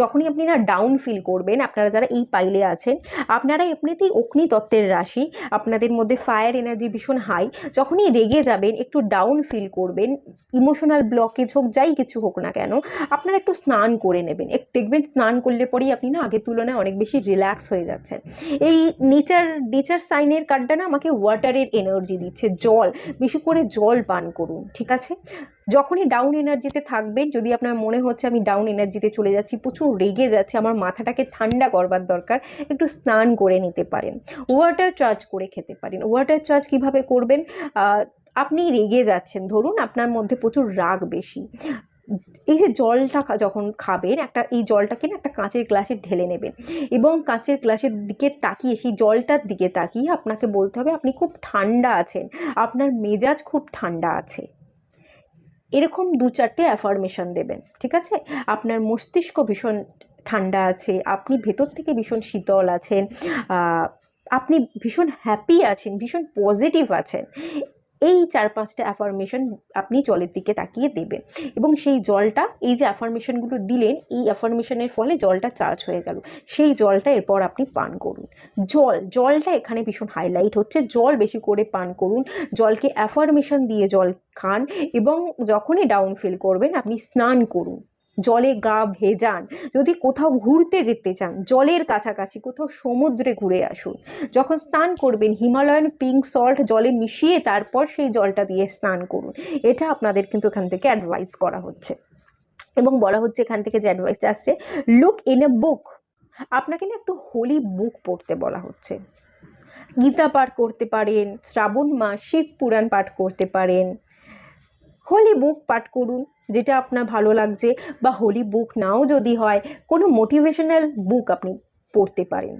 যখনই আপনি না ডাউন ফিল করবেন, আপনারা যারা এই পাইলে আছেন, আপনারা এমনিতেই অগ্নি তত্ত্বের রাশি, আপনাদের মধ্যে ফায়ার এনার্জি ভীষণ হাই। যখনই রেগে যাবেন, একটু ডাউন ফিল করবেন, ইমোশনাল ব্লকেজ হোক, যাই কিছু হোক না কেন, আপনারা একটু স্নান করে নেবেন। দেখবেন স্নান করলে পরেই আপনি না আগের তুলনায় অনেক বেশি রিল্যাক্স হয়ে যাচ্ছেন। এই নেচার সাইনের কার্ডটা না আমাকে ওয়াটারের এনার্জি দিচ্ছে। জল, বেশি করে জল পান করুন, ঠিক আছে? যখনই ডাউন এনার্জিতে থাকবেন, যদি আপনার মনে হচ্ছে আমি ডাউন এনার্জিতে চলে যাচ্ছি, প্রচুর রেগে যাচ্ছে, আমার মাথাটাকে ঠান্ডা করবার দরকার, একটু স্নান করে নিতে পারেন। ওয়াটার চার্জ করে খেতে পারেন। ওয়াটার চার্জ কিভাবে করবেন? আপনি রেগে যাচ্ছেন, ধরুন আপনার মধ্যে প্রচুর রাগ বেশি, এই যে জলটা যখন খাবেন, এই জলটাকে না একটা কাঁচের গ্লাসে ঢেলে নেবেন এবং কাঁচের গ্লাসের দিকে তাকিয়ে, সেই জলটার দিকে তাকিয়ে আপনাকে বলতে হবে আপনি খুব ঠান্ডা আছেন, আপনার মেজাজ খুব ঠান্ডা আছে। এরকম 2-4টে অ্যাফার্মেশন দেবেন, ঠিক আছে? আপনার মস্তিষ্ক ভীষণ ঠান্ডা আছে, আপনি ভেতর থেকে ভীষণ শীতল আছেন, আপনি ভীষণ হ্যাপি আছেন, ভীষণ পজিটিভ আছেন। এই 4-5টা অ্যাফার্মেশন আপনি জলের দিকে তাকিয়ে দেবেন এবং সেই জলটা, এই যে অ্যাফার্মেশনগুলো দিলেন, এই অ্যাফার্মেশনের ফলে জলটা চার্জ হয়ে গেল, সেই জলটা এরপর আপনি পান করুন। জলটা এখানে ভীষণ হাইলাইট হচ্ছে। জল বেশি করে পান করুন, জলকে অ্যাফার্মেশন দিয়ে জল খান এবং যখনই ডাউন ফিল করবেন আপনি স্নান করুন, জলে গা ভেজান। যদি কোথাও ঘুরতে যেতে চান, জলের কাছাকাছি কোথাও সমুদ্রে ঘুরে আসুন। যখন স্নান করবেন, হিমালয়ান পিঙ্ক সল্ট জলে মিশিয়ে তারপর সেই জলটা দিয়ে স্নান করুন। এটা আপনাদের কিন্তু এখান থেকে অ্যাডভাইস করা হচ্ছে এবং বলা হচ্ছে এখান থেকে যে অ্যাডভাইসটা আসছে, লুক ইন এ বুক। আপনাকে না একটু হোলি বুক পড়তে বলা হচ্ছে। গীতা পাঠ করতে পারেন, শ্রাবণ মাস শিব পুরাণ পাঠ করতে পারেন, হোলি বুক পাঠ করুন যেটা আপনার ভালো লাগছে, বা হোলি বুক নাও যদি হয়, কোনো মোটিভেশনাল বুক আপনি পড়তে পারেন।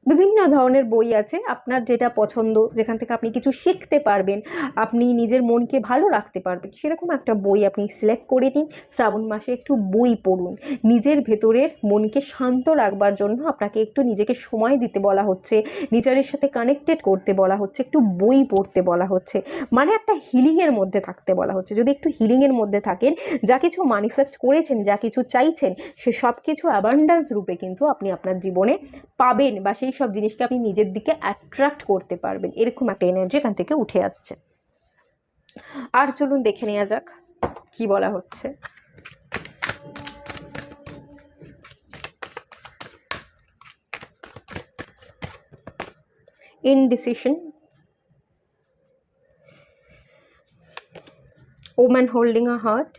বিভিন্ন ধরনের বই আছে, আপনার যেটা পছন্দ, যেখান থেকে আপনি কিছু শিখতে পারবেন, আপনি নিজের মনকে ভালো রাখতে পারবেন, সেরকম একটা বই আপনি সিলেক্ট করে দিন। শ্রাবণ মাসে একটু বই পড়ুন। নিজের ভেতরের মনকে শান্ত রাখবার জন্য আপনাকে একটু নিজেকে সময় দিতে বলা হচ্ছে, নেচারের সাথে কানেক্টেড করতে বলা হচ্ছে, একটু বই পড়তে বলা হচ্ছে, মানে একটা হিলিংয়ের মধ্যে থাকতে বলা হচ্ছে। যদি একটু হিলিংয়ের মধ্যে থাকেন, যা কিছু ম্যানিফেস্ট করেছেন, যা কিছু চাইছেন, সে সব কিছু অ্যাবান্ডেন্স রূপে কিন্তু আপনি আপনার জীবনে পাবেন, বা সেই সব জিনিসকে আপনি নিজের দিকে অ্যাট্রাক্ট করতে পারবেন। এরকম একটা এনার্জি এখান থেকে উঠে আসছে। আর চলুন দেখে নেওয়া যাক কি বলা হচ্ছে। Indecision, woman holding a heart,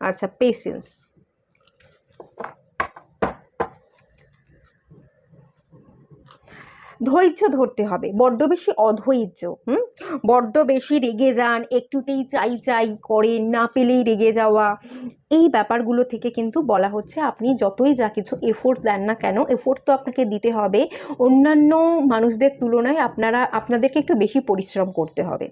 আচ্ছা পেশেন্স, ধৈর্য ধরতে হবে, বড্ড বেশি অধৈর্য, বড্ড বেশি রেগে যান, একটুতেই চাই করেন, না পেলেই রেগে যাওয়া, এই ব্যাপারগুলো থেকে কিন্তু বলা হচ্ছে আপনি যতই যা কিছু এফোর্ট দেন না কেন, এফোর্ট তো আপনাকে দিতে হবে, অন্যান্য মানুষদের তুলনায় আপনাদেরকে একটু বেশি পরিশ্রম করতে হবে।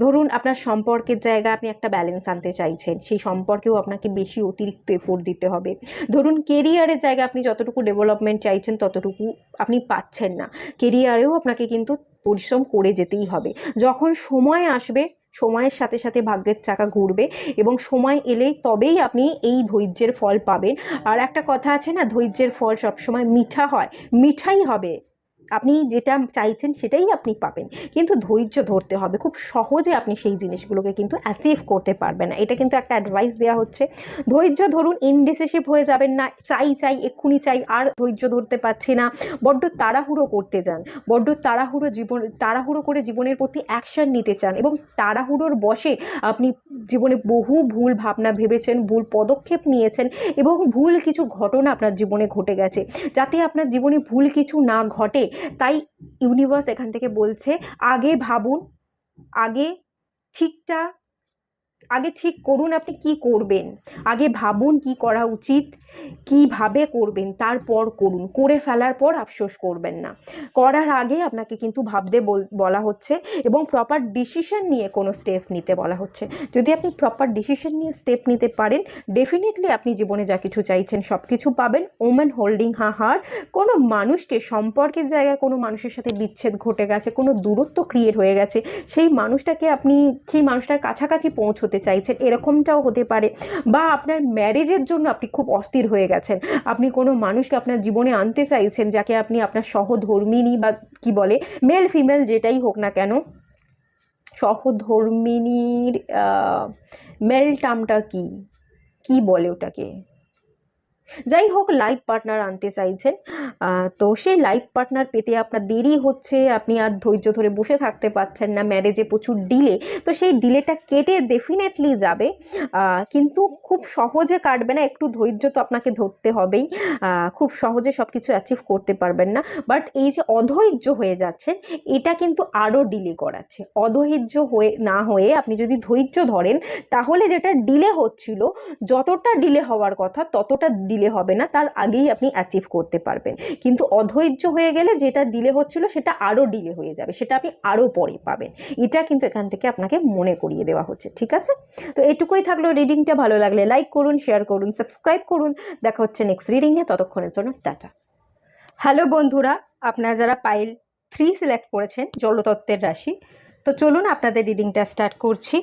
ধরুন আপনার সম্পর্কের জায়গায় আপনি একটা ব্যালেন্স আনতে চাইছেন, সেই সম্পর্কেও আপনাকে বেশি অতিরিক্ত এফোর্ট দিতে হবে। ধরুন কেরিয়ারের জায়গায় আপনি যতটুকু ডেভেলপমেন্ট চাইছেন ততটুকু আপনি পাচ্ছেন না, কেরিয়ারেও আপনাকে কিন্তু পরিশ্রম করে যেতেই হবে। যখন সময় আসবে, সময়ের সাথে সাথে ভাগ্যের চাকা ঘুরবে এবং সময় এলেই তবেই আপনি এই ধৈর্যের ফল পাবেন। আর একটা কথা আছে না, ধৈর্যের ফল সবসময় মিঠা হয়, মিঠাই হবে। আপনি যেটা চাইছেন সেটাই আপনি পাবেন, কিন্তু ধৈর্য ধরতে হবে। খুব সহজে আপনি সেই জিনিসগুলোকে কিন্তু অ্যাচিভ করতে পারবেন না, এটা কিন্তু একটা অ্যাডভাইস দেওয়া হচ্ছে। ধৈর্য ধরুন, ইনডিসিসিভ হয়ে যাবেন না, চাই এক্ষুনি চাই, আর ধৈর্য ধরতে পারছি না, বড্ড তাড়াহুড়ো করতে যান, বড্ড তাড়াহুড়ো করে জীবনের প্রতি অ্যাকশন নিতে চান এবং তাড়াহুড়োর বশে আপনি জীবনে বহু ভুল ভাবনা ভেবেছেন, ভুল পদক্ষেপ নিয়েছেন এবং ভুল কিছু ঘটনা আপনার জীবনে ঘটে গেছে। যাতে আপনার জীবনে ভুল কিছু না ঘটে, তাই ইউনিভার্স এখান থেকে বলছে আগে ভাবুন, আগে ঠিকটা আগে ঠিক করুন আপনি কি করবেন, আগে ভাবুন কি করা উচিত, কিভাবে করবেন, তারপর করুন। করে ফেলার পর আফসোস করবেন না। করার আগে আপনাকে কিন্তু ভাবতে বলা হচ্ছে এবং প্রপার ডিসিশন নিয়ে কোনো স্টেপ নিতে বলা হচ্ছে। যদি আপনি প্রপার ডিসিশন নিয়ে স্টেপ নিতে পারেন, ডেফিনেটলি আপনি জীবনে যা কিছু চাইছেন সব কিছু পাবেন। ওম্যান হোল্ডিং হার, কোনো মানুষকে, সম্পর্কের জায়গায় কোনো মানুষের সাথে বিচ্ছেদ ঘটে গেছে, কোনো দূরত্ব ক্রিয়েট হয়ে গেছে, সেই মানুষটাকে আপনি সেই মানুষটার কাছাকাছি পৌঁছতে চাইছেন, এরকমটাও হতে পারে। বা আপনার ম্যারেজের জন্য আপনি খুব অস্থির হয়ে গেছেন, আপনি কোনো মানুষকে আপনার জীবনে আনতে চাইছেন যাকে আপনি আপনার সহধর্মিণী বা কি বলে, মেল ফিমেল যেটাই হোক না কেন, সহধর্মিণীর মেল টার্মটা কি বলে ওটাকে, যাই হোক, লাইফ পার্টনার আনতে চাইছেন। তো সেই লাইফ পার্টনার পেতে আপনার দেরি হচ্ছে, আপনি আর ধৈর্য ধরে বসে থাকতে পারছেন না, ম্যারেজে প্রচুর ডিলে। তো সেই ডিলেটা কেটে ডেফিনেটলি যাবে, কিন্তু খুব সহজে কাটবে না, একটু ধৈর্য তো আপনাকে ধরতে হবেই। খুব সহজে সব কিছু অ্যাচিভ করতে পারবেন না। বাট এই যে অধৈর্য হয়ে যাচ্ছেন, এটা কিন্তু আরও ডিলে করাচ্ছে। অধৈর্য না হয়ে আপনি যদি ধৈর্য ধরেন, তাহলে যেটা ডিলে হচ্ছিল, যতটা ডিলে হওয়ার কথা ততটা ডিলে হবে না, তার আগেই আপনি অ্যাচিভ করতে পারবেন। কিন্তু অধৈর্য হয়ে গেলে যেটা ডিলে হচ্ছিল সেটা আরও ডিলে হয়ে যাবে, সেটা আপনি আরও পরে পাবেন। এটা কিন্তু এখান থেকে আপনাকে মনে করিয়ে দেওয়া হচ্ছে, ঠিক আছে? তো এটুকুই থাকলো রিডিংটা। ভালো লাগলে লাইক করুন, শেয়ার করুন, সাবস্ক্রাইব করুন। দেখা হচ্ছে নেক্সট রিডিংয়ে, ততক্ষণের জন্য টাটা। হ্যালো বন্ধুরা, আপনারা যারা পাইল 3 সিলেক্ট করেছেন, জলতত্ত্বের রাশি, তো চলুন আপনাদের রিডিংটা স্টার্ট করছি।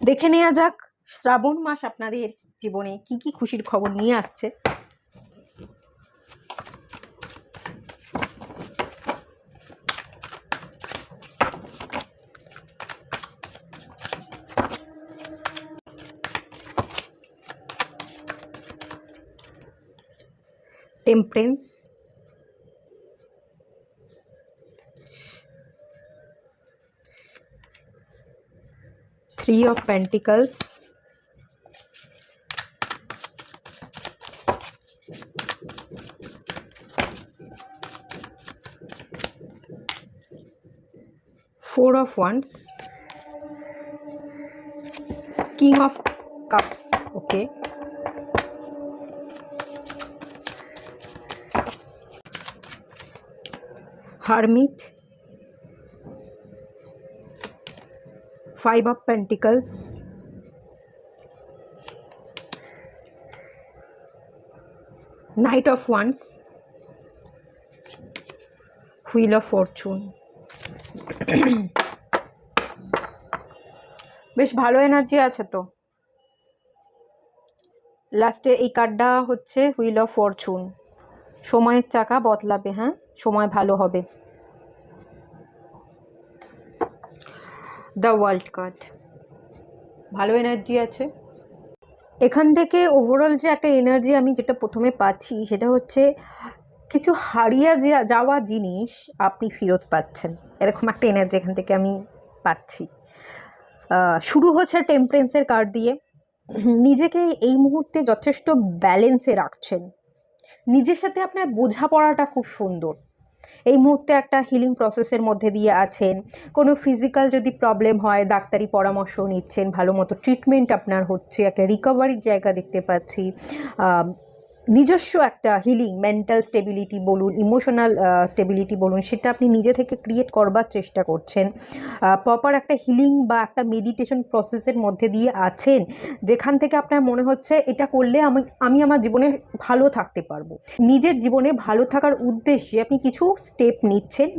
দেখে নেওয়া যাক শ্রাবণ মাস আপনাদের জীবনে কি কি খুশির খবর নিয়ে আসছে। Temperance, Three of Pentacles, Four of Wands, King of Cups, okay, Hermit, Five of Pentacles, Knight of Wands, Wheel of Fortune। বেশ ভালো এনার্জি আছে তো। লাস্টে এই কার্ডটা হচ্ছে হুইল অফ ফরচুন। সময়ের চাকা বদলাবে, হ্যাঁ, সময় ভালো হবে। দ্য ওয়ার্ল্ড কার্ড, ভালো এনার্জি আছে এখান থেকে। ওভারঅল যে একটা এনার্জি আমি যেটা প্রথমে পাচ্ছি সেটা হচ্ছে কিছু হারিয়ে যাওয়া জিনিস আপনি ফেরত পাচ্ছেন, এরকম একটা এনার্জি এখান থেকে আমি পাচ্ছি। শুরু হচ্ছে টেম্পারেন্সের কার্ড দিয়ে। নিজেকে এই মুহূর্তে যথেষ্ট ব্যালেন্সে রাখছেন, নিজের সাথে আপনার বোঝাপড়াটা খুব সুন্দর। এই মুহূর্তে একটা হিলিং প্রসেসের মধ্যে দিয়ে আছেন। কোনো ফিজিক্যাল যদি প্রবলেম হয়, ডাক্তারি পরামর্শ নিচ্ছেন, ভালো মতো ট্রিটমেন্ট আপনার হচ্ছে, একটা রিকভারির জায়গা দেখতে পাচ্ছি। নিজস্ব একটা হিলিং, মেন্টাল স্টেবিলিটি বলুন, ইমোশনাল স্টেবিলিটি বলুন, সেটা আপনি নিজে থেকে ক্রিয়েট করবার চেষ্টা করছেন। প্রপার একটা হিলিং বা একটা মেডিটেশন প্রসেসের মধ্যে দিয়ে আছেন, যেখান থেকে আপনার মনে হচ্ছে এটা করলে আমি আমার জীবনে ভালো থাকতে পারবো। নিজের জীবনে ভালো থাকার উদ্দেশ্যে আপনি কিছু স্টেপ নিচ্ছেন,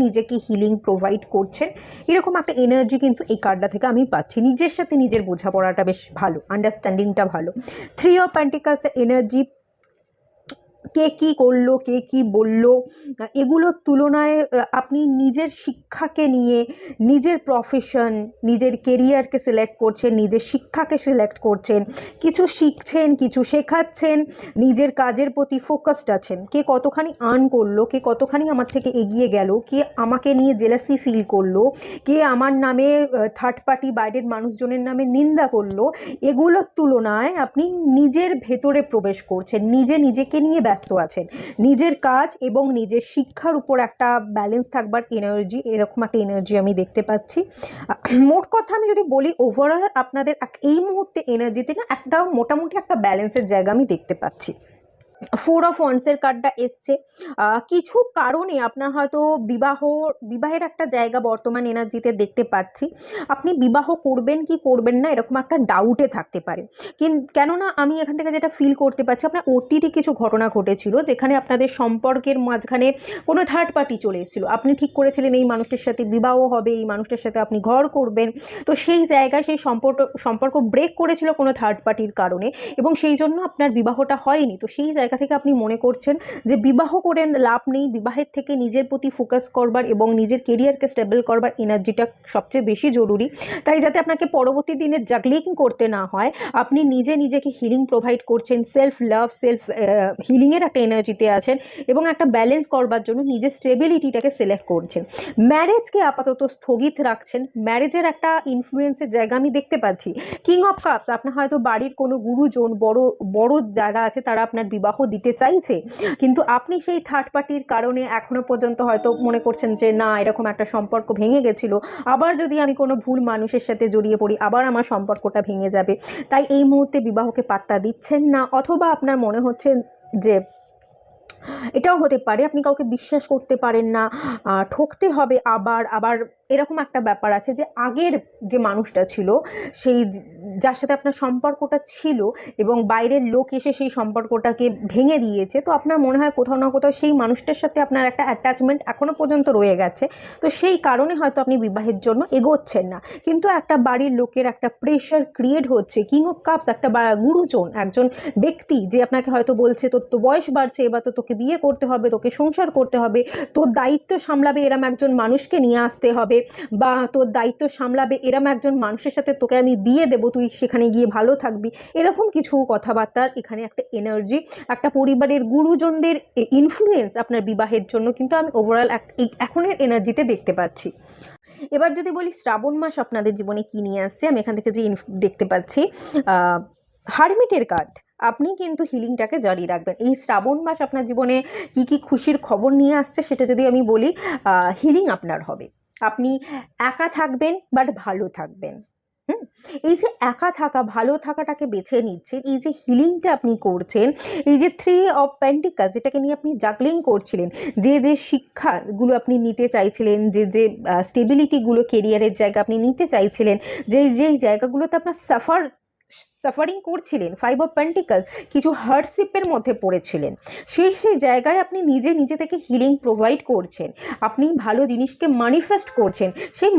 নিজেকে হিলিং প্রোভাইড করছেন, এরকম একটা এনার্জি কিন্তু এই কার্ডটা থেকে আমি পাচ্ছি। নিজের সাথে নিজের বোঝাপড়াটা বেশ ভালো, আন্ডারস্ট্যান্ডিংটা ভালো। থ্রি অফ পেন্টিকলসের এনার্জি, কে কী করলো, কে কী বললো, এগুলোর তুলনায় আপনি নিজের শিক্ষাকে নিয়ে, নিজের প্রফেশন, নিজের কেরিয়ারকে সিলেক্ট করছেন, নিজের শিক্ষাকে সিলেক্ট করছেন, কিছু শিখছেন, কিছু শেখাচ্ছেন, নিজের কাজের প্রতি ফোকাসড আছেন। কে কতখানি আর্ন করলো, কে কতখানি আমার থেকে এগিয়ে গেল, কে আমাকে নিয়ে জেলাসি ফিল করলো, কে আমার নামে থার্ড পার্টি বাইরের মানুষজনের নামে নিন্দা করলো, এগুলোর তুলনায় আপনি নিজের ভেতরে প্রবেশ করছেন, নিজেকে নিয়ে ব্যস্ত আছেন। নিজের কাজ এবং নিজের শিক্ষার উপর একটা ব্যালেন্স থাকবার এনার্জি, এরকম একটা এনার্জি আমি দেখতে পাচ্ছি। মোট কথা আমি যদি বলি ওভারঅল আপনাদের এই মুহূর্তে এনার্জিতে না একটা মোটামুটি একটা ব্যালেন্সের জায়গা আমি দেখতে পাচ্ছি। 4 অফ ওয়ান্সের কার্ডটা এসছে। কিছু কারণে আপনার হয়তো বিবাহের একটা জায়গা বর্তমান এনার্জিতে দেখতে পাচ্ছি। আপনি বিবাহ করবেন কি করবেন না এরকম একটা ডাউটে থাকতে পারেন। কেননা আমি এখান থেকে যেটা ফিল করতে পারছি, আপনার অতীতে কিছু ঘটনা ঘটেছিল যেখানে আপনাদের সম্পর্কের মাঝখানে কোনো থার্ড পার্টি চলে এসেছিল। আপনি ঠিক করেছিলেন এই মানুষটির সাথে বিবাহ হবে, এই মানুষটির সাথে আপনি ঘর করবেন, তো সেই জায়গায় সেই সম্পর্ক ব্রেক করেছিল কোনো থার্ড পার্টির কারণে, এবং সেই জন্য আপনার বিবাহটা হয়নি। তো সেই জায়গা থেকে আপনি মনে করছেন যে বিবাহ করে লাভ নেই, বিবাহের থেকে নিজের প্রতি ফোকাস করবার এবং নিজের কেরিয়ারকে স্টেবল করবার এনার্জিটা সবচেয়ে বেশি জরুরি। তাই যাতে আপনাকে পরবর্তী দিনে জাগলিং করতে না হয়, আপনি নিজেকে হিলিং প্রোভাইড করছেন, সেলফ লাভ, সেলফ হিলিংয়ের একটা এনার্জিতে আছেন এবং একটা ব্যালেন্স করবার জন্য নিজের স্টেবিলিটিটাকে সিলেক্ট করছেন। ম্যারেজকে আপাতত স্থগিত রাখছেন। ম্যারেজের একটা ইনফ্লুয়েন্সের জায়গা আমি দেখতে পাচ্ছি। কিং অফ কাপস, আপনার হয়তো বাড়ির কোনো গুরুজন, বড় যারা আছে তারা আপনার বিবাহ দিতে চাইছে, কিন্তু আপনি সেই থার্ড পার্টির কারণে এখনো পর্যন্ত হয়তো মনে করছেন যে না, এরকম একটা সম্পর্ক ভেঙে গেছিল, আবার যদি আমি কোনো ভুল মানুষের সাথে জড়িয়ে পড়ি আবার আমার সম্পর্কটা ভেঙে যাবে, তাই এই মুহূর্তে বিবাহকে পাত্তা দিচ্ছেন না। অথবা আপনার মনে হচ্ছে যে এটাও হতে পারে আপনি কাউকে বিশ্বাস করতে পারেন না, ঠকতে হবে আবার এরকম একটা ব্যাপার আছে যে আগের যে মানুষটা ছিল, সেই যার সাথে আপনার সম্পর্কটা ছিল এবং বাইরের লোক এসে সেই সম্পর্কটাকে ভেঙে দিয়েছে, তো আপনার মনে হয় কোথাও না কোথাও সেই মানুষটার সাথে আপনার একটা অ্যাটাচমেন্ট এখনও পর্যন্ত রয়ে গেছে। তো সেই কারণে হয়তো আপনি বিবাহের জন্য এগোচ্ছেন না, কিন্তু একটা বাড়ির লোকের একটা প্রেশার ক্রিয়েট হচ্ছে। কিং অফ কাপস একটা গুরুজন, একজন ব্যক্তি যে আপনাকে হয়তো বলছে তোর তো বয়স বাড়ছে, এবার তো তোকে বিয়ে করতে হবে, তোকে সংসার করতে হবে, তোর দায়িত্ব সামলাবে এরম একজন মানুষকে নিয়ে আসতে হবে, বা তোর দায়িত্ব সামলাবে এরম একজন মানুষের সাথে তোকে আমি বিয়ে দেবো, তুই সেখানে গিয়ে ভালো থাকবি, এরকম কিছু কথাবার্তার এখানে একটা এনার্জি, একটা পরিবারের গুরুজনদের ইনফ্লুয়েন্স আপনার বিবাহের জন্য কিন্তু আমি ওভারঅল এখনের এনার্জিতে দেখতে পাচ্ছি। এবার যদি বলি শ্রাবণ মাস আপনাদের জীবনে কী নিয়ে আসছে, আমি এখান থেকে যে দেখতে পাচ্ছি হারমিটের কার্ড। আপনি কিন্তু হিলিংটাকে জারি রাখবেন। এই শ্রাবণ মাস আপনার জীবনে কি কি খুশির খবর নিয়ে আসছে সেটা যদি আমি বলি, হিলিং আপনার হবে। আপনি একা থাকবেন বাট ভালো থাকবেন। এই যে একা থাকা, ভালো থাকাটাকে বেছে নিচ্ছেন, এই যে হিলিংটা আপনি করছেন, এই যে 3 অফ পেন্টিকলস যেটাকে নিয়ে আপনি জাগলিং করছিলেন, যে শিক্ষাগুলো আপনি নিতে চাইছিলেন, যে স্টেবিলিটিগুলো কেরিয়ারের জায়গা আপনি নিতে চাইছিলেন, যেই জায়গাগুলোতে আপনার সাফারিং করছিলেন, 5 অফ পেন্টিকলস কিছু হার্ডশিপের মধ্যে পড়েছিলেন, সেই জায়গায় আপনি নিজে থেকে হিলিং প্রোভাইড করছেন। আপনি ভালো জিনিসকে ম্যানিফেস্ট করছেন, সেই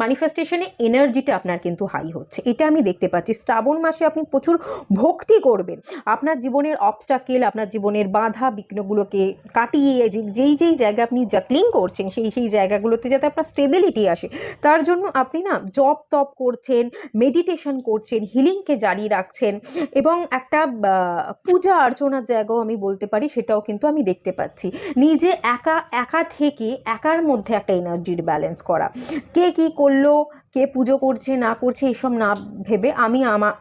ম্যানিফেস্টেশনে এনার্জিটা আপনার কিন্তু হাই হচ্ছে, এটা আমি দেখতে পাচ্ছি। শ্রাবণ মাসে আপনি প্রচুর ভক্তি করবেন, আপনার জীবনের অবস্টাকেল, আপনার জীবনের বাধা বিঘ্নগুলোকে কাটিয়ে যেই জায়গা আপনি জাগলিং করছেন, সেই জায়গাগুলোতে যাতে আপনার স্টেবিলিটি আসে, তার জন্য আপনি না জপ তপ করছেন, মেডিটেশন করছেন, হিলিংকে জারি রাখছেন, এবং একটা পূজা অর্চনার জায়গাও আমি বলতে পারি, সেটাও কিন্তু আমি দেখতে পাচ্ছি। নিজে একা থেকে একার মধ্যে একটা এনার্জির ব্যালেন্স করা, কে কি করলো, কে পুজো করছে না করছে এসব না ভেবে আমি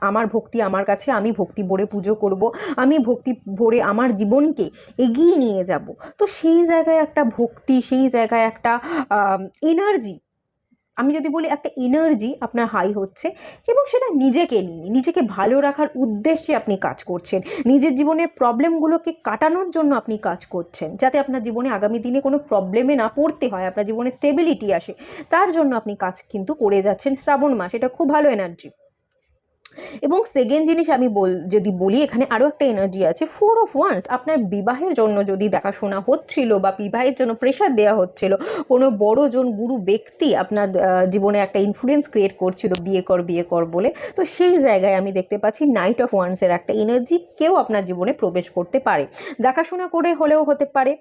আমার ভক্তি আমার কাছে, আমি ভক্তি ভরে পুজো করব, আমি ভক্তি ভরে আমার জীবনকে এগিয়ে নিয়ে যাব। তো সেই জায়গায় একটা ভক্তি, সেই জায়গায় একটা এনার্জি, আমি যদি বলি একটা এনার্জি আপনার হাই হচ্ছে, এবং সেটা নিজেকে ভালো রাখার উদ্দেশ্যে আপনি কাজ করছেন, নিজের জীবনের প্রবলেমগুলোকে কাটানোর জন্য আপনি কাজ করছেন, যাতে আপনার জীবনে আগামী দিনে কোনো প্রবলেমে না পড়তে হয়, আপনার জীবনে স্টেবিলিটি আসে, তার জন্য আপনি কাজ কিন্তু করে যাচ্ছেন শ্রাবণ মাস, এটা খুব ভালো এনার্জি। এবং সেকেন্ড জিনিস আমি যদি বলি, এখানে আরও একটা এনার্জি আছে, 4 অফ ওয়ান্স। আপনার বিবাহের জন্য যদি দেখাশোনা হচ্ছিল বা বিবাহের জন্য প্রেশার দেওয়া হচ্ছিল, কোনো বড়জন গুরু ব্যক্তি আপনার জীবনে একটা ইনফ্লুয়েন্স ক্রিয়েট করছিল বিয়ে কর বলে, তো সেই জায়গায় আমি দেখতে পাচ্ছি নাইট অফ ওয়ান্সের একটা এনার্জি, কেউ আপনার জীবনে প্রবেশ করতে পারে, দেখাশোনা করে হলেও হতে পারে,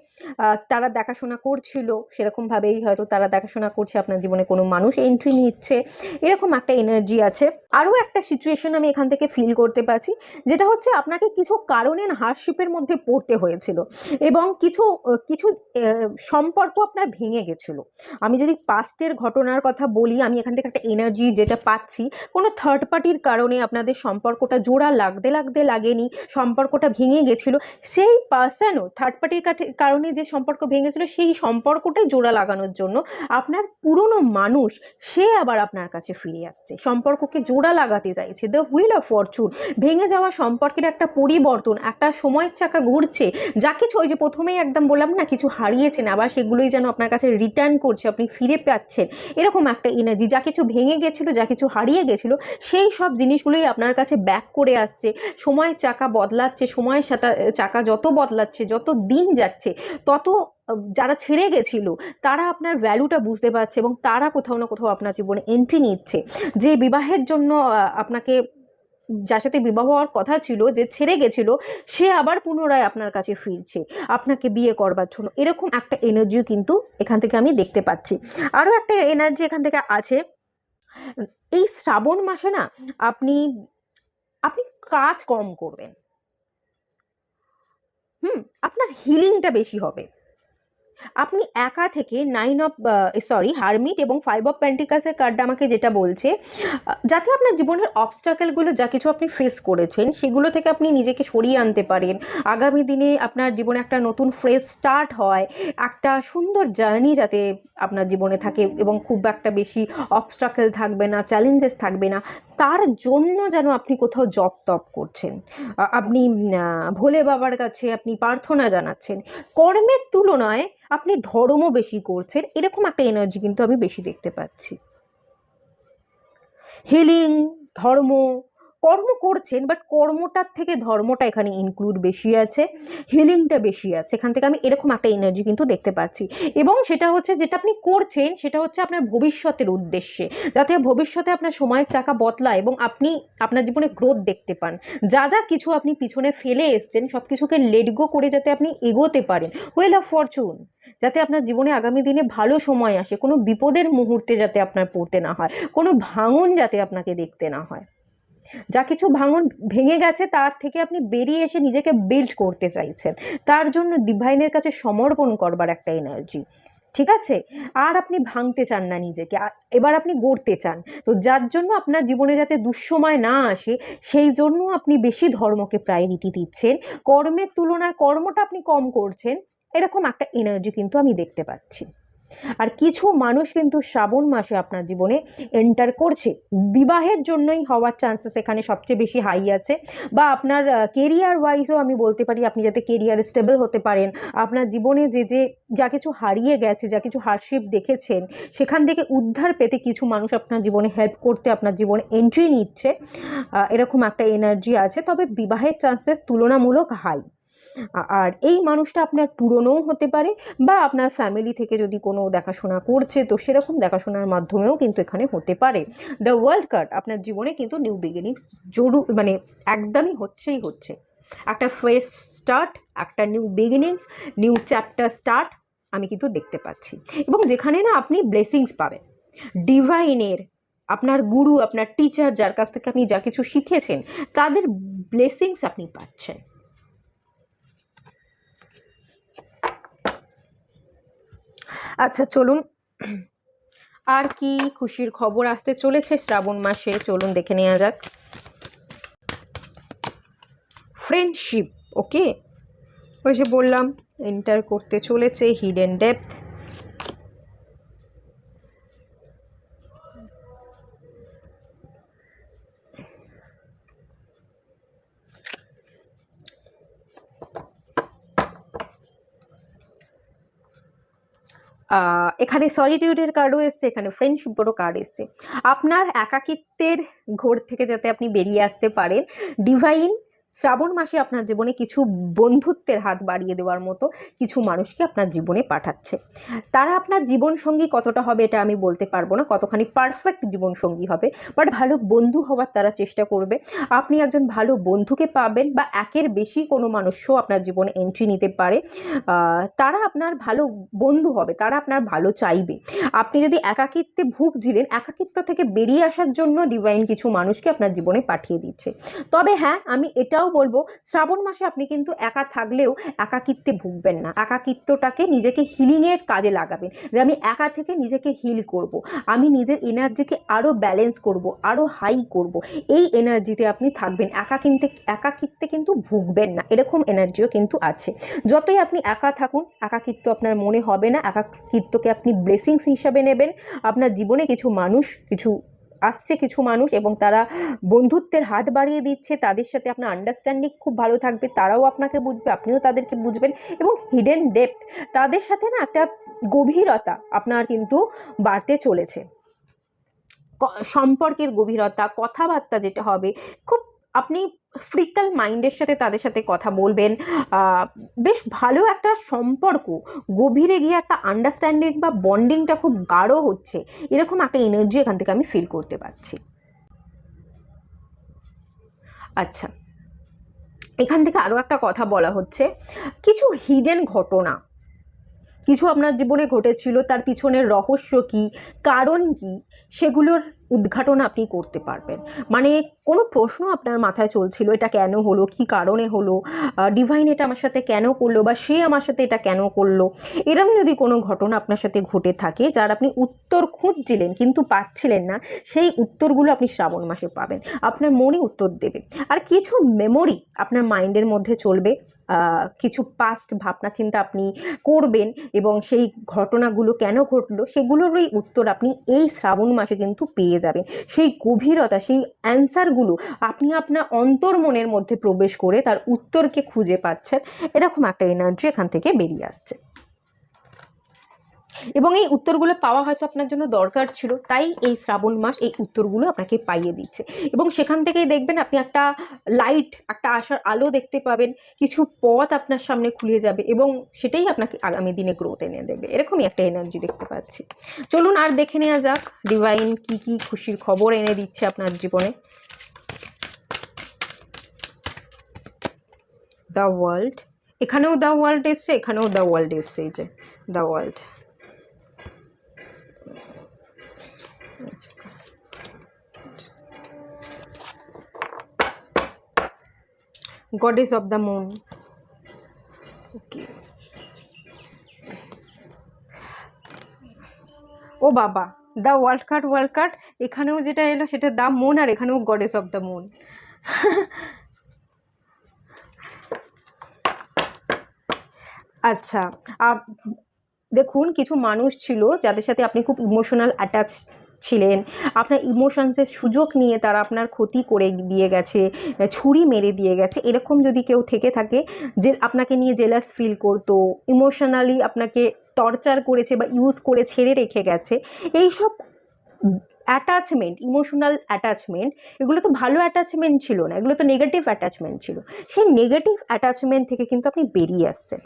তারা দেখাশোনা করছিল সেরকমভাবেই হয়তো তারা দেখাশোনা করছে, আপনার জীবনে কোনো মানুষ এন্ট্রি নিচ্ছে, এরকম একটা এনার্জি আছে। আরও একটা সিচুয়েশন সিচুয়েশন আমি এখান থেকে ফিল করতে পারছি, যেটা হচ্ছে আপনাকে কিছু কারণে হার্ডশিপের মধ্যে পড়তে হয়েছিল এবং কিছু কিছু সম্পর্ক আপনার ভেঙে গেছিল। আমি যদি পাস্টের ঘটনার কথা বলি, আমি এখান থেকে একটা এনার্জি যেটা পাচ্ছি, কোনো থার্ড পার্টির কারণে আপনাদের সম্পর্কটা জোড়া লাগতে লাগেনি, সম্পর্কটা ভেঙে গেছিলো। সেই পার্সনও থার্ড পার্টির কারণে যে সম্পর্ক ভেঙেছিল, সেই সম্পর্কটাই জোড়া লাগানোর জন্য আপনার পুরনো মানুষ সে আবার আপনার কাছে ফিরে আসছে, সম্পর্ককে জোড়া লাগাতে চাইছে। দ্য হুইল অফ ফরচুন, ভেঙে যাওয়া সম্পর্কের একটা পরিবর্তন, একটা সময়ের চাকা ঘুরছে। যা কিছু ওই যে প্রথমেই একদম বললাম না, কিছু হারিয়েছেন আবার সেগুলোই যেন আপনার কাছে রিটার্ন করছে, আপনি ফিরে পাচ্ছেন, এরকম একটা এনার্জি। যা কিছু ভেঙে গেছিলো, যা কিছু হারিয়ে গেছিলো, সেই সব জিনিসগুলোই আপনার কাছে ব্যাক করে আসছে। সময়ের চাকা বদলাচ্ছে, সময়ের সাথে চাকা যত বদলাচ্ছে, যত দিন যাচ্ছে, তত যারা ছেড়ে গেছিল তারা আপনার ভ্যালুটা বুঝতে পারছে এবং তারা কোথাও না কোথাও আপনার জীবনে এন্ট্রি নিচ্ছে। যে বিবাহের জন্য আপনাকে, যার সাথে বিবাহ হওয়ার কথা ছিল, যে ছেড়ে গেছিল, সে আবার পুনরায় আপনার কাছে ফিরছে আপনাকে বিয়ে করবার জন্য, এরকম একটা এনার্জিও কিন্তু এখান থেকে আমি দেখতে পাচ্ছি। আরও একটা এনার্জি এখান থেকে আছে, এই শ্রাবণ মাসে না আপনি আপনি কাজ কম করবেন, আপনার হিলিংটা বেশি হবে। আপনি একা থেকে হারমিট এবং 5 অফ পেন্টিকালসের কার্ডটা আমাকে যেটা বলছে, যাতে আপনার জীবনের অবস্টাকেলগুলো যা কিছু আপনি ফেস করেছেন সেগুলো থেকে আপনি নিজেকে সরিয়ে আনতে পারেন। আগামী দিনে আপনার জীবনে একটা নতুন ফ্রেশ স্টার্ট হয়, একটা সুন্দর জার্নি যাতে আপনার জীবনে থাকে এবং খুব একটা বেশি অবস্টাকেল থাকবে না, চ্যালেঞ্জেস থাকবে না, তার জন্য যেন আপনি কোথাও জপ তপ করছেন, আপনি ভোলে বাবার কাছে আপনি প্রার্থনা জানাচ্ছেন। কর্মের তুলনায় আপনি ধর্ম বেশি করছেন, এরকম একটা এনার্জি কিন্তু আমি বেশি দেখতে পাচ্ছি। হিলিং, ধর্ম, কর্ম করছেন, বাট কর্মটার থেকে ধর্মটা এখানে ইনক্লুড বেশি আছে, হিলিংটা বেশি আছে, এখান থেকে আমি এরকম একটা এনার্জি কিন্তু দেখতে পাচ্ছি। এবং সেটা হচ্ছে, যেটা আপনি করছেন সেটা হচ্ছে আপনার ভবিষ্যতের উদ্দেশ্যে, যাতে ভবিষ্যতে আপনার সময়ের চাকা বদলায় এবং আপনি আপনার জীবনে গ্রোথ দেখতে পান। যা যা কিছু আপনি পিছনে ফেলে এসছেন সব কিছুকে লেট গো করে যাতে আপনি এগোতে পারেন। হুইল অফ ফরচুন, যাতে আপনার জীবনে আগামী দিনে ভালো সময় আসে, কোনো বিপদের মুহূর্তে যাতে আপনার পড়তে না হয়, কোনো ভাঙন যাতে আপনাকে দেখতে না হয়। যা কিছু ভাঙন ভেঙে গেছে তার থেকে আপনি বেরিয়ে এসে নিজেকে বিল্ড করতে চাইছেন, তার জন্য ডিভাইনের কাছে সমর্পণ করবার একটা এনার্জি, ঠিক আছে? আর আপনি ভাঙতে চান না নিজেকে, এবার আপনি গড়তে চান। তো যার জন্য আপনার জীবনে যাতে দুঃসময় না আসে, সেই জন্য আপনি বেশি ধর্মকে প্রায়োরিটি দিচ্ছেন, কর্মের তুলনায় কর্মটা আপনি কম করছেন, এরকম একটা এনার্জি কিন্তু আমি দেখতে পাচ্ছি। আর কিছু মানুষ কিন্তু শ্রাবণ মাসে আপনার জীবনে এন্টার করছে, বিবাহের জন্যই হওয়ার চান্সেস এখানে সবচেয়ে বেশি হাই আছে, বা আপনার কেরিয়ার ওয়াইজও আমি বলতে পারি, আপনি যাতে কেরিয়ার স্টেবল হতে পারেন, আপনার জীবনে যা কিছু হারিয়ে গেছে, যা কিছু হার্ডশিপ দেখেছেন, সেখান থেকে উদ্ধার পেতে কিছু মানুষ আপনার জীবনে হেল্প করতে আপনার জীবনে এন্ট্রি নিচ্ছে, এরকম একটা এনার্জি আছে। তবে বিবাহের চান্সেস তুলনামূলক হাই। আর এই মানুষটা আপনার পুরনোও হতে পারে, বা আপনার ফ্যামিলি থেকে যদি কোনো দেখাশোনা করছে তো সেরকম দেখাশোনার মাধ্যমেও কিন্তু এখানে হতে পারে। দ্য ওয়ার্ল্ড কার্ড আপনার জীবনে কিন্তু নিউ বিগিনিংস মানে একদমই হচ্ছে একটা ফ্রেশ স্টার্ট, একটা new beginnings, new chapter start আমি কিন্তু দেখতে পাচ্ছি। এবং যেখানে না আপনি ব্লেসিংস পাবেন ডিভাইনের, আপনার গুরু, আপনার টিচার, যার কাছ থেকে আপনি যা কিছু শিখেছেন তাদের ব্লেসিংস আপনি পাচ্ছেন। আচ্ছা, চলুন আর কি খুশির খবর আসতে চলেছে শ্রাবণ মাসে, চলুন দেখে নেওয়া যাক। ফ্রেন্ডশিপ, ওকে, ওই যে বললাম এন্টার করতে চলেছে হিডেন ডেপথ। এখানে সলিটিউডের কার্ডও এসছে, এখানে ফ্রেন্ডশিপেরও কার্ড এসছে। আপনার একাকিত্বের ঘোর থেকে যাতে আপনি বেরিয়ে আসতে পারেন, ডিভাইন শ্রাবণ মাসে আপনার জীবনে কিছু বন্ধুত্বের হাত বাড়িয়ে দেওয়ার মতো কিছু মানুষকে আপনার জীবনে পাঠাচ্ছে। তারা আপনার জীবনসঙ্গী কতটা হবে এটা আমি বলতে পারবো না, কতখানি পারফেক্ট জীবনসঙ্গী হবে, বাট ভালো বন্ধু হওয়ার তারা চেষ্টা করবে। আপনি একজন ভালো বন্ধুকে পাবেন, বা একের বেশি কোনো মানুষও আপনার জীবনে এন্ট্রি নিতে পারে। তারা আপনার ভালো বন্ধু হবে, তারা আপনার ভালো চাইবে। আপনি যদি একাকিত্বে ভুগছিলেন, একাকিত্ব থেকে বেরিয়ে আসার জন্য ডিভাইন কিছু মানুষকে আপনার জীবনে পাঠিয়ে দিচ্ছে। তবে হ্যাঁ, আমি এটাও বলবো, শ্রাবণ মাসে আপনি কিন্তু একা থাকলেও একাকিত্বে ভুগবেন না। একাকিত্বটাকে নিজেকে হিলিংয়ের কাজে লাগাবেন, যে আমি একা থেকে নিজেকে হিল করব, আমি নিজের এনার্জিকে আরও ব্যালেন্স করব, আরও হাই করব, এই এনার্জিতে আপনি থাকবেন। একাকিত্বে কিন্তু ভুগবেন না, এরকম এনার্জিও কিন্তু আছে। যতই আপনি একা থাকুন, একাকিত্ব আপনার মনে হবে না, একাকিত্বকে আপনি ব্লেসিংস হিসাবে নেবেন। আপনার জীবনে কিছু আসছে কিছু মানুষ, এবং তারা বন্ধুত্বের হাত বাড়িয়ে দিচ্ছে। তাদের সাথে আপনার আন্ডারস্ট্যান্ডিং খুব ভালো থাকবে, তারাও আপনাকে বুঝবে, আপনিও তাদেরকে বুঝবেন, এবং হিডেন ডেপথ, তাদের সাথে না একটা গভীরতা আপনার কিন্তু বাড়তে চলেছে। সম্পর্কের গভীরতা, কথাবার্তা যেটা হবে, খুব আপনি ফ্রিকাল মাইন্ডের সাথে তাদের সাথে কথা বলবেন। বেশ ভালো একটা সম্পর্ক, গভীরে গিয়ে একটা আন্ডারস্ট্যান্ডিং বা বন্ডিংটা খুব গাঢ় হচ্ছে, এরকম একটা এনার্জি এখান থেকে আমি ফিল করতে পারছি। আচ্ছা, এখান থেকে আরও একটা কথা বলা হচ্ছে, কিছু হিডেন ঘটনা কিছু আপনার জীবনে ঘটেছিল, তার পিছনের রহস্য কি, কারণ কি, সেগুলোর উদ্ঘাটন আপনি করতে পারবেন। মানে কোনো প্রশ্ন আপনার মাথায় চলছিল, এটা কেন হলো, কি কারণে হলো, ডিভাইন এটা আমার সাথে কেন করলো, বা সে আমার সাথে এটা কেন করলো, এরকম যদি কোনো ঘটনা আপনার সাথে ঘটে থাকে, যার আপনি উত্তর খুঁজছিলেন কিন্তু পাচ্ছিলেন না, সেই উত্তরগুলো আপনি শ্রাবণ মাসে পাবেন। আপনার মনে উত্তর দেবে। আর কিছু মেমোরি আপনার মাইন্ডের মধ্যে চলবে, কিছু পাস্ট ভাবনা চিন্তা আপনি করবেন, এবং সেই ঘটনাগুলো কেন ঘটলো সেগুলোরই উত্তর আপনি এই শ্রাবণ মাসে কিন্তু পেয়ে যাবেন। সেই গভীরতা, সেই অ্যান্সারগুলো আপনি আপনার অন্তর্মনের মধ্যে প্রবেশ করে তার উত্তরকে খুঁজে পাচ্ছেন। এরকম একটা এনার্জি এখান থেকে বেরিয়ে আসছে, এবং এই উত্তরগুলো পাওয়া হয়তো আপনার জন্য দরকার ছিল, তাই এই শ্রাবণ মাস এই উত্তরগুলো আপনাকে পাইয়ে দিচ্ছে। এবং সেখান থেকেই দেখবেন আপনি একটা লাইট, একটা আশার আলো দেখতে পাবেন, কিছু পথ আপনার সামনে খুলে যাবে, এবং সেটাই আপনাকে আগামী দিনে গ্রোথ এনে দেবে। এরকমই একটা এনার্জি দেখতে পাচ্ছি। চলুন আর দেখে নেওয়া যাক ডিভাইন কি কি খুশির খবর এনে দিচ্ছে আপনার জীবনে। দ্য ওয়ার্ল্ড, এখানেও দ্য ওয়ার্ল্ড এসছে, এখানেও দ্য ওয়ার্ল্ড এসছে, এই যে the world. Goddess of the moon. Okay. ও বাবা, দ্য ওয়ার্ল্ড কার্ড, এখানেও যেটা এলো সেটা দ্য মুন, আর এখানেও গডেস অফ দ্য মুন। আচ্ছা, দেখুন কিছু মানুষ ছিল যাদের সাথে আপনি খুব ইমোশনাল অ্যাটাচ ছিলেন, আপনার ইমোশনসের সুযোগ নিয়ে তারা আপনার ক্ষতি করে দিয়ে গেছে, ছুরি মেরে দিয়ে গেছে। এরকম যদি কেউ থেকে থাকে, যে আপনাকে নিয়ে জেলাস ফিল করতো, ইমোশনালি আপনাকে টর্চার করেছে বা ইউজ করে ছেড়ে রেখে গেছে, এইসব অ্যাটাচমেন্ট, ইমোশনাল অ্যাটাচমেন্ট, এগুলো তো ভালো অ্যাটাচমেন্ট ছিল না, এগুলো তো নেগেটিভ অ্যাটাচমেন্ট ছিল। সেই নেগেটিভ অ্যাটাচমেন্ট থেকে কিন্তু আপনি বেরিয়ে আসছেন।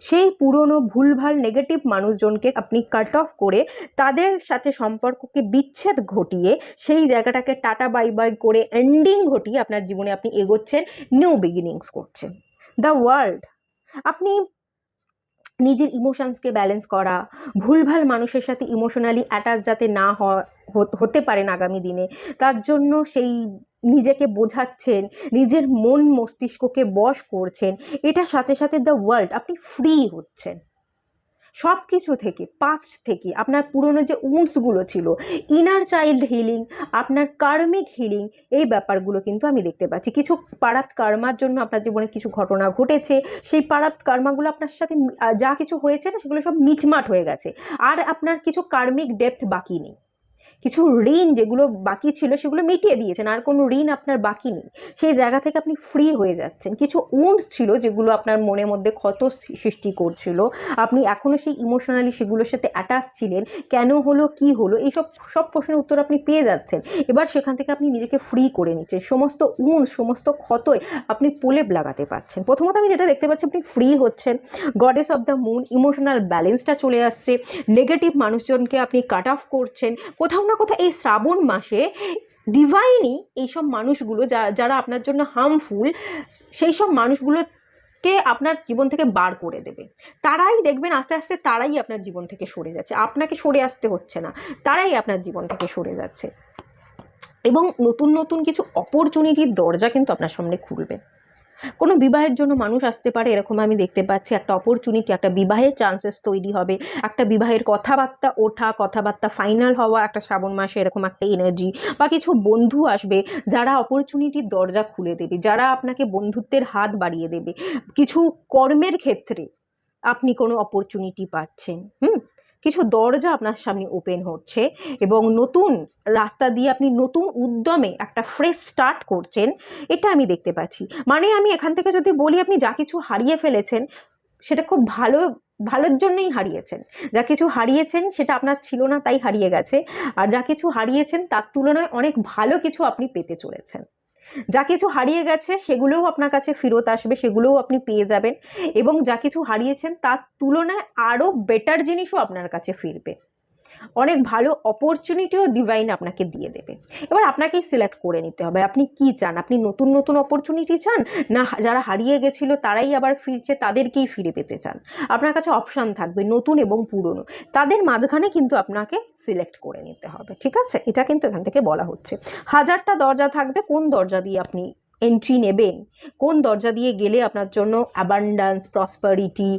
সেই পুরনো ভুলভাল নেগেটিভ মানুষজনকে আপনি কাট অফ করে, তাদের সাথে সম্পর্ককে বিচ্ছেদ ঘটিয়ে, সেই জায়গাটাকে টাটা বাই বাই করে এন্ডিং ঘটিয়ে আপনার জীবনে আপনি এগোচ্ছেন, নিউ বিগিনিংস করছেন। দ্য ওয়ার্ল্ড, আপনি নিজের ইমোশনসকে ব্যালেন্স করা, ভুলভাল মানুষের সাথে ইমোশনালি অ্যাটাচ যাতে না হতে পারেন আগামী দিনে, তার জন্য সেই নিজেকে বোঝাচ্ছেন, নিজের মন মস্তিষ্ককে বশ করছেন। এটার সাথে সাথে দ্য ওয়ার্ল্ড, আপনি ফ্রি হচ্ছেন সব কিছু থেকে, পাস্ট থেকে, আপনার পুরনো যে উন্ডসগুলো ছিল, ইনার চাইল্ড হিলিং, আপনার কার্মিক হিলিং, এই ব্যাপারগুলো কিন্তু আমি দেখতে পাচ্ছি। কিছু পারাপ্ত কর্মার জন্য আপনার জীবনে কিছু ঘটনা ঘটেছে, সেই পারাপ্ত কর্মাগুলো আপনার সাথে যা কিছু হয়েছে না, সেগুলো সব মিটমাট হয়ে গেছে, আর আপনার কিছু কার্মিক ডেপথ বাকি নেই। কিছু ঋণ যেগুলো বাকি ছিল সেগুলো মিটিয়ে দিয়েছেন, আর কোনো ঋণ আপনার বাকি নেই। সেই জায়গা থেকে আপনি ফ্রি হয়ে যাচ্ছেন। কিছু উন্ডস ছিল যেগুলো আপনার মনের মধ্যে ক্ষত সৃষ্টি করছিল, আপনি এখনও সেই ইমোশনালি সেগুলোর সাথে অ্যাটাচ ছিলেন, কেন হলো, কি হলো, এইসব সব প্রশ্নের উত্তর আপনি পেয়ে যাচ্ছেন। এবার সেখান থেকে আপনি নিজেকে ফ্রি করে নিচ্ছেন, সমস্ত সমস্ত ক্ষতই আপনি প্রলেপ লাগাতে পারছেন। প্রথমত আমি যেটা দেখতে পাচ্ছি, আপনি ফ্রি হচ্ছেন, goddess of the moon, emotional ব্যালেন্সটা চলে আসছে, নেগেটিভ মানুষজনকে আপনি কাট অফ করছেন। কোথাও না কোথাও এই শ্রাবণ মাসে ডিভাইনই এইসব মানুষগুলো যারা আপনার জন্য হার্মফুল, সেই সব মানুষগুলোকে আপনার জীবন থেকে বার করে দেবে। তারাই দেখবেন আস্তে আস্তে তারাই আপনার জীবন থেকে সরে যাচ্ছে, আপনাকে সরে আসতে হচ্ছে না, তারাই আপনার জীবন থেকে সরে যাচ্ছে। এবং নতুন নতুন কিছু অপরচুনিটির দরজা কিন্তু আপনার সামনে খুলবে। কোনো বিবাহের জন্য মানুষ আসতে পারে, এরকম আমি দেখতে পাচ্ছি। একটা অপরচুনিটি, একটা বিবাহের চান্সেস তৈরি হবে, একটা বিবাহের কথাবার্তা ওঠা, কথাবার্তা ফাইনাল হওয়া একটা শ্রাবণ মাসে এরকম একটা এনার্জি। বা কিছু বন্ধু আসবে যারা অপরচুনিটির দরজা খুলে দেবে, যারা আপনাকে বন্ধুত্বের হাত বাড়িয়ে দেবে। কিছু কর্মের ক্ষেত্রে আপনি কোনো অপরচুনিটি পাচ্ছেন, কিছু দরজা আপনার সামনে ওপেন হচ্ছে, এবং নতুন রাস্তা দিয়ে আপনি নতুন উদ্যমে একটা ফ্রেশ স্টার্ট করছেন, এটা আমি দেখতে পাচ্ছি। মানে আমি এখান থেকে যদি বলি, আপনি যা কিছু হারিয়ে ফেলেছেন সেটা খুব ভালোর জন্যই হারিয়েছেন। যা কিছু হারিয়েছেন সেটা আপনার ছিল না, তাই হারিয়ে গেছে। আর যা কিছু হারিয়েছেন তার তুলনায় অনেক ভালো কিছু আপনি পেতে চলেছেন। যা কিছু হারিয়ে গেছে সেগুলোও আপনার কাছে ফেরত আসবে, সেগুলোও আপনি পেয়ে যাবেন। এবং যা কিছু হারিয়েছেন তার তুলনায় আরও বেটার জিনিসও আপনার কাছে ফিরবে। অনেক ভালো অপরচুনিটিও ডিভাইন আপনাকে দিয়ে দেবে। এবার আপনাকেই সিলেক্ট করে নিতে হবে আপনি কি চান। আপনি নতুন নতুন অপরচুনিটি চান, না যারা হারিয়ে গেছিলো তারাই আবার ফিরছে তাদেরকেই ফিরে পেতে চান। আপনার কাছে অপশান থাকবে নতুন এবং পুরনো, তাদের মাঝখানে কিন্তু আপনাকে সিলেক্ট করে নিতে হবে। ঠিক আছে, এটা কিন্তু এখান থেকে বলা হচ্ছে। 1000টা দরজা থাকবে, কোন দরজা দিয়ে আপনি এন্ট্রি নেবেন, কোন দরজা দিয়ে গেলে আপনার জন্য অ্যাবান্ডান্স, প্রসপারিটি,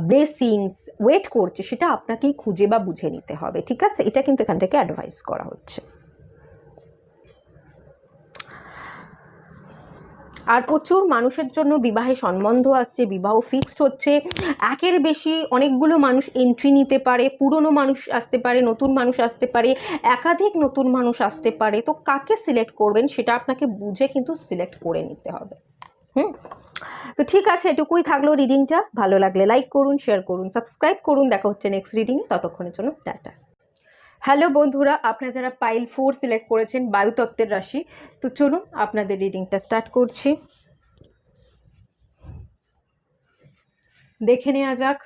ব্লেসিংস ওয়েট করছে, সেটা আপনাকেই খুঁজে বা বুঝে নিতে হবে। ঠিক আছে, এটা কিন্তু এখান থেকে অ্যাডভাইস করা হচ্ছে। আর প্রচুর মানুষের জন্য বিবাহে সম্বন্ধ আসছে, বিবাহ ফিক্সড হচ্ছে। একের বেশি অনেকগুলো মানুষ এন্ট্রি নিতে পারে, পুরনো মানুষ আসতে পারে, নতুন মানুষ আসতে পারে, একাধিক নতুন মানুষ আসতে পারে। তো কাকে সিলেক্ট করবেন সেটা আপনাকে বুঝে কিন্তু সিলেক্ট করে নিতে হবে। তো ঠিক আছে, এটুকুই থাকলো রিডিংটা। ভালো লাগলে লাইক করুন, শেয়ার করুন, সাবস্ক্রাইব করুন। দেখা হচ্ছে নেক্সট রিডিংয়ে, ততক্ষণের জন্য টাটা। হ্যালো বন্ধুরা, আপনারা যারা পাইল 4 সিলেক্ট করেছেন, বায়ুতত্ত্বের রাশি, তো চলুন আপনাদের রিডিংটা স্টার্ট করছি। দেখে নেওয়া যাক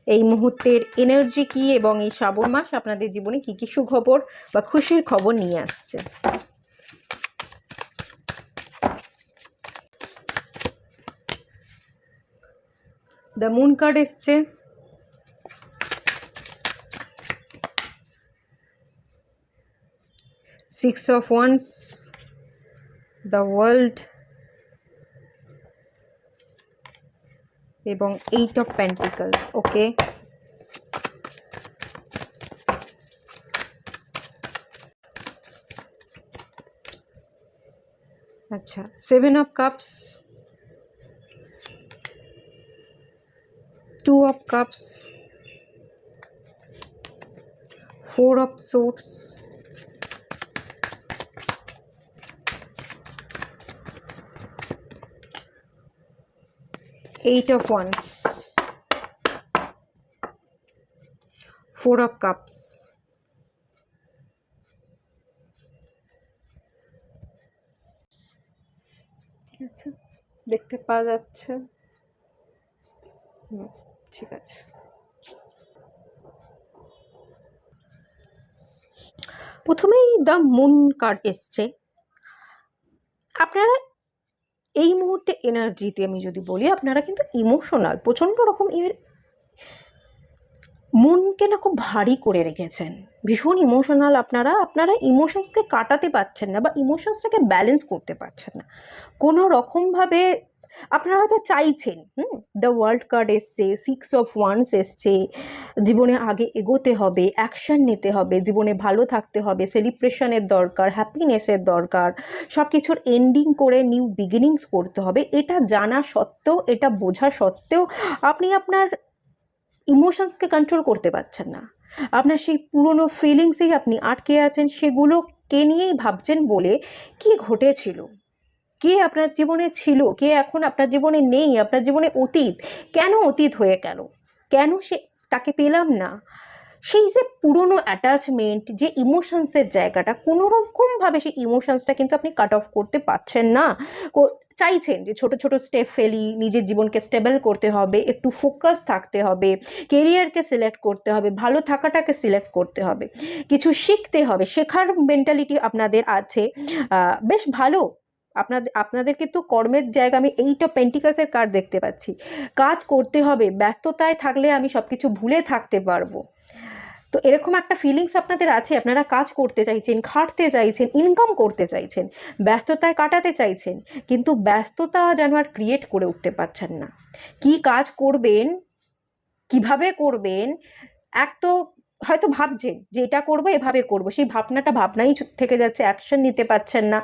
এই মুহূর্তের এনার্জি কি, এবং এই শ্রাবণ মাস আপনাদের জীবনে কি কি সুখবর বা খুশির খবর নিয়ে আসছে। দ্য মুন কার্ড এসছে, Six of Wands, the World এবং 8 of Pentacles। ওকে, আচ্ছা, 7 of Cups, 2 of Cups, 4 of Swords, Eight of Wands, 4 of Cups, আচ্ছা দেখতে পাওয়া যাচ্ছে। ঠিক আছে, প্রথমেই দ্য মুন কার্ড এসছে। আপনারা এই মুহূর্তে এনার্জিতে আমি যদি বলি, আপনারা কিন্তু ইমোশনাল প্রচণ্ড রকম। মনকে না খুব ভারী করে রেখেছেন, ভীষণ ইমোশনাল। আপনারা ইমোশনসকে কাটাতে পারছেন না, বা ইমোশনসটাকে ব্যালেন্স করতে পারছেন না কোনো রকমভাবে। আপনারা হয়তো চাইছেন, দ্য ওয়ার্ল্ড কার্ড এসছে, 6 of Wands এসছে। জীবনে আগে এগোতে হবে, অ্যাকশন নিতে হবে, জীবনে ভালো থাকতে হবে, সেলিব্রেশনের দরকার, হ্যাপিনেসের দরকার, সব কিছুর এন্ডিং করে নিউ বিগিনিংস করতে হবে। এটা জানা সত্ত্বেও, এটা বোঝা সত্ত্বেও আপনি আপনার ইমোশনসকে কন্ট্রোল করতে পারছেন না। আপনার সেই পুরনো ফিলিংসেই আপনি আটকে আছেন, সেগুলোকে নিয়েই ভাবছেন বলে কি ঘটেছিল, কে আপনার জীবনে ছিল, কে এখন আপনার জীবনে নেই, আপনার জীবনে অতীত, কেন অতীত হয়ে গেল, কেন তাকে পেলাম না। সেই যে পুরনো অ্যাটাচমেন্ট, যে ইমোশনসের জায়গাটা, কোনো রকমভাবে সেই ইমোশনসটা কিন্তু আপনি কাট অফ করতে পারছেন না। চাইছেন যে ছোট ছোট স্টেপ ফেলি, নিজের জীবনকে স্টেবল করতে হবে, একটু ফোকাস থাকতে হবে, কেরিয়ারকে সিলেক্ট করতে হবে, ভালো থাকাটাকে সিলেক্ট করতে হবে, কিছু শিখতে হবে, শেখার মেন্টালিটি আপনাদের আছে। বেশ ভালো। আপনাদের কিন্তু কর্মের জায়গা, আমি 8 অফ পেন্টিকালসের কার্ড দেখতে পাচ্ছি। কাজ করতে হবে, ব্যস্ততায় থাকলে আমি সব কিছু ভুলে থাকতে পারবো। তো এরকম একটা ফিলিংস আপনাদের আছে, আপনারা কাজ করতে চাইছেন, খাটতে চাইছেন, ইনকাম করতে চাইছেন, ব্যস্ততায় কাটাতে চাইছেন, কিন্তু ব্যস্ততা যেন আর ক্রিয়েট করে উঠতে পারছেন না। কি কাজ করবেন, কিভাবে করবেন, এক তো হয়তো ভাবছেন যে এটা করবো, এভাবে করবো, সেই ভাবনাই থেকে যাচ্ছে, অ্যাকশন নিতে পারছেন না,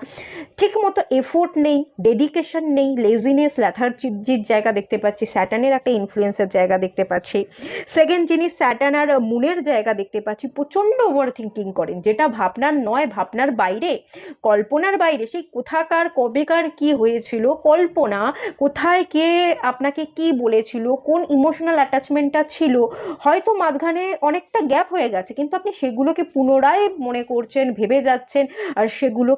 ঠিক মতো এফোর্ট নেই, ডেডিকেশন নেই, লেজিনেস, ল্যাথার্জির জায়গা দেখতে পাচ্ছি, স্যাটার্নের একটা ইনফ্লুয়েন্সের জায়গা দেখতে পাচ্ছি। সেকেন্ড জিনিস, স্যাটার্ন আর মুনের জায়গা দেখতে পাচ্ছি, প্রচণ্ড ওভার থিঙ্কিং করেন, যেটা ভাবনার নয়, ভাবনার বাইরে, কল্পনার বাইরে, সেই কোথাকার কবেকার কি হয়েছিল, কল্পনা, কোথায় কে আপনাকে কি বলেছিল, কোন ইমোশনাল অ্যাটাচমেন্টটা ছিল, হয়তো মাঝখানে অনেকটা গ্যাপ হয়ে গেছে, কিন্তু আপনি সেগুলোকে পুনরায় মনে করছেন, ভেবে যাচ্ছেন, আর সেগুলো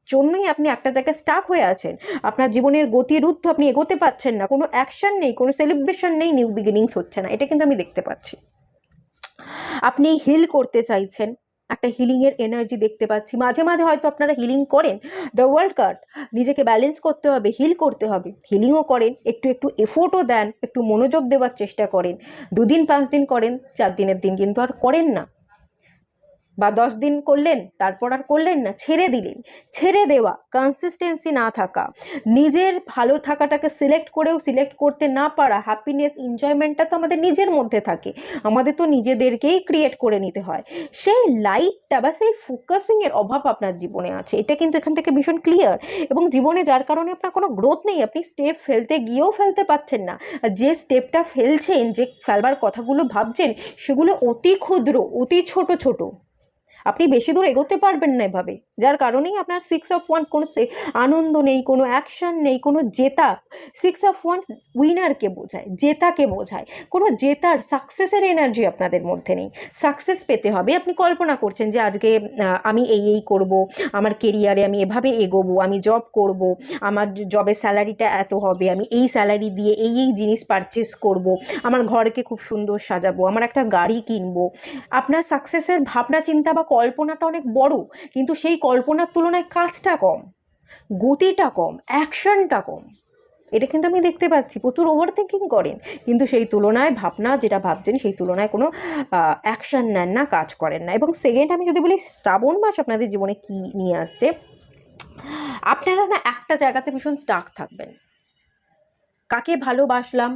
জন্যই আপনি একটা জায়গায় স্টাক হয়ে আছেন। আপনার জীবনের গতিরুদ্ধ, আপনি এগোতে পারছেন না, কোনো অ্যাকশন নেই, কোনো সেলিব্রেশন নেই, নিউ বিগিনিংস হচ্ছে না, এটা কিন্তু আমি দেখতে পাচ্ছি। আপনি হিল করতে চাইছেন, একটা হিলিংয়ের এনার্জি দেখতে পাচ্ছি, মাঝে মাঝে হয়তো আপনারা হিলিং করেন, দ্য ওয়ার্ল্ড কার্ড, নিজেকে ব্যালেন্স করতে হবে, হিল করতে হবে, হিলিংও করেন, একটু একটু এফোর্টও দেন, একটু মনোযোগ দেওয়ার চেষ্টা করেন, 2 দিন 5 দিন করেন, 4 দিনের দিন কিন্তু আর করেন না, বা 10 দিন করলেন, তারপর আর করলেন না, ছেড়ে দিলেন। ছেড়ে দেওয়া, কনসিস্টেন্সি না থাকা, নিজের ভালো থাকাটাকে সিলেক্ট করেও সিলেক্ট করতে না পারা, হ্যাপিনেস, এনজয়মেন্টটা তো আমাদের নিজের মধ্যে থাকে, আমাদের তো নিজেদেরকেই ক্রিয়েট করে নিতে হয়। সেই লাইটটা বা সেই ফোকাসিংয়ের অভাব আপনার জীবনে আছে, এটা কিন্তু এখান থেকে ভীষণ ক্লিয়ার। এবং জীবনে যার কারণে আপনার কোনো গ্রোথ নেই, আপনি স্টেপ ফেলতে গিয়েও ফেলতে পারছেন না, আর যে স্টেপটা ফেলছেন, যে ফেলবার কথাগুলো ভাবছেন, সেগুলো অতি ক্ষুদ্র, অতি ছোট ছোট, আপনি বেশি দূর এগোতে পারবেন না এভাবে, যার কারণেই আপনার 6 অফ ওয়ান্স, কোনো আনন্দ নেই, কোনো অ্যাকশন নেই, কোনো জেতা। 6 অফ ওয়ান্স উইনারকে বোঝায়, জেতাকে বোঝায়, কোনো জেতার, সাকসেসের এনার্জি আপনাদের মধ্যে নেই। সাকসেস পেতে হবে, আপনি কল্পনা করছেন যে আজকে আমি এই করব, আমার কেরিয়ারে আমি এভাবে এগোবো, আমি জব করব, আমার জবের স্যালারিটা এত হবে, আমি এই স্যালারি দিয়ে এই জিনিস পারচেস করব, আমার ঘরকে খুব সুন্দর সাজাবো, আমার একটা গাড়ি কিনবো। আপনার সাকসেসের ভাবনা চিন্তা বা কল্পনাটা অনেক বড়, কিন্তু সেই কল্পনার তুলনায় কাজটা কম, গতিটা কম, অ্যাকশনটা কম, এটা কিন্তু আমি দেখতে পাচ্ছি। প্রচুর ওভার থিঙ্কিং করেন, কিন্তু সেই তুলনায় ভাবনা যেটা ভাবছেন, সেই তুলনায় কোনো অ্যাকশন নেন না, কাজ করেন না। এবং সেকেন্ড, আমি যদি বলি শ্রাবণ মাস আপনাদের জীবনে কি নিয়ে আসছে, আপনারা না একটা জায়গাতে ভীষণ স্টাক থাকবেন। কাকে ভালোবাসলাম,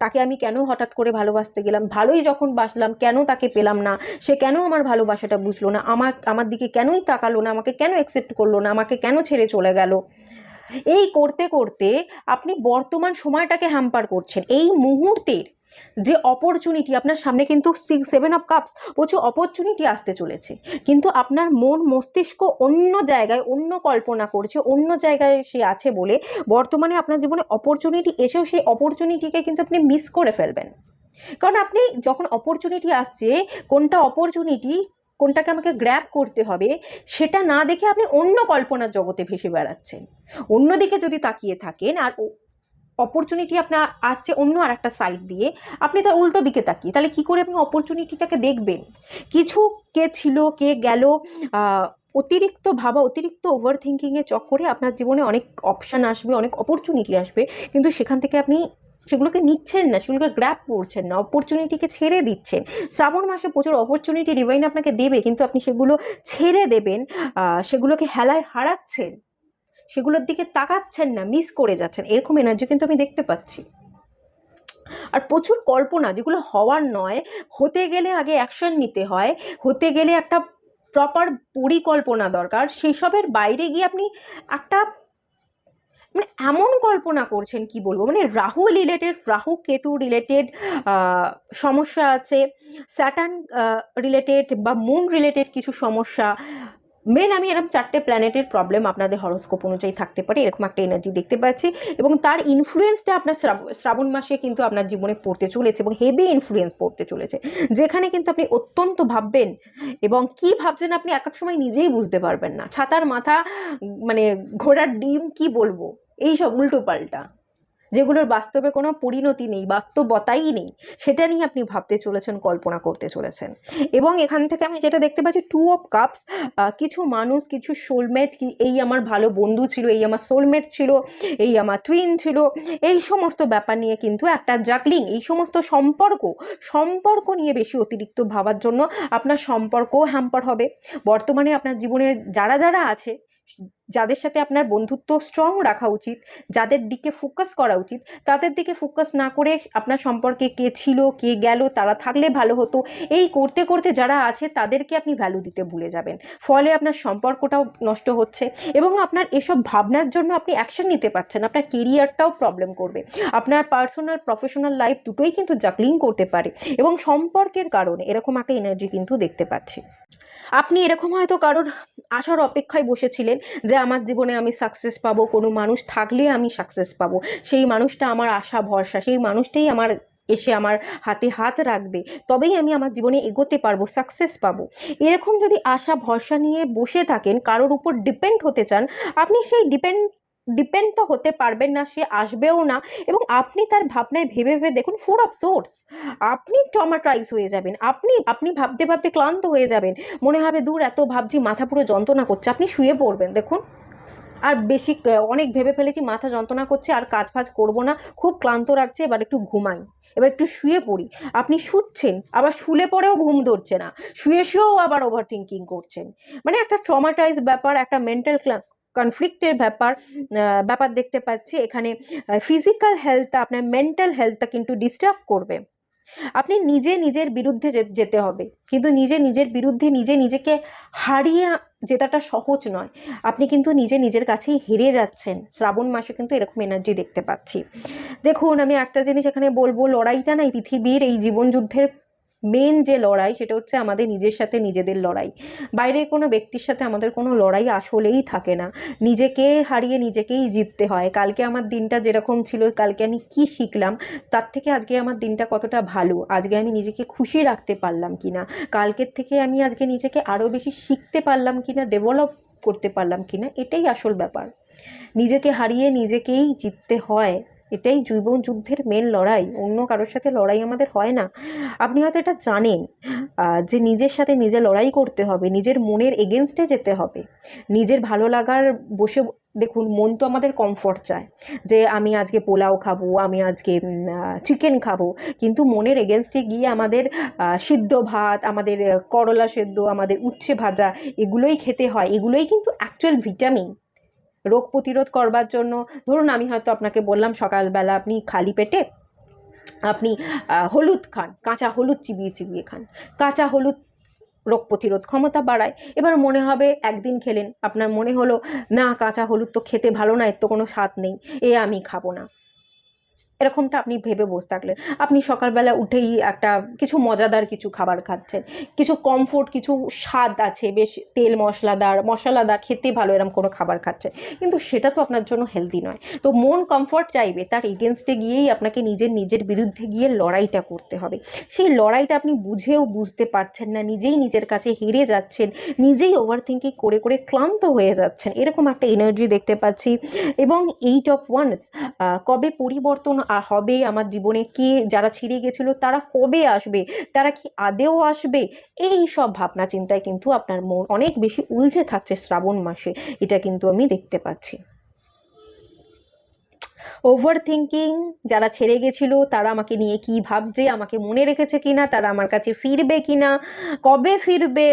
তাকে আমি কেন হঠাৎ করে ভালোবাসতে গেলাম, ভালোই যখন বাসলাম কেন তাকে পেলাম না, সে কেন আমার ভালোবাসাটা বুঝলো না, আমার দিকে কেনই তাকালো না, আমাকে কেন অ্যাকসেপ্ট করলো না, আমাকে কেন ছেড়ে চলে গেল। এই করতে করতে আপনি বর্তমান সময়টাকে হ্যাম্পার করছেন। এই মুহূর্তের যে অপরচুনিটি আপনার সামনে, কিন্তু 7 অফ কাপস প্রচুর অপরচুনিটি আসতে চলেছে, কিন্তু আপনার মন মস্তিষ্ক অন্য জায়গায়, অন্য কল্পনা করছে, অন্য জায়গায় সে আছে বলে বর্তমানে আপনার জীবনে অপরচুনিটি এসেও সেই অপরচুনিটিকে কিন্তু আপনি মিস করে ফেলবেন। কারণ আপনি যখন অপরচুনিটি আসছে, কোনটা অপরচুনিটি, কোনটাকে আমাকে গ্র্যাব করতে হবে, সেটা না দেখে আপনি অন্য কল্পনার জগতে ভেসে বেড়াচ্ছেন। অন্যদিকে যদি তাকিয়ে থাকেন, আর অপরচুনিটি আপনার আসছে অন্য আর একটা সাইড দিয়ে, আপনি তার উল্টো দিকে তাকিয়ে, তাহলে কি করে আপনি অপরচুনিটিটাকে দেখবেন? কিছু কে ছিল, কে গেল, অতিরিক্ত ভাবা, অতিরিক্ত ওভার থিঙ্কিংয়ের চক্করে আপনার জীবনে অনেক অপশান আসবে, অনেক অপরচুনিটি আসবে, কিন্তু সেখান থেকে আপনি সেগুলোকে নিচ্ছেন না, সেগুলোকে গ্র্যাব করছেন না, অপরচুনিটিকে ছেড়ে দিচ্ছেন। শ্রাবণ মাসে প্রচুর অপরচুনিটি ডিভাইন আপনাকে দেবে, কিন্তু আপনি সেগুলো ছেড়ে দেবেন, সেগুলোকে হেলায় হারাচ্ছেন, সেগুলোর দিকে তাকাচ্ছেন না, মিস করে যাচ্ছেন, এরকম এনার্জি কিন্তু আমি দেখতে পাচ্ছি। আর প্রচুর কল্পনা, যেগুলো হওয়ার নয়, হতে গেলে আগে অ্যাকশন নিতে হয়, হতে গেলে একটা প্রপার পরিকল্পনা দরকার, সেসবের বাইরে গিয়ে আপনি একটা মানে এমন কল্পনা করছেন কি বলবো, মানে রাহু রিলেটেড, রাহু কেতু রিলেটেড সমস্যা আছে, স্যাটার্ন রিলেটেড বা মুন রিলেটেড কিছু সমস্যা। মেন আমি এরকম 4টে প্ল্যানেটের প্রবলেম আপনাদের হরোস্কোপ অনুযায়ী থাকতে পারে, এরকম একটা এনার্জি দেখতে পাচ্ছি। এবং তার ইনফ্লুয়েন্সটা আপনার শ্রাবণ মাসে কিন্তু আপনার জীবনে পড়তে চলেছে এবং হেভি ইনফ্লুয়েন্স পড়তে চলেছে, যেখানে কিন্তু আপনি অত্যন্ত ভাববেন এবং কি ভাবছেন আপনি এক এক সময় নিজেই বুঝতে পারবেন না। ছাতার মাথা, মানে ঘোড়ার ডিম, কি বলবো, এইসব উল্টো পাল্টা, যেগুলোর বাস্তবে কোনো পরিণতি নেই, বাস্তবতাই নেই, সেটা নিয়ে আপনি ভাবতে চলেছেন, কল্পনা করতে চলেছেন। এবং এখান থেকে আমি যেটা দেখতে পাচ্ছি, 2 অফ কাপস, কিছু মানুষ, কিছু সোলমেট, এই আমার ভালো বন্ধু ছিল, এই আমার সোলমেট ছিল, এই আমার টুইন ছিল, এই সমস্ত ব্যাপার নিয়ে কিন্তু একটা জাগলিং, এই সমস্ত সম্পর্ক নিয়ে বেশি অতিরিক্ত ভাবার জন্য আপনার সম্পর্কও হ্যাম্পার হবে। বর্তমানে আপনার জীবনে যারা যারা আছে, যাদের সাথে আপনার বন্ধুত্ব স্ট্রং রাখা উচিত, যাদের দিকে ফোকাস করা উচিত, তাদের দিকে ফোকাস না করে আপনার সম্পর্কে কে ছিল, কে গেল, তারা থাকলে ভালো হতো, এই করতে করতে যারা আছে তাদেরকে আপনি ভ্যালু দিতে ভুলে যাবেন। ফলে আপনার সম্পর্কটাও নষ্ট হচ্ছে এবং আপনার এসব ভাবনার জন্য আপনি অ্যাকশন নিতে পারছেন, আপনার কেরিয়ারটাও প্রবলেম করবে, আপনার পার্সোনাল প্রফেশনাল লাইফ দুটোই কিন্তু জাগলিং করতে পারে। এবং সম্পর্কের কারণে এরকম একটা এনার্জি কিন্তু দেখতে পাচ্ছি। আপনি এরকম হয়তো কারোর আসার অপেক্ষায় বসেছিলেন যে আমার জীবনে আমি সাকসেস পাবো, কোনো মানুষ থাকলে আমি সাকসেস পাবো, সেই মানুষটা আমার আশা ভরসা, সেই মানুষটাই আমার এসে আমার হাতে হাত রাখবে, তবেই আমি আমার জীবনে এগোতে পারবো, সাকসেস পাবো। এরকম যদি আশা ভরসা নিয়ে বসে থাকেন, কারোর উপর ডিপেন্ড হতে চান, আপনি সেই ডিপেন্ড তো হতে পারবেন না, সে আসবেও না। এবং আপনি তার ভাবনায় ভেবে ভেবে দেখুন, 4 অফ সোর্স, আপনি ট্রমাটাইজ হয়ে যাবেন, আপনি ভাবতে ভাবতে ক্লান্ত হয়ে যাবেন, মনে হবে দূর এত ভাবছি, মাথা পুরো যন্ত্রণা করছে, আপনি শুয়ে পড়বেন। দেখুন, আর বেশি অনেক ভেবে ফেলেছি, মাথা যন্ত্রণা করছে, আর কাজ ফাজ করবো না, খুব ক্লান্ত লাগছে, এবার একটু ঘুমাই, এবার একটু শুয়ে পড়ি। আপনি শুচ্ছেন, আবার শুলে পরেও ঘুম ধরছে না, শুয়ে শুয়েও আবার ওভার থিঙ্কিং করছেন। মানে একটা ট্রমাটাইজ ব্যাপার, একটা মেন্টাল কনফ্লিক্টের ব্যাপার দেখতে পাচ্ছি এখানে। ফিজিক্যাল হেলথটা, আপনার মেন্টাল হেলথটা কিন্তু ডিস্টার্ব করবে। আপনি নিজের বিরুদ্ধে যেতে হবে, কিন্তু নিজের বিরুদ্ধে নিজেকে হারিয়ে জেতাটা সহজ নয়। আপনি কিন্তু নিজের কাছেই হেরে যাচ্ছেন। শ্রাবণ মাসে কিন্তু এরকম এনার্জি দেখতে পাচ্ছি। দেখুন, আমি একটা জিনিস এখানে বলবো, লড়াইটা না, এই পৃথিবীর এই জীবন যুদ্ধের মেন যে লড়াই, সেটা হচ্ছে আমাদের নিজের সাথে নিজেদের লড়াই। বাইরের কোনো ব্যক্তির সাথে আমাদের কোনো লড়াই আসলেই থাকে না, নিজেকে হারিয়ে নিজেকেই জিততে হয়। কালকে আমার দিনটা যেরকম ছিল, কালকে আমি কি শিখলাম, তার থেকে আজকে আমার দিনটা কতটা ভালো, আজকে আমি নিজেকে খুশি রাখতে পারলাম কিনা, কালকের থেকে আমি আজকে নিজেকে আরও বেশি শিখতে পারলাম কিনা, ডেভেলপ করতে পারলাম কিনা, এটাই আসল ব্যাপার। নিজেকে হারিয়ে নিজেকেই জিততে হয়, এটাই জীবন যুদ্ধের মেন লড়াই, অন্য কারোর সাথে লড়াই আমাদের হয় না। আপনি হয়তো এটা জানেন যে নিজের সাথে নিজে লড়াই করতে হবে, নিজের মনের এগেনস্টে যেতে হবে, নিজের ভালো লাগার বসে। দেখুন, মন তো আমাদের কমফর্ট চায়, যে আমি আজকে পোলাও খাবো, আমি আজকে চিকেন খাবো, কিন্তু মনের এগেনস্টে গিয়ে আমাদের সিদ্ধ ভাত, আমাদের করলা সেদ্ধ, আমাদের উচ্ছে ভাজা, এগুলোই খেতে হয়। এগুলোই কিন্তু অ্যাকচুয়াল ভিটামিন রোগ প্রতিরোধ করবার জন্য। ধরুন, আমি হয়তো আপনাকে বললাম সকালবেলা আপনি খালি পেটে আপনি হলুদ খান, কাঁচা হলুদ চিবিয়ে চিবিয়ে খান, কাঁচা হলুদ রোগ প্রতিরোধ ক্ষমতা বাড়ায়। এবার মনে হবে, একদিন খেলেন, আপনার মনে হলো না কাঁচা হলুদ তো খেতে ভালো না, এর তো কোনো স্বাদ নেই, আমি খাবো না, এরকমটা আপনি ভেবে বসে থাকলেন। আপনি সকালবেলা উঠেই একটা কিছু মজাদার কিছু খাবার খাচ্ছেন, কিছু কমফোর্ট, কিছু স্বাদ আছে, বেশ তেল মশলাদার খেতে ভালো এরকম কোনো খাবার খাচ্ছেন, কিন্তু সেটা তো আপনার জন্য হেলদি নয়। তো মন কমফোর্ট চাইবে, তার এগেনস্টে গিয়েই আপনাকে নিজের বিরুদ্ধে গিয়ে লড়াইটা করতে হবে। সেই লড়াইটা আপনি বুঝেও বুঝতে পারছেন না, নিজের কাছে হেরে যাচ্ছেন, নিজেই ওভার থিঙ্কিং করে করে ক্লান্ত হয়ে যাচ্ছেন, এরকম একটা এনার্জি দেখতে পাচ্ছি। এবং 8 অফ ওয়ান্স, কবে পরিবর্তন হবে আমার জীবনে, কে যারা ছিঁড়ে গেছিল তারা কবে আসবে, তারা কি আদেও আসবে, এই সব ভাবনা চিন্তায় কিন্তু আপনার মন অনেক বেশি উলঝে থাকছে শ্রাবণ মাসে, এটা কিন্তু আমি দেখতে পাচ্ছি। ওভার থিঙ্কিং, যারা ছেড়ে গেছিল তারা আমাকে নিয়ে কি ভাবছে, আমাকে মনে রেখেছে কিনা, তারা আমার কাছে ফিরবে কিনা, কবে ফিরবে,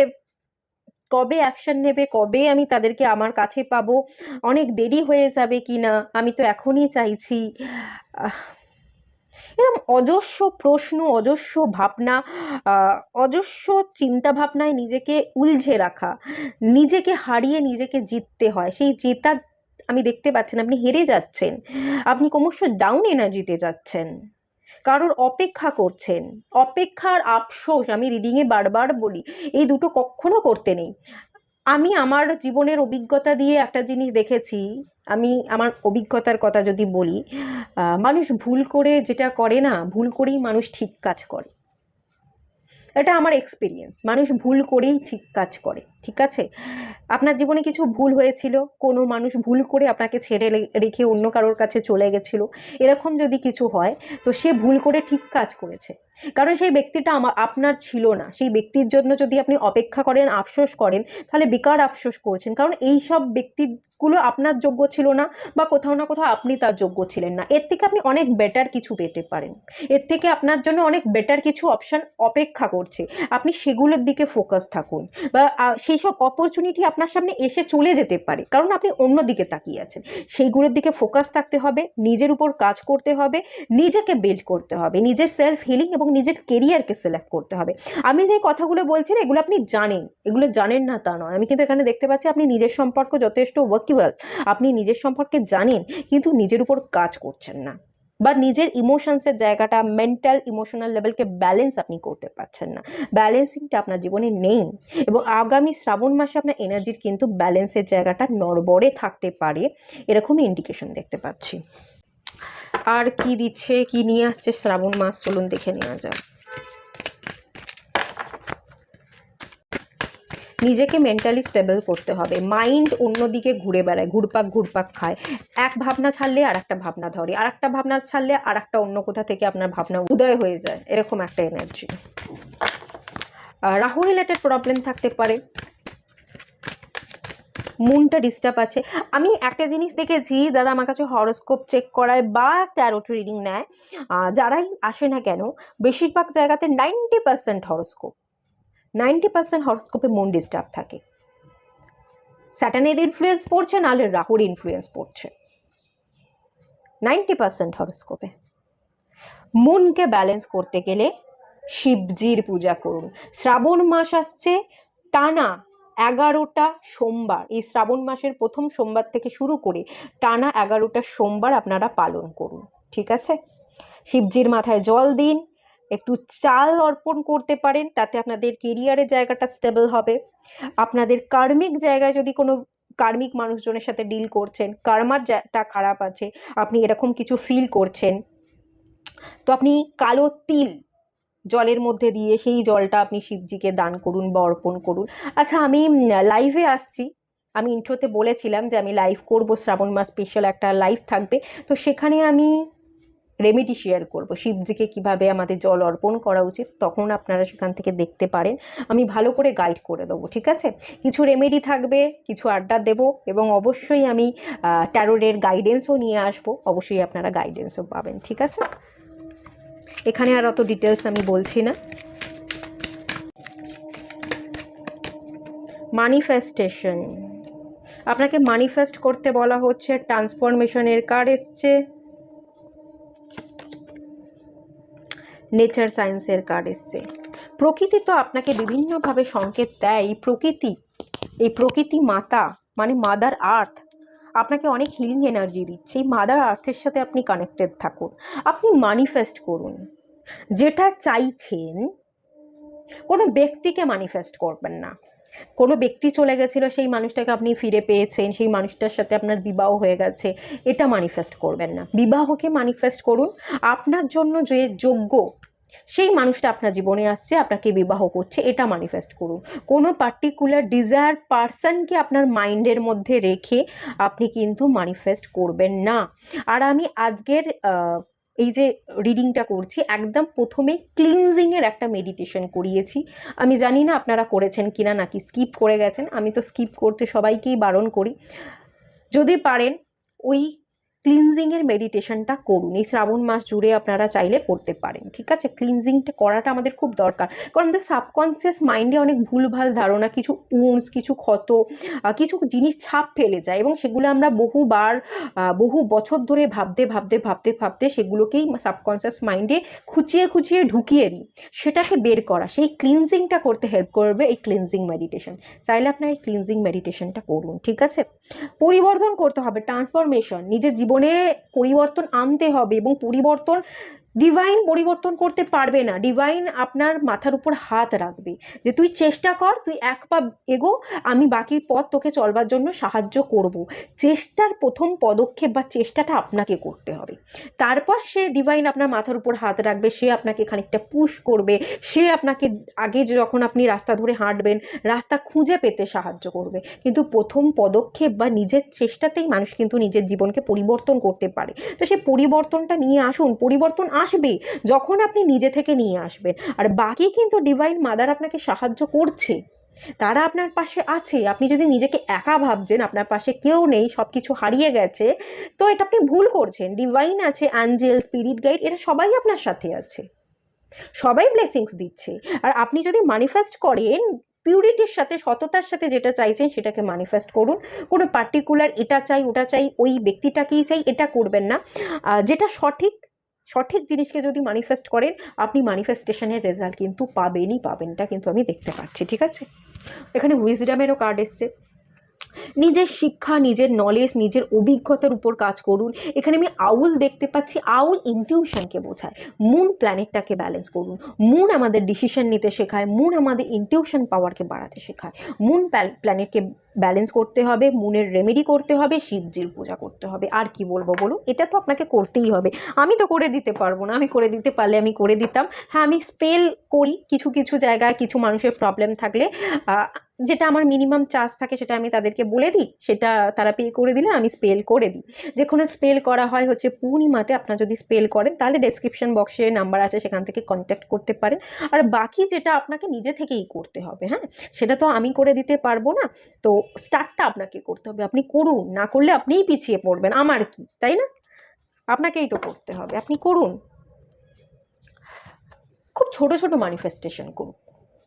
কবে অ্যাকশন নেবে, কবে আমি তাদেরকে আমার কাছে পাবো, অনেক দেরি হয়ে যাবে কিনা, আমি তো এখনই চাইছি। এরকম অজস্র প্রশ্ন, অজস্র ভাবনা, অজস্র চিন্তা ভাবনায় নিজেকে উলঝে রাখা, নিজেকে হারিয়ে নিজেকে জিততে হয়, সেই জেতা আমি দেখতে পাচ্ছেন আপনি হেরে যাচ্ছেন, আপনি ক্রমশ ডাউন এনার্জিতে যাচ্ছেন, কারোর অপেক্ষা করছেন। অপেক্ষার আফসোস আমি রিডিংয়ে বারবার বলি, এই দুটো কখনো করতে নেই। আমি আমার জীবনের অভিজ্ঞতা দিয়ে একটা জিনিস দেখেছি, আমি আমার অভিজ্ঞতার কথা যদি বলি, মানুষ ভুল করে যেটা করে না, ভুল করেই মানুষ ঠিক কাজ করে। এটা আমার এক্সপিরিয়েন্স, মানুষ ভুল করেই ঠিক কাজ করে। ঠিক আছে, আপনার জীবনে কিছু ভুল হয়েছিল, কোনো মানুষ ভুল করে আপনাকে ছেড়ে রেখে অন্য কারোর কাছে চলে গেছিল, এরকম যদি কিছু হয় তো সে ভুল করে ঠিক কাজ করেছে, কারণ সেই ব্যক্তিটা আপনার ছিল না। সেই ব্যক্তির জন্য যদি আপনি অপেক্ষা করেন, আফসোস করেন, তাহলে বেকার আফসোস করছেন, কারণ এই সব ব্যক্তিগুলো আপনার যোগ্য ছিল না, বা কোথাও না কোথাও আপনি তার যোগ্য ছিলেন না। এর থেকে আপনি অনেক বেটার কিছু পেতে পারেন, এর থেকে আপনার জন্য অনেক বেটার কিছু অপশান অপেক্ষা করছে, আপনি সেগুলোর দিকে ফোকাস থাকুন। বা সেই সব অপরচুনিটি আপনার সামনে এসে চলে যেতে পারে, কারণ আপনি অন্য দিকে তাকিয়ে আছেন। সেইগুলোর দিকে ফোকাস থাকতে হবে, নিজের উপর কাজ করতে হবে, নিজেকে বিল্ড করতে হবে, নিজের সেলফ হিলিং এবং নিজের কেরিয়ারকে সিলেক্ট করতে হবে। আমি যে কথাগুলো বলছি না, এগুলো আপনি জানেন, এগুলো জানেন না তা নয়। আমি কিন্তু এখানে দেখতে পাচ্ছি আপনি নিজের সম্পর্ক যথেষ্ট ওয়ার্কিওয়াল, আপনি নিজের সম্পর্কে জানেন, কিন্তু নিজের উপর কাজ করছেন না, বা নিজের ইমোশনসের জায়গাটা, মেন্টাল ইমোশনাল লেভেলকে ব্যালেন্স আপনি করতে পারছেন না। ব্যালেন্সিংটা আপনার জীবনে নেই, এবং আগামী শ্রাবণ মাসে আপনার এনার্জির কিন্তু ব্যালেন্সের জায়গাটা নড়বড়ে থাকতে পারে, এরকমই ইন্ডিকেশন দেখতে পাচ্ছি। আর কি দিচ্ছে, কি নিয়ে আসছে শ্রাবণ মাস, চলুন দেখে নেওয়া যাক। নিজেকে মেন্টালি স্টেবল করতে হবে। মাইন্ড অন্যদিকে ঘুরে বেড়ায়, ঘুরপাক খায়, এক ভাবনা ছাড়লে আর একটা ভাবনা ধরে, আর একটা ভাবনা ছাড়লে আর একটা অন্য কোথা থেকে আপনার ভাবনা উদয় হয়ে যায়, এরকম একটা এনার্জি। রাহু রিলেটেড প্রবলেম থাকতে পারে, মুনটা ডিস্টার্ব আছে। আমি একটা জিনিস দেখেছি, যারা আমার কাছে হরোস্কোপ চেক করায় বা ট্যারোট রিডিং নেয়, যারাই আসে না কেন, বেশিরভাগ জায়গাতে 90% হরোস্কোপ, 90% হরোস্কোপে মুন ডিস্টার্ব থাকে। স্যাটার্নের ইনফ্লুয়েন্স পড়ছে, নাহলে রাহুর ইনফ্লুয়েন্স পড়ছে, 90% হরোস্কোপে। মুনকে ব্যালেন্স করতে গেলে শিবজির পূজা করুন। শ্রাবণ মাস আসছে, টানা 11টা সোমবার, এই শ্রাবণ মাসের প্রথম সোমবার থেকে শুরু করে টানা 11টা সোমবার আপনারা পালন করুন। ঠিক আছে, শিবজির মাথায় জল দিন, একটু চাল অর্পণ করতে পারেন, তাতে আপনাদের কেরিয়ারের জায়গাটা স্টেবল হবে। আপনাদের কার্মিক জায়গায় যদি কোনো কার্মিক মানুষজনের সাথে ডিল করছেন, কার্মারটা খারাপ আছে, আপনি এরকম কিছু ফিল করছেন, তো আপনি কালো তিল জলের মধ্যে দিয়ে সেই জলটা আপনি শিবজিকে দান করুন বা অর্পণ করুন। আচ্ছা, আমি লাইভে আসছি, আমি ইন্ট্রোতে বলেছিলাম যে আমি লাইভ করব, শ্রাবণ মাস স্পেশাল একটা লাইভ থাকবে, তো সেখানে আমি রেমেডি শেয়ার করব, শিবজিকে কিভাবে আমাদের জল অর্পণ করা উচিত, তখন আপনারা সেখান থেকে দেখতে পারেন, আমি ভালো করে গাইড করে দেবো। ঠিক আছে, কিছু রেমেডি থাকবে, কিছু আড্ডা দেব, এবং অবশ্যই আমি ট্যারোরের গাইডেন্সও নিয়ে আসবো, অবশ্যই আপনারা গাইডেন্সও পাবেন। ঠিক আছে, এখানে আর অত ডিটেলস আমি বলছি না। ম্যানিফেস্টেশন, আপনাকে ম্যানিফেস্ট করতে বলা হচ্ছে, ট্রান্সফরমেশনের কার্ড এসছে, নেচার সায়েন্সের কার্ড এসছে। প্রকৃতি তো আপনাকে বিভিন্নভাবে সংকেত দেয়। এই প্রকৃতি মাতা, মানে মাদার আর্থ, আপনাকে অনেক হিলিং এনার্জি দিচ্ছে। এই মাদার আর্থের সাথে আপনি কানেক্টেড থাকুন, আপনি ম্যানিফেস্ট করুন যেটা চাইছেন। কোনো ব্যক্তিকে ম্যানিফেস্ট করবেন না, কোনো ব্যক্তি চলে গেছিল, সেই মানুষটাকে আপনি ফিরে পেয়েছেন, সেই মানুষটার সাথে আপনার বিবাহ হয়ে গেছে, এটা ম্যানিফেস্ট করবেন না। বিবাহকে ম্যানিফেস্ট করুন, আপনার জন্য যে যোগ্য সেই মানুষটা আপনার জীবনে আসছে, আপনাকে বিবাহ করছে, এটা ম্যানিফেস্ট করুন। কোনো পার্টিকুলার ডিজায়ার পার্সনকে আপনার মাইন্ডের মধ্যে রেখে আপনি কিন্তু ম্যানিফেস্ট করবেন না। আর আমি আজকের এই যে রিডিংটা করছি, একদম প্রথমেই ক্লিনজিংয়ের একটা মেডিটেশন করিয়েছি। আমি জানি না আপনারা করেছেন কিনা, নাকি স্কিপ করে গেছেন। আমি তো স্কিপ করতে সবাইকেই বারণ করি। যদি পারেন ওই ক্লিনজিংয়ের মেডিটেশনটা করুন। এই শ্রাবণ মাস জুড়ে আপনারা চাইলে করতে পারেন, ঠিক আছে? ক্লিনজিংটা করাটা আমাদের খুব দরকার, কারণ আমাদের সাবকনসিয়াস মাইন্ডে অনেক ভুলভাল ধারণা, কিছু উন্স, কিছু ক্ষত, কিছু জিনিস ছাপ ফেলে যায়, এবং সেগুলো আমরা বহু বছর ধরে ভাবতে সেগুলোকেই সাবকনসিয়াস মাইন্ডে খুঁচিয়ে ঢুকিয়ে দিই। সেটাকে বের করা, সেই ক্লিনজিংটা করতে হেল্প করবে এই ক্লিনজিং মেডিটেশন। চাইলে আপনারা এই ক্লিনজিং মেডিটেশনটা করুন, ঠিক আছে? পরিবর্তন করতে হবে, ট্রান্সফরমেশন, নিজের জীবনে পরিবর্তন আনতে হবে, এবং পরিবর্তন ডিভাইন পরিবর্তন করতে পারবে না, ডিভাইন আপনার মাথার উপর হাত রাখবে যে তুই চেষ্টা কর, তুই এক পা এগো, আমি বাকি পথ তোকে চলবার জন্য সাহায্য করব। চেষ্টার প্রথম পদক্ষেপ বা চেষ্টাটা আপনাকে করতে হবে, তারপর সে ডিভাইন আপনার মাথার উপর হাত রাখবে, সে আপনাকে খানিকটা পুশ করবে, সে আপনাকে আগে যখন আপনি রাস্তা ধরে হাঁটবেন রাস্তা খুঁজে পেতে সাহায্য করবে। কিন্তু প্রথম পদক্ষেপ বা নিজের চেষ্টাতেই মানুষ কিন্তু নিজের জীবনকে পরিবর্তন করতে পারে। তো সেই পরিবর্তনটা নিয়ে আসুন, পরিবর্তন আসবে যখন আপনি নিজে থেকে নিয়ে আসবেন, আর বাকি কিন্তু ডিভাইন মাদার আপনাকে সাহায্য করছে, তারা আপনার পাশে আছে। আপনি যদি নিজেকে একা ভাবছেন, আপনার পাশে কেউ নেই, সব কিছু হারিয়ে গেছে, তো এটা আপনি ভুল করছেন। ডিভাইন আছে, অ্যাঞ্জেল, স্পিরিট গাইড, এরা সবাই আপনার সাথে আছে, সবাই ব্লেসিংস দিচ্ছে। আর আপনি যদি ম্যানিফেস্ট করেন পিউরিটির সাথে, সততার সাথে, যেটা চাইছেন সেটাকে ম্যানিফেস্ট করুন। কোনো পার্টিকুলার এটা চাই ওটা চাই, ওই ব্যক্তিটাকেই চাই, এটা করবেন না। যেটা সঠিক জিনিসকে যদি ম্যানিফেস্ট করেন, আপনি ম্যানিফেস্টেশনের রেজাল্ট কিন্তু পাবেনটা কিন্তু আমি দেখতে পাচ্ছি, ঠিক আছে? এখানে উইজডামেরও কার্ড এসছে। নিজের শিক্ষা, নিজের নলেজ, নিজের অভিজ্ঞতার উপর কাজ করুন। এখানে আমি আউল দেখতে পাচ্ছি, আউল ইনটিউশনকে বোঝায়। মুন প্ল্যানেটটাকে ব্যালেন্স করুন। মুন আমাদের ডিসিশন নিতে শেখায়, মুন আমাদের ইনটিউশন পাওয়ারকে বাড়াতে শেখায়। মুন প্ল্যানেটকে ব্যালেন্স করতে হবে, মুনের রেমেডি করতে হবে, শিবজির পূজা করতে হবে। আর কি বলবো বলুন, এটা তো আপনাকে করতেই হবে। আমি তো করে দিতে পারবো না, আমি করে দিতে পারলে আমি করে দিতাম। হ্যাঁ, আমি স্পেল করি কিছু জায়গায়, কিছু মানুষের প্রবলেম থাকলে যেটা আমার মিনিমাম চার্জ থাকে সেটা আমি তাদেরকে বলে দিই, সেটা তারা পে করে দিলে আমি স্পেল করে দিই। যে কোনো স্পেল করা হয় হচ্ছে পূর্ণিমাতে। আপনারা যদি স্পেল করেন তাহলে ডেসক্রিপশন বক্সে নাম্বার আছে, সেখান থেকে কন্ট্যাক্ট করতে পারেন। আর বাকি যেটা আপনাকে নিজে থেকেই করতে হবে, হ্যাঁ, সেটা তো আমি করে দিতে পারবো না। তো স্টার্টটা আপনাকে করতে হবে, আপনি করুন, না করলে আপনিই পিছিয়ে পড়বেন, আমার কি, তাই না? আপনাকেই তো করতে হবে, আপনি করুন। খুব ছোট ম্যানিফেস্টেশন করুন।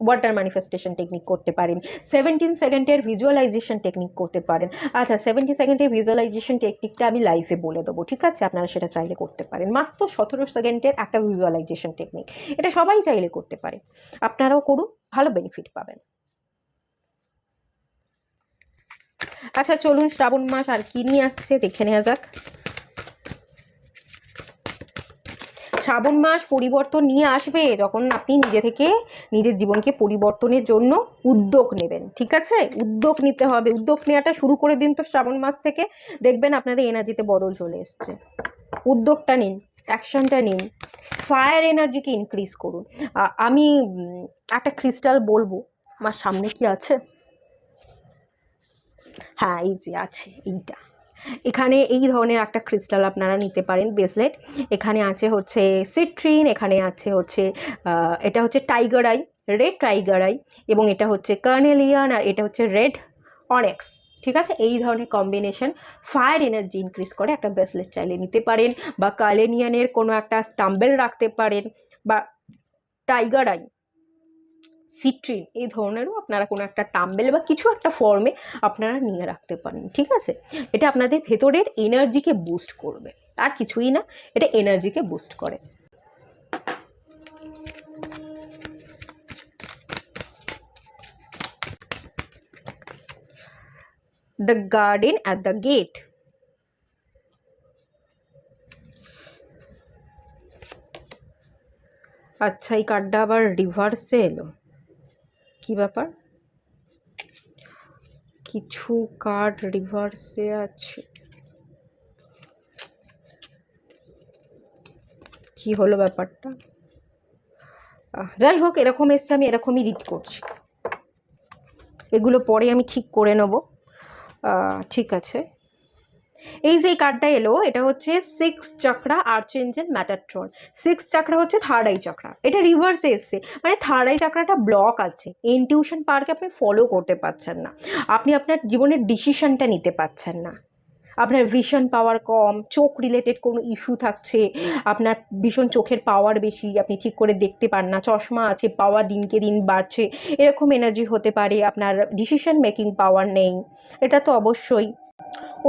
ওয়াটার ম্যানিফেস্টেশন টেকনিক করতে পারেন, 17 সেকেন্ডের ভিজুয়ালাইজেশন টেকনিক করতে পারেন। আচ্ছা, 70 সেকেন্ডের ভিজুয়ালাইজেশন টেকনিকটা আমি লাইভে বলে দেবো, ঠিক আছে? আপনারা সেটা চাইলে করতে পারেন। মাত্র 17 সেকেন্ডের একটা ভিজুয়ালাইজেশন টেকনিক, এটা সবাই চাইলে করতে পারে। আপনারাও করুন, ভালো বেনিফিট পাবেন। আচ্ছা, চলুন শ্রাবণ মাস আর কি নিয়ে আসছে দেখে নেওয়া যাক। শ্রাবণ মাস পরিবর্তন নিয়ে আসবে যখন আপনি নিজে থেকে নিজের জীবনকে পরিবর্তনের জন্য উদ্যোগ নেবেন, ঠিক আছে? উদ্যোগ নিতে হবে, উদ্যোগ নেওয়াটা শুরু করে দিন তো শ্রাবণ মাস থেকে, দেখবেন আপনাদের এনার্জিতে বদল চলে এসছে। উদ্যোগটা নিন, অ্যাকশনটা নিন, ফায়ার এনার্জিকে ইনক্রিজ করুন। আমি একটা ক্রিস্টাল বলবো, আমার সামনে কি আছে? হ্যাঁ, এই যে আছে এইটা। এখানে এই ধরনের একটা ক্রিস্টাল আপনারা নিতে পারেন, ব্রেসলেট। এখানে আছে হচ্ছে সিট্রিন, এখানে আছে হচ্ছে এটা হচ্ছে tiger I, red tiger I, এবং এটা হচ্ছে কার্নেলিয়ান, আর এটা হচ্ছে রেড অনেক্স, ঠিক আছে? এই ধরনের কম্বিনেশন ফায়ার এনার্জি ইনক্রিজ করে একটা ব্রেসলেট চাইলে নিতে পারেন, বা কার্নেলিয়ানের কোনো একটা স্টাম্বেল রাখতে পারেন, বা টাইগার আই, সিট্রিন, এই ধরনেরও আপনারা কোনো একটা টাম্বেল বা কিছু একটা ফর্মে আপনারা নিয়ে রাখতে পারেন, ঠিক আছে? এটা আপনাদের ভেতরের এনার্জিকে বুস্ট করবে, আর কিছুই না, এটা এনার্জিকে বুস্ট করে। The garden at the gate. আচ্ছা, এই কার্ডটা আবার রিভার্সে এলো, কি ব্যাপার? কিছু কার্ড রিভার্সে আছে, কি হলো ব্যাপারটা? যাই হোক, এরকম এসছে, আমি এরকমই রিড করছি, এগুলো পরে আমি ঠিক করে নেব, ঠিক আছে? এই যে কার্ডটা এলো, এটা হচ্ছে 6 চাকরা আর্চেঞ্জেল ম্যাটাট্রন। 6 চাকরা হচ্ছে থার্ড আই চাকরা, এটা রিভার্সে এসছে, মানে থার্ড আই চাকরাটা ব্লক আছে, ইনটিউশন পাওয়ারকে আপনি ফলো করতে পারছেন না, আপনি আপনার জীবনের ডিসিশনটা নিতে পারছেন না, আপনার ভিশন পাওয়ার কম, চোখ রিলেটেড কোনো ইস্যু থাকছে, আপনার ভীষণ চোখের পাওয়ার বেশি, আপনি ঠিক করে দেখতে পান না, চশমা আছে, পাওয়ার দিনকে দিন বাড়ছে, এরকম এনার্জি হতে পারে। আপনার ডিসিশন মেকিং পাওয়ার নেই, এটা তো অবশ্যই।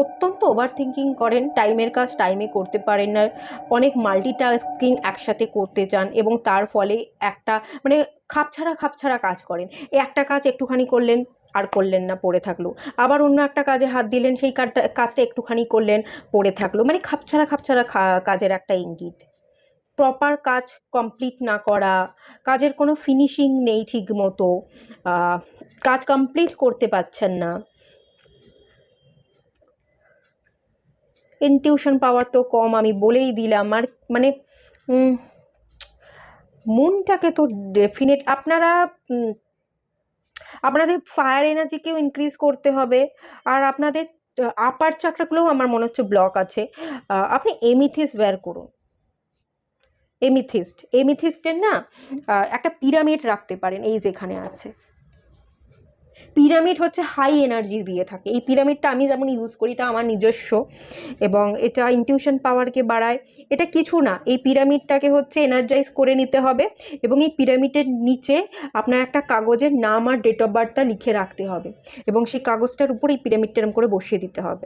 অত্যন্ত ওভার থিঙ্কিং করেন, টাইমের কাজ টাইমে করতে পারেন না, অনেক মাল্টিটাস্কিং একসাথে করতে চান এবং তার ফলে একটা মানে খাপছাড়া কাজ করেন। একটা কাজ একটুখানি করলেন আর করলেন না, পড়ে থাকলো, আবার অন্য একটা কাজে হাত দিলেন, সেই কাজটা একটুখানি করলেন, পড়ে থাকলো, মানে খাপছাড়া কাজের একটা ইঙ্গিত। প্রপার কাজ কমপ্লিট না করা, কাজের কোনো ফিনিশিং নেই ঠিক মতো, কাজ কমপ্লিট করতে পারছেন না। ইনটিউশন পাওয়ার তো কম, আমি বলেই দিলাম। আর মানে মনটাকে তো ডেফিনেট আপনাদের ফায়ার এনার্জিকেও ইনক্রিজ করতে হবে। আর আপনাদের আপার চাকরাগুলোও আমার মনে হচ্ছে ব্লক আছে। আপনি এমিথিস্ট বের করুন। এমিথিস্টের না একটা পিরামিড রাখতে পারেন, এই যেখানে আছে। পিরামিড হচ্ছে হাই এনার্জি দিয়ে থাকে। এই পিরামিডটা আমি যেমন ইউজ করি, এটা আমার নিজস্ব, এবং এটা ইনটিউশন পাওয়ারকে বাড়ায়। এটা কিছু না, এই পিরামিডটাকে হচ্ছে এনার্জাইজ করে নিতে হবে এবং এই পিরামিডের নিচে আপনার একটা কাগজের নাম আর ডেট অফ বার্থটা লিখে রাখতে হবে এবং সেই কাগজটার উপর এই পিরামিডটা এরকম করে বসিয়ে দিতে হবে।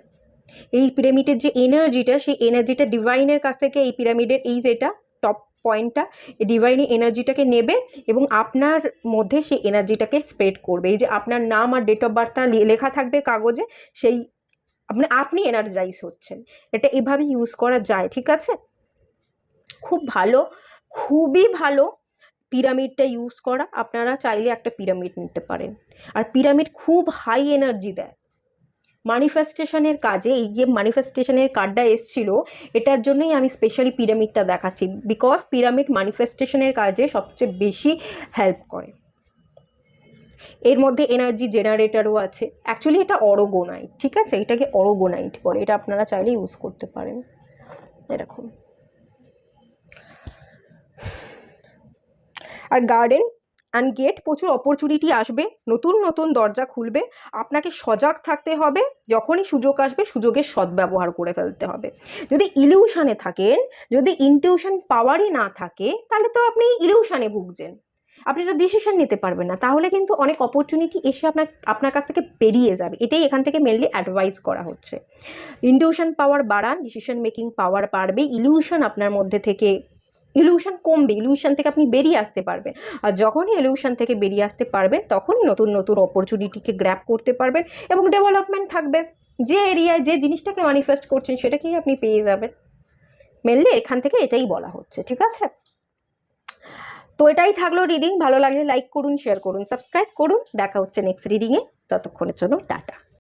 এই পিরামিডের যে এনার্জিটা, সেই এনার্জিটা ডিভাইনের কাছ থেকে এই পিরামিডের এই যেটা টপ পয়েন্টটা, এই ডিভাইন এনার্জিটাকে নেবে এবং আপনার মধ্যে সেই এনার্জিটাকে স্প্রেড করবে। এই যে আপনার নাম আর ডেট অফ বার্থটা লেখা থাকবে কাগজে, সেই আপনি এনার্জাইজ হচ্ছেন। এটা এভাবে ইউজ করা যায়, ঠিক আছে? খুব ভালো, খুবই ভালো পিরামিডটা ইউজ করা। আপনারা চাইলে একটা পিরামিড নিতে পারেন, আর পিরামিড খুব হাই এনার্জি দেয় ম্যানিফেস্টেশনের কাজে। এই যে ম্যানিফেস্টেশনের কার্ডটা এসছিল, এটার জন্যই আমি স্পেশালি পিরামিডটা দেখাচ্ছি, বিকজ পিরামিড ম্যানিফেস্টেশনের কাজে সবচেয়ে বেশি হেল্প করে। এর মধ্যে এনার্জি জেনারেটরও আছে। অ্যাকচুয়ালি এটা অরোগোনাইট, ঠিক আছে? এটাকে অরোগোনাইট বলে। এটা আপনারা চাইলে ইউজ করতে পারেন এরকম। আর গার্ডেন অ্যান্ড গেট, প্রচুর অপরচুনিটি আসবে, নতুন নতুন দরজা খুলবে। আপনাকে সজাগ থাকতে হবে, যখনই সুযোগ আসবে সুযোগের সদ্ব্যবহার করে ফেলতে হবে। যদি ইলিউশনে থাকেন, যদি ইনটিউশন পাওয়ারই না থাকে, তাহলে তো আপনি ইলিউশনে ভুগছেন, আপনি একটা ডিসিশন নিতে পারবেন না, তাহলে কিন্তু অনেক অপরচুনিটি এসে আপনার কাছ থেকে বেরিয়ে যাবে। এটাই এখান থেকে মেনলি অ্যাডভাইস করা হচ্ছে। ইনটিউশন পাওয়ার বাড়ান, ডিসিশন মেকিং পাওয়ার বাড়বে, ইলিউশন আপনার মধ্যে থেকে ইলিউশন কমবে, ইলিউশন থেকে আপনি বেরিয়ে আসতে পারবেন। আর যখনই ইলিউশন থেকে বেরিয়ে আসতে পারবেন, তখনই নতুন নতুন অপরচুনিটিকে গ্র্যাব করতে পারবেন এবং ডেভেলপমেন্ট থাকবে। যে এরিয়ায় যে জিনিসটাকে ম্যানিফেস্ট করছেন সেটাকেই আপনি পেয়ে যাবেন। মেনলি এখান থেকে এটাই বলা হচ্ছে, ঠিক আছে? তো এটাই থাকলো রিডিং। ভালো লাগলে লাইক করুন, শেয়ার করুন, সাবস্ক্রাইব করুন। দেখা হচ্ছে নেক্সট রিডিংয়ে। ততক্ষণের জন্য টাটা।